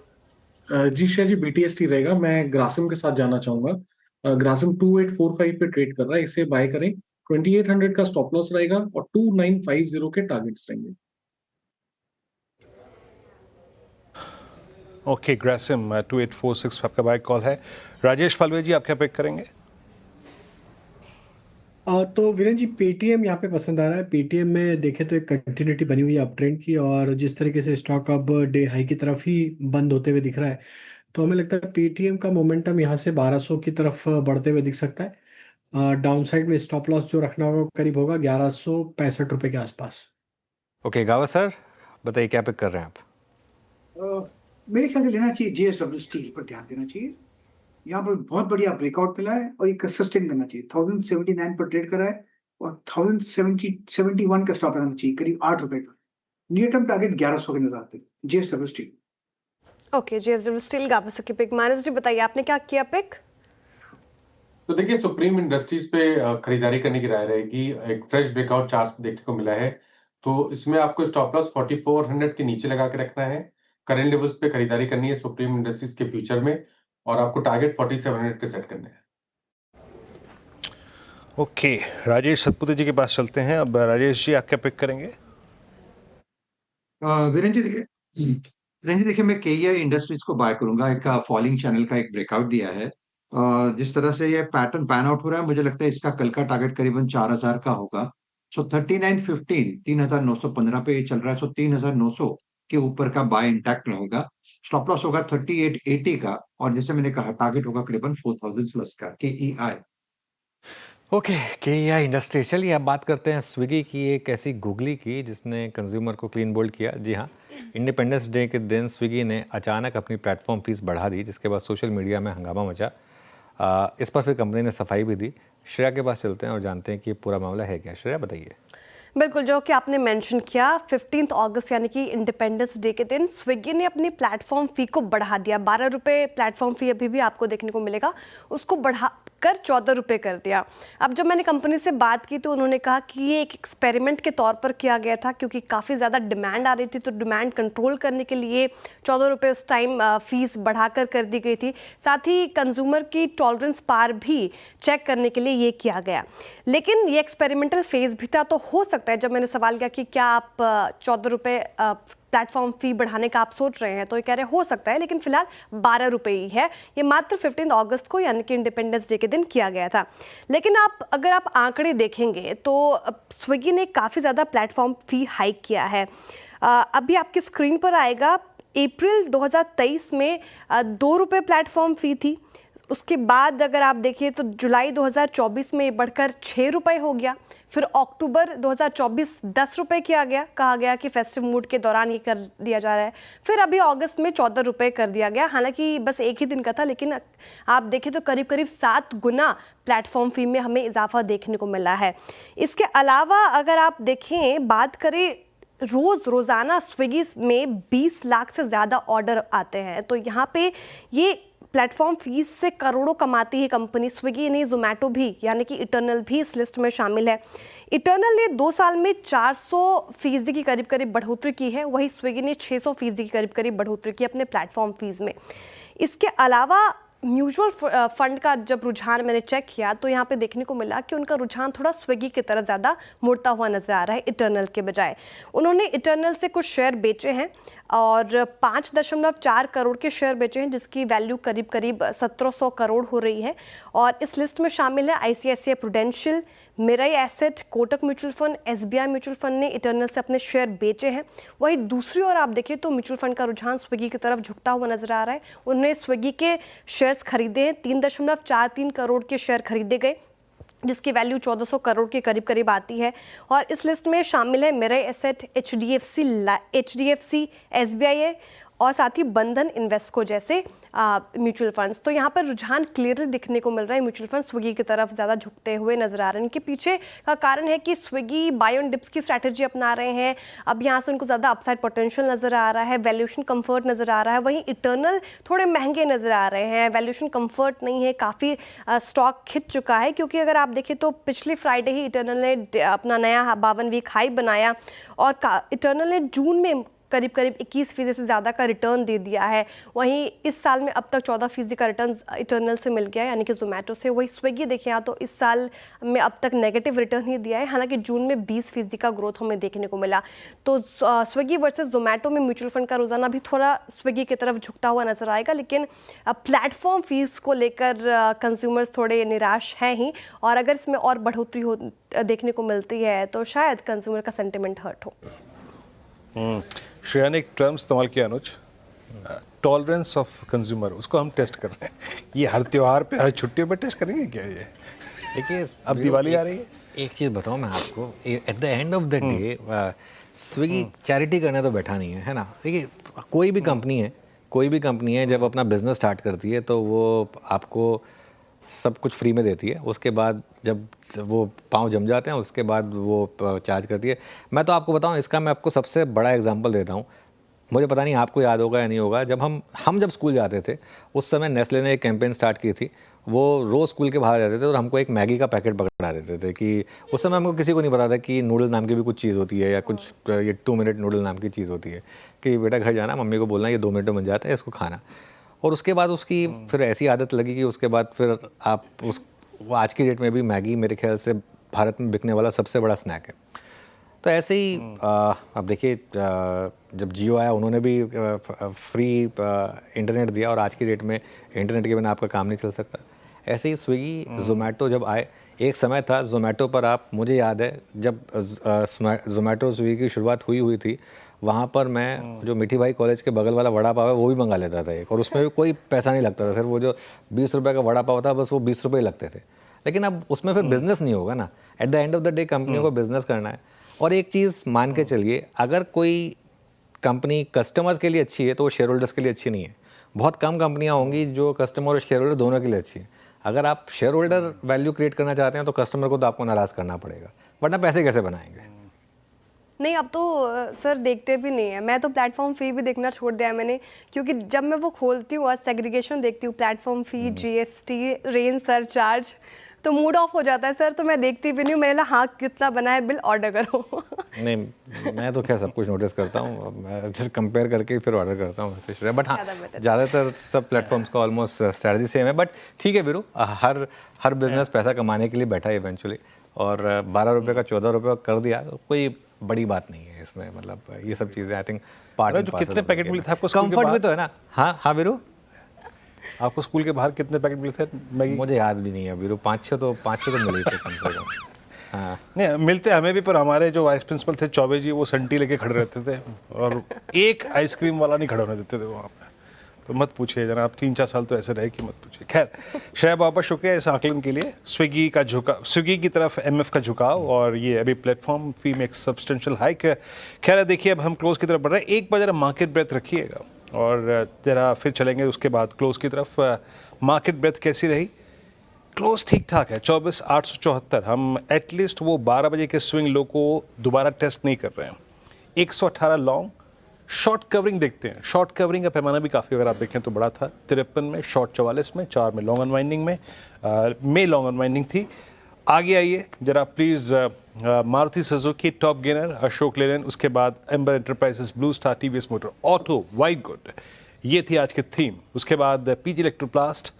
जी श्रेया जी, BTST रहेगा। मैं ग्रासिम के साथ जाना चाहूंगा। ग्रासिम 2845 पे ट्रेड कर रहा है, इसे बाय करें। 2800 का स्टॉप लॉस रहेगा और 2950 के टारगेट्स रहेंगे। ओके, ग्रासिम 2846 आपका बाय कॉल है। राजेश पालवे जी, आप क्या पिक करेंगे? तो वीरेंद्र जी, पेटीएम यहाँ पे पसंद आ रहा है। पेटीएम में देखें तो एक कंटिन्यूटी बनी हुई है अप ट्रेंड की, और जिस तरीके से स्टॉक अब डे हाई की तरफ ही बंद होते हुए दिख रहा है, तो हमें लगता है पेटीएम का मोमेंटम यहाँ से 1200 की तरफ बढ़ते हुए दिख सकता है। डाउन साइड में स्टॉप लॉस जो रखना होगा करीब होगा 1165 रुपए के आसपास। ओके गावा सर, बताइए क्या पिक कर रहे हैं आप? मेरे ख्याल से लेना चाहिए JSW स्टील पर ध्यान देना चाहिए। यहाँ पर बहुत बढ़िया ब्रेकआउट मिला है और एक सस्टेन करना चाहिए। 1079 पर ट्रेड करा है और 1071 का स्टॉप लगाना चाहिए, करीब 8 रुपए का। नियर टर्म टारगेट 1100 के नजर आते हैं JSW steel. Okay, JSW steel गावा सर की पिक। मानस जी बताइए आपने क्या किया पिक? तो देखिए सुप्रीम इंडस्ट्रीज पे खरीदारी करने की राय रहेगी। एक फ्रेश ब्रेकआउट चार्ट देखने को मिला है, तो इसमें आपको स्टॉप लॉस 4400 के नीचे लगा के रखना है। करंट लेवल्स पे खरीदारी करनी है सुप्रीम इंडस्ट्रीज के फ्यूचर में और आपको टारगेट 4700 पे सेट करना है। ओके, राजेश सतपुते जी के पास चलते हैं। अब राजेश जी, आप क्या पिक करेंगे? वीरेंद्र जी देखिए मैं KEI इंडस्ट्रीज को बाय करूंगा। एक फॉलिंग चैनल का एक ब्रेकआउट दिया है। जिस तरह से ये पैटर्न पैन आउट हो रहा है, मुझे लगता है इसका कल का टारगेट करीबन 4000 का होगा। सो 3915 3915 पे ये चल रहा है। सो 3900 के ऊपर का बाय इंटैक्ट रहेगा। स्टॉप लॉस होगा 3880 का और जैसे मैंने कहा टारगेट होगा करीबन 4000 प्लस का KEI। Okay, KEI industry. चलिए अब बात करते हैं स्विगी की, एक ऐसी गूगली की जिसने कंज्यूमर को क्लीन बोल्ड किया। जी हाँ, इंडिपेंडेंस डे के दिन स्विगी ने अचानक अपनी प्लेटफॉर्म फीस बढ़ा दी, जिसके बाद सोशल मीडिया में हंगामा मचा। इस पर फिर कंपनी ने सफाई भी दी। श्रेया के पास चलते हैं और जानते हैं कि ये पूरा मामला है क्या। श्रेया बताइए। बिल्कुल, जो कि आपने मेंशन किया, 15 अगस्त यानी कि इंडिपेंडेंस डे के दिन स्विगी ने अपनी प्लेटफॉर्म फ़ी को बढ़ा दिया। 12 रुपये प्लेटफॉर्म फ़ी अभी भी आपको देखने को मिलेगा, उसको बढ़ा कर 14 रुपये कर दिया। अब जब मैंने कंपनी से बात की तो उन्होंने कहा कि ये एक एक्सपेरिमेंट के तौर पर किया गया था, क्योंकि काफ़ी ज़्यादा डिमांड आ रही थी, तो डिमांड कंट्रोल करने के लिए 14 रुपये उस टाइम फ़ीस बढ़ाकर कर दी गई थी। साथ ही कंज्यूमर की टॉलरेंस पार भी चेक करने के लिए ये किया गया। लेकिन ये एक्सपेरिमेंटल फेज़ भी था, तो हो सकता है, जब मैंने सवाल किया कि क्या आप 14 रुपये प्लेटफॉर्म फ़ी बढ़ाने का आप सोच रहे हैं, तो ये कह रहे हो सकता है, लेकिन फिलहाल 12 रुपये ही है। ये मात्र 15 अगस्त को यानी कि इंडिपेंडेंस डे के दिन किया गया था। लेकिन अगर आप आंकड़े देखेंगे तो स्विगी ने काफ़ी ज़्यादा प्लेटफॉर्म फ़ी हाइक किया है। अभी आपकी स्क्रीन पर आएगा, अप्रैल 2023 में 2 रुपये प्लेटफॉर्म फ़ी थी। उसके बाद अगर आप देखिए तो जुलाई 2024 में बढ़कर 6 रुपये हो गया। फिर अक्टूबर 2024 10 रुपये किया गया, कहा गया कि फेस्टिव मूड के दौरान ये कर दिया जा रहा है। फिर अभी अगस्त में 14 रुपये कर दिया गया। हालांकि बस एक ही दिन का था, लेकिन आप देखें तो करीब करीब 7 गुना प्लेटफॉर्म फ़ी में हमें इजाफा देखने को मिला है। इसके अलावा अगर आप देखें, बात करें रोज़ाना स्विगी में 20 लाख से ज़्यादा ऑर्डर आते हैं, तो यहाँ पे ये प्लेटफॉर्म फीस से करोड़ों कमाती है कंपनी। स्विगी नहीं, जोमेटो भी यानी कि इटर्नल भी इस लिस्ट में शामिल है। इटर्नल ने 2 साल में 400% की करीब करीब बढ़ोतरी की है, वही स्विगी ने 600% की करीब करीब बढ़ोतरी की अपने प्लेटफॉर्म फीस में। इसके अलावा म्यूचुअल फंड का जब रुझान मैंने चेक किया तो यहाँ पे देखने को मिला कि उनका रुझान थोड़ा स्विगी की तरफ ज़्यादा मुड़ता हुआ नजर आ रहा है इटर्नल के बजाय। उन्होंने इटर्नल से कुछ शेयर बेचे हैं और 5.4 करोड़ के शेयर बेचे हैं, जिसकी वैल्यू करीब करीब 1700 करोड़ हो रही है। और इस लिस्ट में शामिल है ICICI prudential, Mirae asset, Kotak mutual fund, SBI mutual fund ने इटर्नल से अपने शेयर बेचे हैं। वहीं दूसरी ओर आप देखिए तो म्यूचुअल फंड का रुझान स्विगी की तरफ झुकता हुआ नजर आ रहा है। उन्होंने स्विगी के शेयर्स खरीदे हैं, 3.43 करोड़ के शेयर खरीदे गए, जिसकी वैल्यू 1400 करोड़ के करीब करीब आती है। और इस लिस्ट में शामिल है मेराई एसेट, एचडीएफसी, एसबीआई और साथ ही बंधन इन्वेस्को जैसे म्यूचुअल फंड्स। तो यहाँ पर रुझान क्लियरली दिखने को मिल रहा है, म्यूचुअल फंड स्विगी की तरफ ज़्यादा झुकते हुए नजर आ रहे हैं। इनके पीछे का कारण है कि स्विगी बाय ऑन डिप्स की स्ट्रैटेजी अपना रहे हैं। अब यहाँ से उनको ज़्यादा अपसाइड पोटेंशियल नज़र आ रहा है, वैल्यूएशन कंफर्ट नज़र आ रहा है। वहीं इटर्नल थोड़े महंगे नज़र आ रहे हैं, वैल्यूएशन कंफर्ट नहीं है, काफ़ी स्टॉक खिंच चुका है। क्योंकि अगर आप देखें तो पिछले फ्राइडे ही इटर्नल ने अपना नया 52 वीक हाई बनाया और इटर्नल ने जून में करीब 21% से ज़्यादा का रिटर्न दे दिया है। वहीं इस साल में अब तक 14% का रिटर्न इटर्नल से मिल गया है, यानी कि जोमेटो से। वही स्विगी देखें यहाँ तो इस साल में अब तक नेगेटिव रिटर्न ही दिया है, हालांकि जून में 20% का ग्रोथ हमें देखने को मिला। तो स्विगी वर्सेस जोमेटो में म्यूचुअल फंड का रोजाना भी थोड़ा स्विगी की तरफ झुकता हुआ नजर आएगा, लेकिन प्लेटफॉर्म फीस को लेकर कंज्यूमर्स थोड़े निराश हैं ही। और अगर इसमें और बढ़ोतरी देखने को मिलती है तो शायद कंज्यूमर का सेंटिमेंट हर्ट हो। श्रेया ने एक टर्म इस्तेमाल किया अनुज, टॉलरेंस ऑफ कंज्यूमर, उसको हम टेस्ट कर रहे हैं। ये हर त्योहार पे, हर छुट्टियों पे टेस्ट करेंगे क्या ये? देखिए अब दिवाली आ रही है। एक चीज़ बताऊँ मैं आपको, at the end of the day Swiggy charity करने तो बैठा नहीं है ना। देखिए कोई भी कंपनी है जब अपना बिजनेस स्टार्ट करती है तो वो आपको सब कुछ फ्री में देती है। उसके बाद जब वो पाँव जम जाते हैं उसके बाद वो चार्ज करती है। मैं तो आपको बताऊं, इसका मैं आपको सबसे बड़ा एग्जांपल देता हूं। मुझे पता नहीं आपको याद होगा या नहीं होगा, जब हम जब स्कूल जाते थे उस समय नेस्ले ने एक कैंपेन स्टार्ट की थी। वो रोज़ स्कूल के बाहर जाते थे और हमको एक मैगी का पैकेट पकड़ा देते थे कि उस समय हमको किसी को नहीं पता था कि नूडल नाम की भी कुछ चीज़ होती है या कुछ ये 2 मिनट नूडल नाम की चीज़ होती है कि बेटा घर जाना, मम्मी को बोलना ये 2 मिनट में बन जाता है, इसको खाना। और उसके बाद उसकी फिर ऐसी आदत लगी कि उसके बाद फिर आप वो आज की डेट में भी मैगी मेरे ख्याल से भारत में बिकने वाला सबसे बड़ा स्नैक है। तो ऐसे ही अब देखिए जब जियो आया उन्होंने भी फ्री इंटरनेट दिया और आज की डेट में इंटरनेट के बिना आपका काम नहीं चल सकता। ऐसे ही स्विगी जोमेटो जब आए, एक समय था जोमेटो पर आप, मुझे याद है जब जोमेटो स्विगी की शुरुआत हुई थी, वहाँ पर मैं जो मिठी भाई कॉलेज के बगल वाला वड़ा पाव है वो भी मंगा लेता था एक, और उसमें भी कोई पैसा नहीं लगता था। फिर वो जो 20 रुपये का वड़ा पाव था बस वो 20 रुपये लगते थे। लेकिन अब उसमें फिर बिजनेस नहीं होगा ना। At the end of the day कंपनियों को बिजनेस करना है। और एक चीज़ मान के चलिए, अगर कोई कंपनी कस्टमर्स के लिए अच्छी है तो वो शेयर होल्डर्स के लिए अच्छी नहीं है। बहुत कम कंपनियाँ होंगी जो कस्टमर और शेयर होल्डर दोनों के लिए अच्छी है। अगर आप शेयर होल्डर वैल्यू क्रिएट करना चाहते हैं तो कस्टमर को तो आपको नाराज़ करना पड़ेगा, वरना पैसे कैसे बनाएंगे? नहीं, अब तो सर देखते भी नहीं है। मैं तो प्लेटफॉर्म फ़ी भी देखना छोड़ दिया मैंने, क्योंकि जब मैं वो खोलती हूँ और सेग्रीगेशन देखती हूँ, प्लेटफॉर्म फ़ी, जीएसटी, रेंज सरचार्ज, तो मूड ऑफ हो जाता है सर। तो मैं देखती भी नहीं हूँ। मैंने हाँ कितना बना है बिल, ऑर्डर करो। नहीं, मैं तो खैर सब कुछ नोटिस करता हूँ, मैं फिर कंपेयर करके फिर ऑर्डर करता हूँ वैसे श्रेया। बट हाँ, ज़्यादातर सब प्लेटफॉर्म्स का ऑलमोस्ट स्ट्रैटेजी सेम है। बट ठीक है वीरू, हर बिजनेस पैसा कमाने के लिए बैठा है इवेंचुअली, और 12 रुपये का 14 रुपये कर दिया तो कोई बड़ी बात नहीं है इसमें। मतलब ये सब चीज़ें I think part and parcel. कितने पैकेट मिले थे आपको? कंफर्ट भी तो है ना। हाँ वीरू, आपको स्कूल के बाहर कितने पैकेट मिले थे मैगी? मुझे याद भी नहीं है वीरू, 5-6 तो मिले थे कम से कम। हाँ नहीं, मिलते हमें भी, पर हमारे जो वाइस प्रिंसिपल थे चौबे जी, वो संटी लेके खड़े रहते थे और एक आइसक्रीम वाला नहीं खड़ा होने देते थे वहाँ पे। तो मत पूछिए जनाब, 3-4 साल तो ऐसे रहे कि मत पूछिए। खैर श्रेया, बहुत शुक्रिया इस आकलन के लिए। स्विगी की तरफ एमएफ का झुकाव, और ये अभी प्लेटफॉर्म फी में एक सब्सटेंशियल हाइक। खैर देखिए, अब हम क्लोज की तरफ बढ़ रहे हैं। एक बार जरा मार्केट ब्रेथ रखिएगा और जरा फिर चलेंगे उसके बाद क्लोज की तरफ। मार्केट ब्रेथ कैसी रही? क्लोज ठीक ठाक है, 24,874। हम एटलीस्ट वो 12 बजे के स्विंग लो को दोबारा टेस्ट नहीं कर रहे हैं। 118 लॉन्ग, शॉर्ट कवरिंग देखते हैं। शॉर्ट कवरिंग का पैमाना भी काफ़ी, अगर आप देखें तो बड़ा था, 53 में, शॉर्ट 44 में, 4 में लॉन्ग अनवाइंडिंग में लॉन्ग अनवाइंडिंग थी। आगे आइए जरा please. Maruti Suzuki top gainer, Ashok Leyland, उसके बाद amber enterprises, blue star, TVS motor, auto, white good, ये थी आज की थीम। उसके बाद पीजी इलेक्ट्रोप्लास्ट,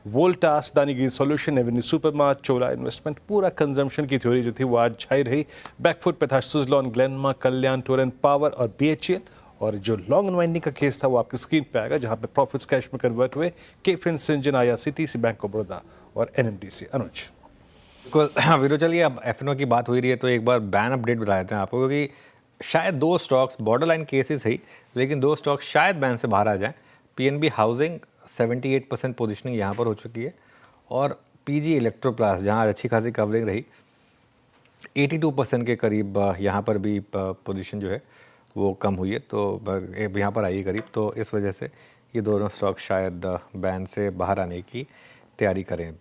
वोल्टास, दानी ग्रीन सॉल्यूशन, एवेन्यू सुपरमार्ट, चोला इन्वेस्टमेंट, पूरा कंजम्पशन की थ्योरी जो थी वो आज छाई रही। बैकफुट पे था सुजलॉन, ग्लेनमा, कल्याण, टोरेंट पावर और बीएचईएल। और जो लॉन्ग अनवाइंडिंग का केस था वो आपकी स्क्रीन पे आएगा, जहां पे प्रॉफिट्स कैश में कन्वर्ट हुए। KFin, Syngene, IRCTC, bank of Baroda और एनएमडीसी। अनुज। बिल्कुल वीरो, चलिए अब एफएनओ की बात हो ही रही है तो एक बार बैन अपडेट बता देते हैं आपको, क्योंकि शायद 2 स्टॉक्स बॉर्डरलाइन केसेस ही, लेकिन 2 स्टॉक्स शायद बैन से बाहर आ जाएं। पीएनबी हाउसिंग 78% पोजीशनिंग यहाँ पर हो चुकी है, और पीजी इलेक्ट्रोप्लास जहाँ अच्छी खासी कवरिंग रही 82% के करीब यहाँ पर भी पोजीशन जो है वो कम हुई है, तो यहाँ पर आई है करीब। तो इस वजह से ये दोनों स्टॉक शायद बैन से बाहर आने की तैयारी करें।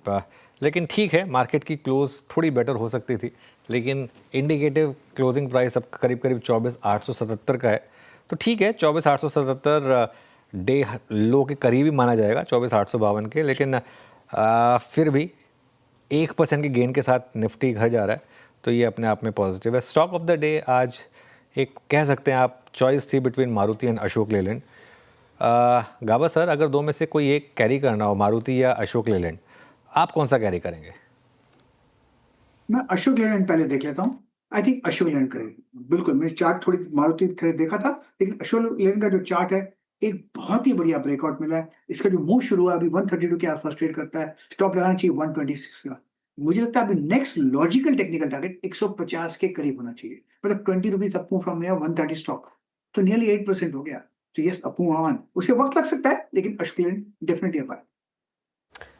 लेकिन ठीक है, मार्केट की क्लोज थोड़ी बेटर हो सकती थी, लेकिन इंडिकेटिव क्लोजिंग प्राइस अब करीब करीब 24,877 का है। तो ठीक है, 24,877 डे लो के करीब ही माना जाएगा, 24,852 के, लेकिन फिर भी 1% के गेन के साथ निफ्टी घर जा रहा है, तो ये अपने आप में पॉजिटिव है। स्टॉक ऑफ द डे आज एक कह सकते हैं आप चॉइस थी between Maruti and Ashok Leyland. Gaba sir, अगर 2 में से कोई एक कैरी करना हो, मारुति या अशोक लेलैंड, आप कौन सा कैरी करेंगे? मैं अशोक लेलैंड पहले देख लेता हूँ। आई थिंक अशोक लेलैंड करेंगे, बिल्कुल। मैंने चार्ट थोड़ी मारुति देखा था, लेकिन अशोक लेलैंड का जो चार्ट है एक बहुत ही बढ़िया ब्रेकआउट मिला है। इसका जो मूव शुरू हुआ अभी 132 के आसपास ट्रेड करता है, स्टॉप लगाना चाहिए 126 का। मुझे लगता है अभी नेक्स्ट लॉजिकल टेक्निकल टारगेट 150 के करीब होना चाहिए, मतलब 20 rupees up move from 130 stock, तो नियरली 8% हो गया। तो यस, अप मूव ऑन, उसे वक्त लग सकता है, लेकिन Ashok Leyland definitely up.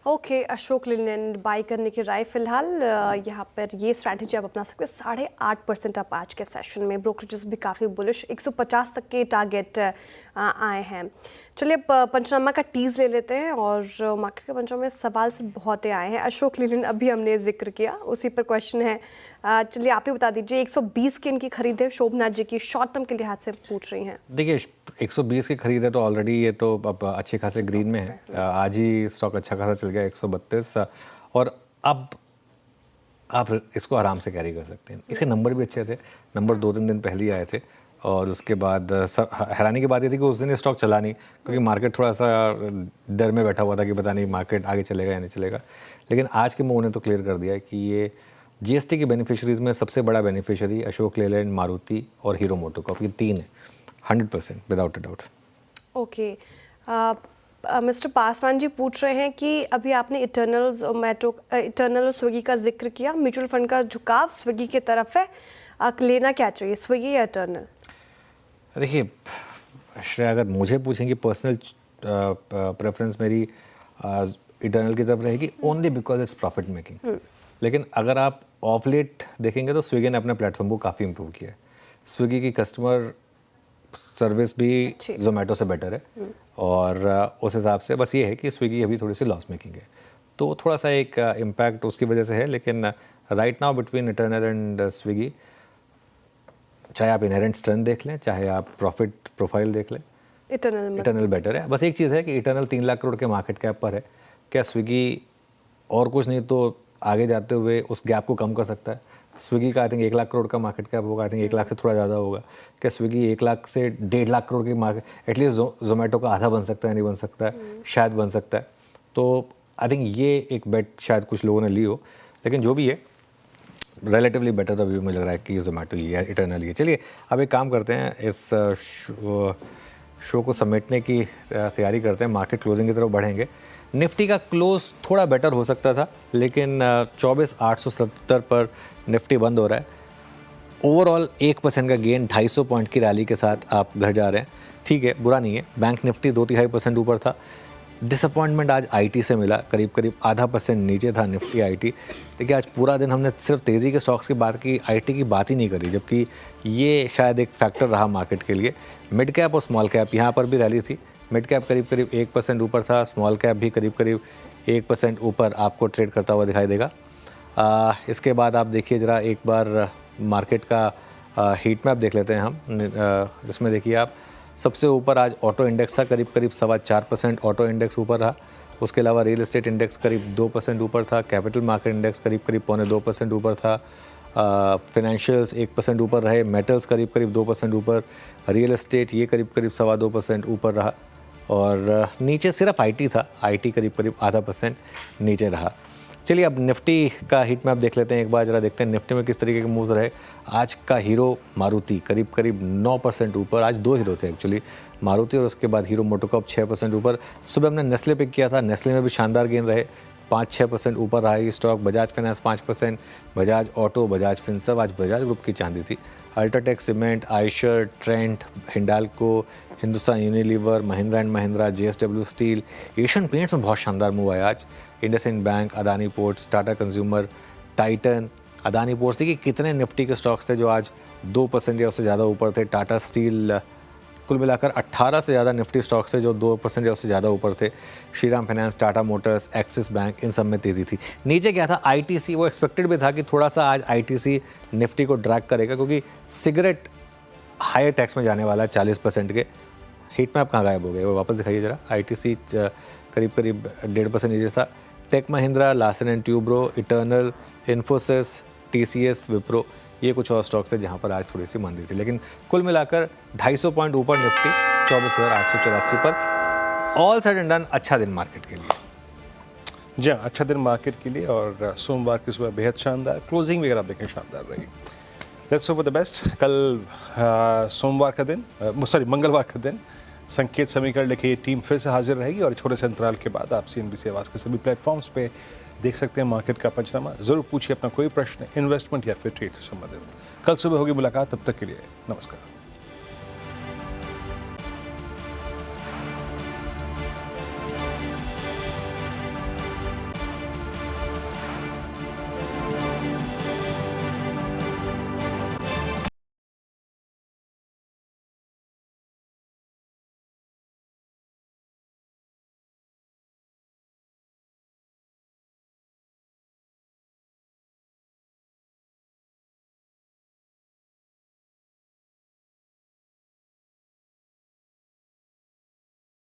Okay, Ashok Leyland by करने की राय फिलहाल यहाँ पर ये स्ट्रैटेजी आप अपना सकते हैं। 8.5% आप आज के सेशन में, ब्रोकरेजेस भी काफ़ी बुलिश, 150 तक के टारगेट आए हैं। चलिए अब पंचनामा का टीज ले लेते हैं, और मार्केट के पंचनामा में सवाल से बहुत आए हैं। अशोक लेलैंड अभी हमने जिक्र किया, उसी पर क्वेश्चन है। चलिए आप ही बता दीजिए, 120 की इनकी खरीद है, शोभनाथ जी की शॉर्ट टर्म के लिहाज से पूछ रही हैं। देखिए 120 की खरीद है तो ऑलरेडी ये तो अब अच्छे खासे ग्रीन में है। आज ही स्टॉक अच्छा खासा चल गया 132, और अब आप इसको आराम से कैरी कर सकते हैं। इसके नंबर भी अच्छे थे, नंबर 2-3 दिन पहले ही आए थे, और उसके बाद हैरानी की बात ये थी कि उस दिन स्टॉक चला नहीं, क्योंकि मार्केट थोड़ा सा डर में बैठा हुआ था कि पता नहीं मार्केट आगे चलेगा या नहीं चलेगा। लेकिन आज के मूव ने तो क्लियर कर दिया है कि ये जीएसटी की बेनिफिशरीज में सबसे बड़ा बेनिफिशियरी अशोक लेलैंड, मारुति और हीरो मोटोकॉर्प, ये 3 है 100% without a doubt. Okay, mister Paswan ji पूछ रहे हैं कि अभी आपने इटर्नल और स्विगी का जिक्र किया, म्यूचुअल फंड का झुकाव स्विगी की तरफ है, लेना क्या चाहिए, स्विगी या इटर्नल? देखिए श्रेया, अगर मुझे पूछेंगे पर्सनल प्रेफरेंस मेरी इटर्नल की तरफ रहेगी, only because its profit making. लेकिन अगर आप ऑफ लेट देखेंगे तो स्विगी ने अपने प्लेटफॉर्म को काफ़ी इम्प्रूव किया है। स्विगी की कस्टमर सर्विस भी जोमेटो से बेटर है, और उस हिसाब से बस ये है कि स्विगी अभी थोड़ी सी लॉस मेकिंग है, तो थोड़ा सा एक इम्पैक्ट उसकी वजह से है। लेकिन right now between eternal and Swiggy, चाहे आप इनहेरेंट स्ट्रेंथ देख लें, चाहे आप प्रॉफिट प्रोफाइल देख लें, इटर्नल बेटर है। बस एक चीज़ है कि इटर्नल 3 लाख करोड़ के मार्केट कैप पर है, क्या स्विगी और कुछ नहीं तो आगे जाते हुए उस गैप को कम कर सकता है? स्विगी का आई थिंक 1 लाख करोड़ का मार्केट कैप होगा, आई थिंक 1 लाख से थोड़ा ज़्यादा होगा। क्या स्विगी 1 लाख से 1.5 लाख करोड़ की मार्केट, एटलीस्ट जोमेटो का आधा बन सकता है, नहीं बन सकता है, शायद बन सकता है। तो आई थिंक ये एक बेट शायद कुछ लोगों ने ली हो, लेकिन जो भी है रिलेटिवली बेटर तो अभी मुझे लग रहा है कि जोमेटो ही है, इटर्नल ही है। चलिए अब एक काम करते हैं, इस शो को समेटने की तैयारी करते हैं, मार्केट क्लोजिंग की तरफ बढ़ेंगे। निफ्टी का क्लोज थोड़ा बेटर हो सकता था, लेकिन 24,870 पर निफ्टी बंद हो रहा है। ओवरऑल 1% का गेन, 250 पॉइंट की रैली के साथ आप घर जा रहे हैं, ठीक है, बुरा नहीं है। बैंक निफ्टी 2.5% ऊपर था। डिसअपॉइंटमेंट आज आईटी से मिला, करीब करीब 0.5% नीचे था निफ्टी आईटी। देखिए आज पूरा दिन हमने सिर्फ तेज़ी के स्टॉक्स की बात की, आईटी की बात ही नहीं करी, जबकि ये शायद एक फैक्टर रहा मार्केट के लिए। मिड कैप और स्मॉल कैप यहाँ पर भी रैली थी। मिड कैप करीब करीब 1% ऊपर था, स्मॉल कैप भी करीब करीब 1% ऊपर आपको ट्रेड करता हुआ दिखाई देगा। इसके बाद आप देखिए ज़रा एक बार मार्केट का हीट मैप देख लेते हैं हम, जिसमें देखिए आप सबसे ऊपर आज ऑटो इंडेक्स था, करीब करीब 4.25% ऑटो इंडेक्स ऊपर रहा। उसके अलावा रियल एस्टेट इंडेक्स करीब 2% ऊपर था। कैपिटल मार्केट इंडेक्स करीब करीब 0.25% ऊपर था। फाइनेंशियल्स 1% ऊपर रहे। मेटल्स करीब करीब 2% ऊपर। रियल एस्टेट ये करीब करीब 2.25% ऊपर रहा। और नीचे सिर्फ आईटी था, आईटी करीब करीब 0.5% नीचे रहा। चलिए अब निफ्टी का हीट मैप देख लेते हैं एक बार, जरा देखते हैं निफ्टी में किस तरीके के मूव्स रहे। आज का हीरो मारुति करीब करीब 9% ऊपर। आज 2 हीरो थे एक्चुअली, मारुति और उसके बाद हीरो मोटोकॉर्प 6% ऊपर। सुबह हमने नेस्ले पिक किया था, नेस्ले में भी शानदार गेन रहे। 5-6% ऊपर रहा ये stock. Bajaj finance 5%, Bajaj auto, Bajaj Finserv, आज बजाज ग्रुप की चांदी थी। UltraTech cement, Eicher, Trent, Hindalco, Hindustan Unilever, Mahindra and Mahindra, JSW steel, Asian paints में बहुत शानदार मूव आया आज। IndusInd bank, Adani ports, Tata consumer, Titan, Adani ports. देखिए कितने निफ्टी के स्टॉक्स थे जो आज 2% या उससे ज़्यादा ऊपर थे। टाटा स्टील, कुल मिलाकर 18 से ज़्यादा निफ्टी स्टॉक्स थे जो 2% या उससे ज़्यादा ऊपर थे। Shriram finance, Tata motors, Axis bank, इन सब में तेज़ी थी। नीचे क्या था, ITC, वो एक्सपेक्टेड भी था कि थोड़ा सा आज ITC निफ्टी को ड्रैग करेगा क्योंकि सिगरेट हायर टैक्स में जाने वाला है 40% के। हीट मैप कहाँ गायब हो गए, वो वापस दिखाइए जरा। ITC करीब 1.5% नीचे था। टेक महिंद्रा, लार्सन एंड ट्यूब्रो, इटर्नल, इन्फोसिस, TCS, विप्रो, ये कुछ और स्टॉक्स थे जहां पर आज थोड़ी सी मंदी थी। लेकिन कुल मिलाकर 250 पॉइंट ऊपर निफ्टी 24,884 पर। ऑल सेड एंड डन अच्छा दिन मार्केट के लिए। जी हाँ, अच्छा दिन मार्केट के लिए। और सोमवार की सुबह बेहद शानदार, क्लोजिंग वगैरह आप देखें शानदार रही। Let's hope the best. कल सोमवार का दिन, सॉरी मंगलवार का दिन संकेत समीकरण लेके ये टीम फिर से हाजिर रहेगी और छोटे से अंतराल के बाद आप CNBC आवाज़ के सभी प्लेटफॉर्म्स पे देख सकते हैं मार्केट का पंचनामा। ज़रूर पूछिए अपना कोई प्रश्न इन्वेस्टमेंट या फिर ट्रेड से संबंधित। कल सुबह होगी मुलाकात, तब तक के लिए नमस्कार।